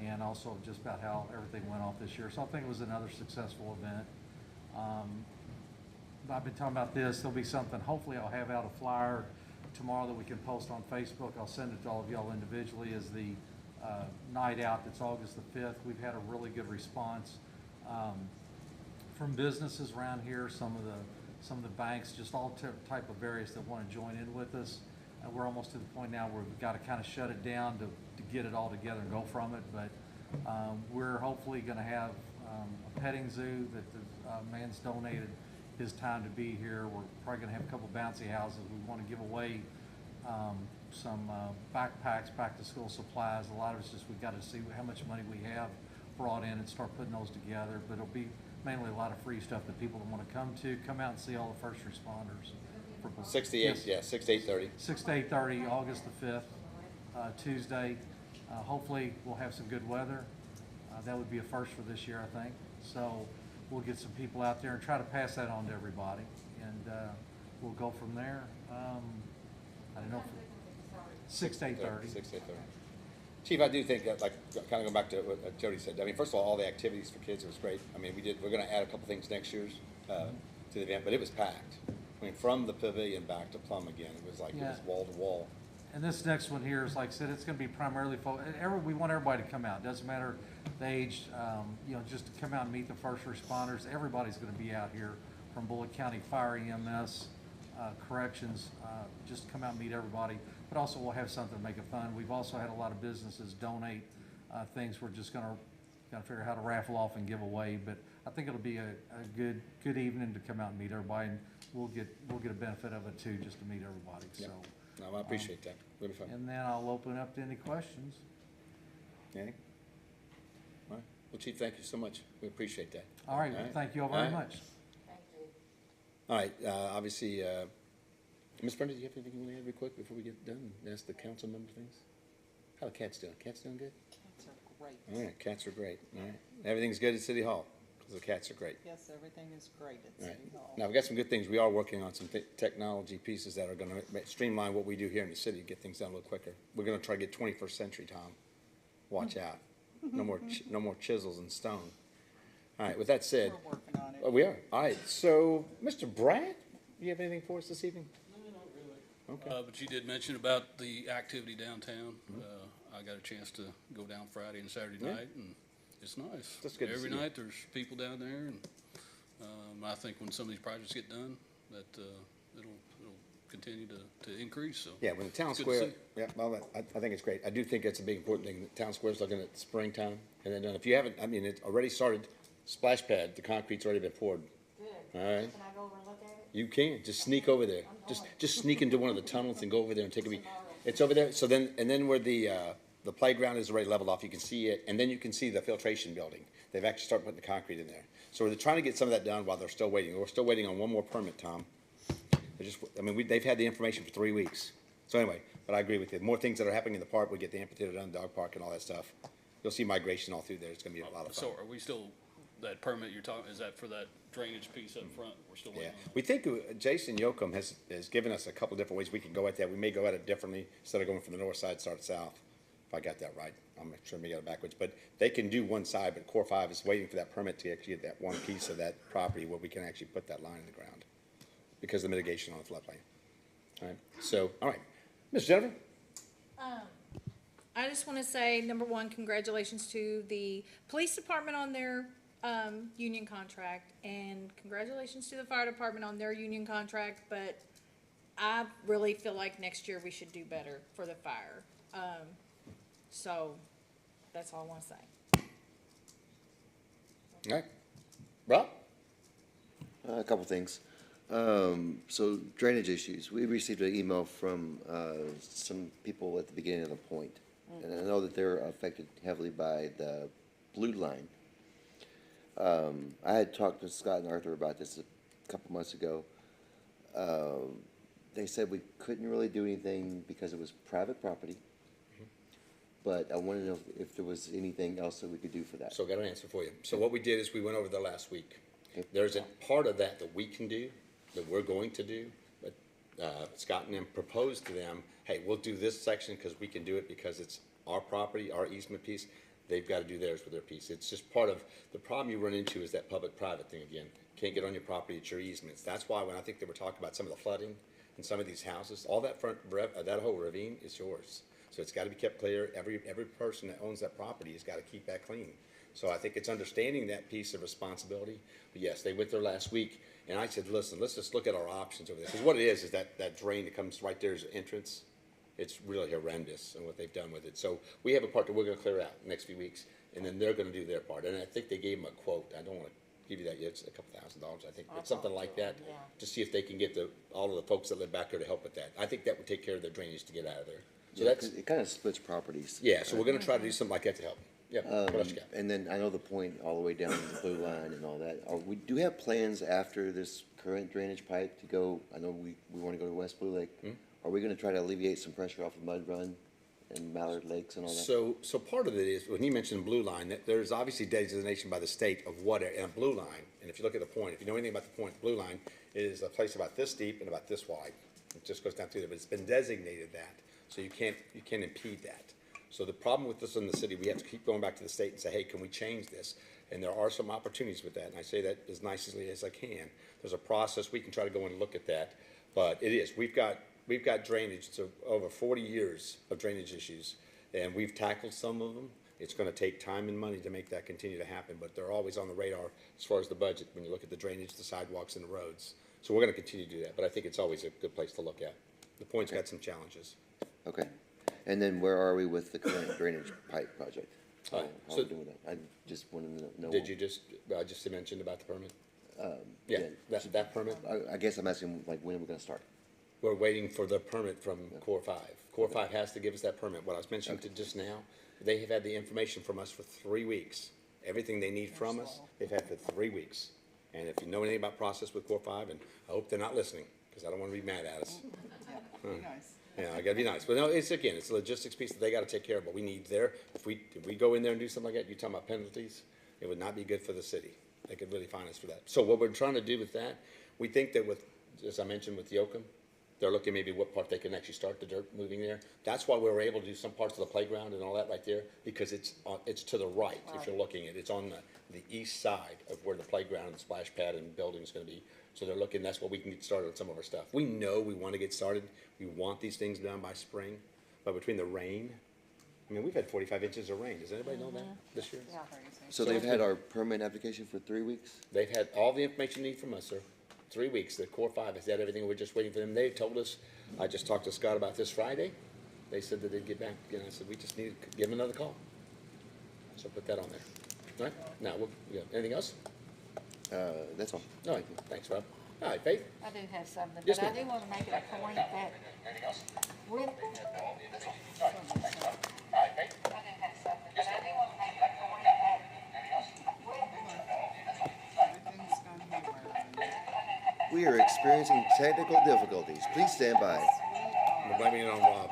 and also just about how everything went off this year. So I think it was another successful event. I've been talking about this. There'll be something, hopefully I'll have out a flyer tomorrow that we can post on Facebook. I'll send it to all of y'all individually as the night out. That's August the 5th. We've had a really good response from businesses around here, some of the banks, just all type of various that want to join in with us. And we're almost to the point now where we've got to kind of shut it down to get it all together and go from it. But we're hopefully going to have a petting zoo that the man's donated his time to be here. We're probably going to have a couple bouncy houses. We want to give away some backpacks, back to school supplies. A lot of it's just we've got to see how much money we have brought in and start putting those together. But it'll be mainly a lot of free stuff that people that want to come out and see all the first responders. 6 to 8, yeah, 6 to 8:30. 6 to 8:30, August the 5th, Tuesday. Hopefully we'll have some good weather. That would be a first for this year, I think. So we'll get some people out there and try to pass that on to everybody, and we'll go from there. I don't know, 6 to 8:30. 6 to 8:30. Chief, I do think that, like, kind of going back to what Jody said, I mean, first of all the activities for kids was great. I mean, we're going to add a couple things next year's to the event, but it was packed. I mean, from the pavilion back to Plum again, it was like, it was wall to wall. And this next one here is, like I said, it's going to be primarily we want everybody to come out. It doesn't matter the age, just to come out and meet the first responders. Everybody's going to be out here from Bullitt County Fire, EMS, Corrections. Just come out and meet everybody. But also we'll have something to make it fun. We've also had a lot of businesses donate things. We're just going to figure out how to raffle off and give away. But I think it'll be a good evening to come out and meet everybody, and we'll get a benefit of it too, just to meet everybody. Yep. So. No, I appreciate that. Really fun. And then I'll open up to any questions. Anything? All right. Well, Chief, thank you so much. We appreciate that. All right. Thank you all very much. Thank you. All right. Obviously, Ms. Brenda, do you have anything you want to add real quick before we get done and ask the council member things? How are the cats doing? Cats doing good? Cats are great. All right. Cats are great. All right. Everything's good at City Hall because the cats are great. Yes, everything is great at All right. City Hall. Now, we've got some good things. We are working on some technology pieces that are going to streamline what we do here in the city, get things done a little quicker. We're going to try to get 21st century, Tom. Watch out. No more chisels and stone. All right, with that said. We're working on it. We are. All right, so, Mr. Brad, do you have anything for us this evening? No, not really. Okay. But you did mention about the activity downtown. I got a chance to go down Friday and Saturday night, and it's nice. That's good to Every see. night there's people down there, and I think when some of these projects get done, that it'll continue to increase. So Yeah, when the town it's good to square, see. yeah, well, I think it's great. I do think it's a big important thing. The town square's looking at springtime, and then if you haven't, I mean, it's already started Splash pad, the concrete's already been poured. Good. All right. Can I go over and look at it? You can, just sneak over there. Just sneak into one of the tunnels and go over there and take a peek. It's over there, so then, and then where the playground is already leveled off, you can see it, and then you can see the filtration building. They've actually started putting the concrete in there. So we're trying to get some of that done while they're still waiting. We're still waiting on one more permit, Tom. They've had the information for 3 weeks. So anyway, but I agree with you. More things that are happening in the park, we get the amphitheater done, dog park and all that stuff. You'll see migration all through there. It's gonna be a lot of fun. So are we still, that permit you're talking, is that for that drainage piece up front? We're still Yeah, waiting on we think Jason Yoakum has given us a couple different ways we can go at that. We may go at it differently, instead of going from the north side, start south. If I got that right, I'm not sure I may get it backwards, but they can do one side, but Core 5 is waiting for that permit to actually get that one piece of that property where we can actually put that line in the ground because of the mitigation on the floodplain. All right, so, all right. Ms. Jennifer? I just want to say, number one, congratulations to the police department on their union contract, and congratulations to the fire department on their union contract, but I really feel like next year we should do better for the fire. So that's all I want to say. All right. Rob? A couple things. So drainage issues. We received an email from some people at the beginning of the point. And I know that they're affected heavily by the blue line. I had talked to Scott and Arthur about this a couple months ago. They said we couldn't really do anything because it was private property. But I wanted to know if there was anything else that we could do for that. So I got an answer for you. So what we did is we went over there last week. There's a part of that we can do, that we're going to do, but Scott and them proposed to them, hey, we'll do this section because we can do it because it's our property, our easement piece. They've got to do theirs with their piece. It's just part of, the problem you run into is that public-private thing again. Can't get on your property, it's your easements. That's why when I think they were talking about some of the flooding in some of these houses, all that that whole ravine is yours. So it's got to be kept clear. Every person that owns that property has got to keep that clean. So I think it's understanding that piece of responsibility. But yes, they went there last week, and I said, listen, let's just look at our options over there. Because what it is that drain that comes right there as an entrance. It's really horrendous and what they've done with it. So we have a part that we're going to clear out next few weeks, and then they're going to do their part. And I think they gave them a quote. I don't want to give you that yet. It's a couple $1,000s, I think. It's something like that, to see if they can get all of the folks that live back there to help with that. I think that would take care of their drainage to get out of there. So Yeah, 'cause it kind of splits properties. Yeah, so we're gonna try to do something like that to help. Yeah, what else you got? And then I know the point all the way down to the blue line and all that. Do we have plans after this current drainage pipe to go, I know we want to go to West Blue Lake. Are we gonna try to alleviate some pressure off of Mud Run and Mallard Lakes and all that? So part of it is, when you mentioned blue line, that there's obviously designation by the state of what, and a blue line, and if you look at the point, if you know anything about the point, blue line is a place about this deep and about this wide. It just goes down through there, but it's been designated that, so you can't impede that. So the problem with this in the city, we have to keep going back to the state and say, hey, can we change this? And there are some opportunities with that, and I say that as nicely as I can. There's a process, we can try to go and look at that, but it is, we've got drainage, so over 40 years of drainage issues, and we've tackled some of them. It's gonna take time and money to make that continue to happen, but they're always on the radar as far as the budget, when you look at the drainage, the sidewalks, and the roads. So we're gonna continue to do that, but I think it's always a good place to look at. The point's got some challenges. Okay. And then where are we with the current drainage pipe project? How are So- we doing that? I just wanted to know. Did you just mentioned about the permit? Yeah, that permit? I guess I'm asking, like, when are we gonna start? We're waiting for the permit from Core 5. Core 5 has to give us that permit. What I was mentioning to just now, they have had the information from us for 3 weeks. Everything they need from us, they've had for 3 weeks. And if you know anything about process with Core 5, and I hope they're not listening, because I don't want to be mad at us. Yeah, I gotta be nice. But no, it's a logistics piece that they gotta take care of, but we need if we go in there and do something like that, you're talking about penalties, it would not be good for the city. They could really fine us for that. So what we're trying to do with that, we think that with, as I mentioned with Yoakum, they're looking maybe what part they can actually start the dirt moving there. That's why we were able to do some parts of the playground and all that right there, because it's to the right, if you're looking at it. It's on the east side of where the playground and splash pad and building's gonna be. So they're looking, that's where we can get started on some of our stuff. We know we wanna get started. We want these things done by spring, but between the rain, I mean, we've had 45 inches of rain. Does anybody know that this year? So they've had our permit application for 3 weeks? They've had all the information they need from us, sir. 3 weeks. The Core 5 has had everything. We're just waiting for them. They told us, I just talked to Scott about this Friday. They said that they'd get back. I said, we just need to give them another call. So put that on there. All right, now, anything else? That's all. All right, thanks, Rob. All right, Faith? I do have something, Yes, but I ma'am. do want to make it a point that with. We are experiencing technical difficulties. Please stand by. We're blaming it on Rob.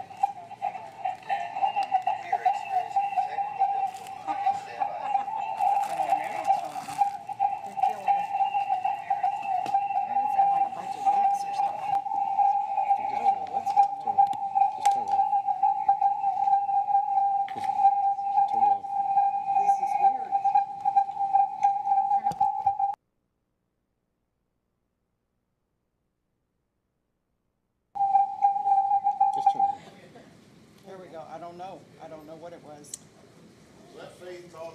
There we go. I don't know. I don't know what it was. Let Faith talk.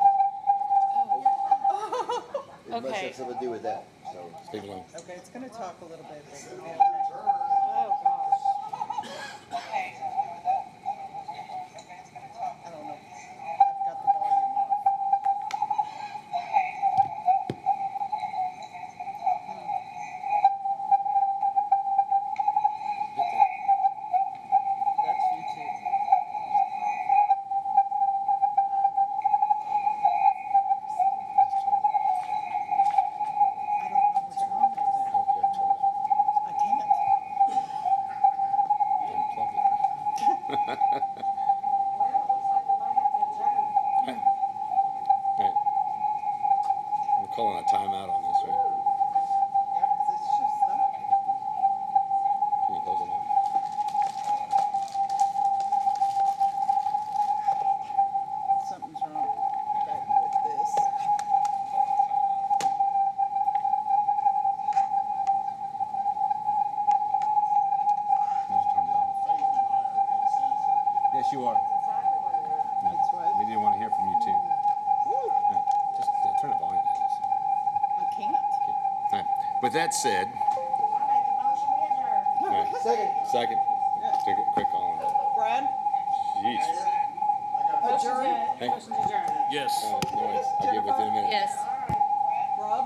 It must Okay. have something to do with that, so. Speak along. Okay, it's gonna talk a little bit. Oh, gosh. I don't know. I've got the volume off. That's YouTube. I don't know what's wrong with it. I can't. Well, it looks like we might have to adjourn. Right. We're calling a timeout on this, right? Yeah, 'cause it's just stuck. Can you close it now? Something's wrong back with this. Yes, you are. That's what? We didn't want to hear from you too. Woo, Just turn the volume down. I can't. All right. With that said, I make a motion we adjourn. all right. Second. Take a quick call on that. Brad? Jeez. Adjourn? Hey. Yes. Noise. I'll get with you in a minute. Yes. Rob?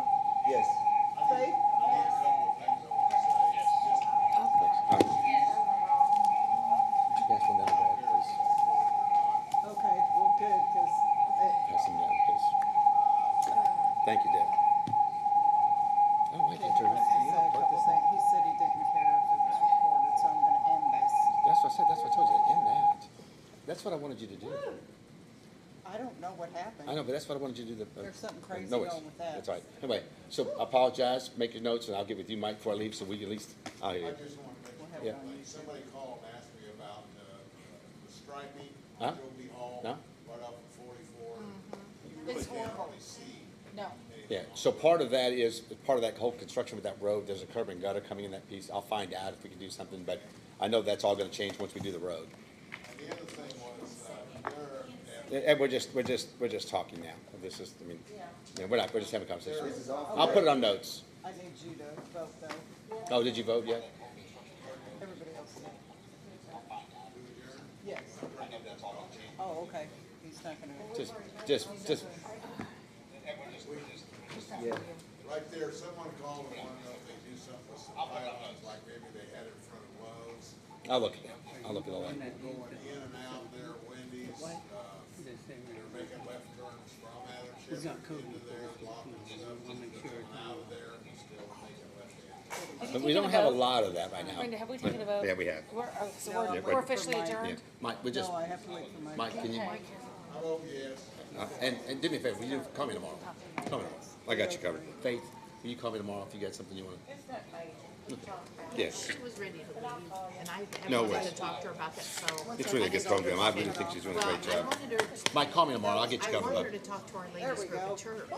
Yes. Faith? Pass one down to Brad, please. Okay, well, good, 'cause Pass him down, please. Thank you, Deb. Oh, wait, Okay, turn he it. said a couple things. He said he didn't care if it was recorded, so I'm gonna end this. That's what I said. That's what I told you. End that. That's what I wanted you to do. I don't know what happened. I know, but that's what I wanted you to do. There's something crazy noise. going with that. That's right. Anyway, so I apologize. Make your notes, and I'll get with you, Mike, before I leave, so we can at least. I'll hear I you. just want to We'll mention, have it on somebody called and asked me about the striping Huh? on Joby Hall, No? right off of 44. You really It's can't horrible. hardly see. No. Yeah, so part of that is, part of that whole construction with that road, there's a curb and gutter coming in that piece. I'll find out if we can do something, but I know that's all gonna change once we do the road. And the other thing was, And we're just talking now. This is, I mean, yeah, we're just having a conversation. I'll put it on notes. I need you to vote though. Oh, did you vote yet? Everybody else did. Yes. Oh, okay. He's not gonna. Just, Yeah. right there, someone called and wanted to know if they do something with some pylons, like maybe they had it in front of Lowe's. I'll look at that. I'll look at all that. Going in and out there at Wendy's, they're making left turns from Adams into there, blocking stuff, going out of there and still making left hand. But we don't have a lot of that right now. Brenda, have we taken a vote? Yeah, we have. So No, we're, I'm we're waiting for officially mine. Yeah, adjourned? Mike, we just, No, I have to wait for Mike. Mike, can you, I vote yes. and do me a favor, will you call me tomorrow? Call me tomorrow. I got you covered. Faith, will you call me tomorrow if you got something you want to? It's that lady. Yes. She was ready to leave, and I No haven't wanted worries. to talk to her about that, so. It's really a good program. I really think she's doing a great Well, I job. wanted her, Mike, call me tomorrow. I'll get you I covered, wanted her bud. to talk to our There ladies we group go. at church.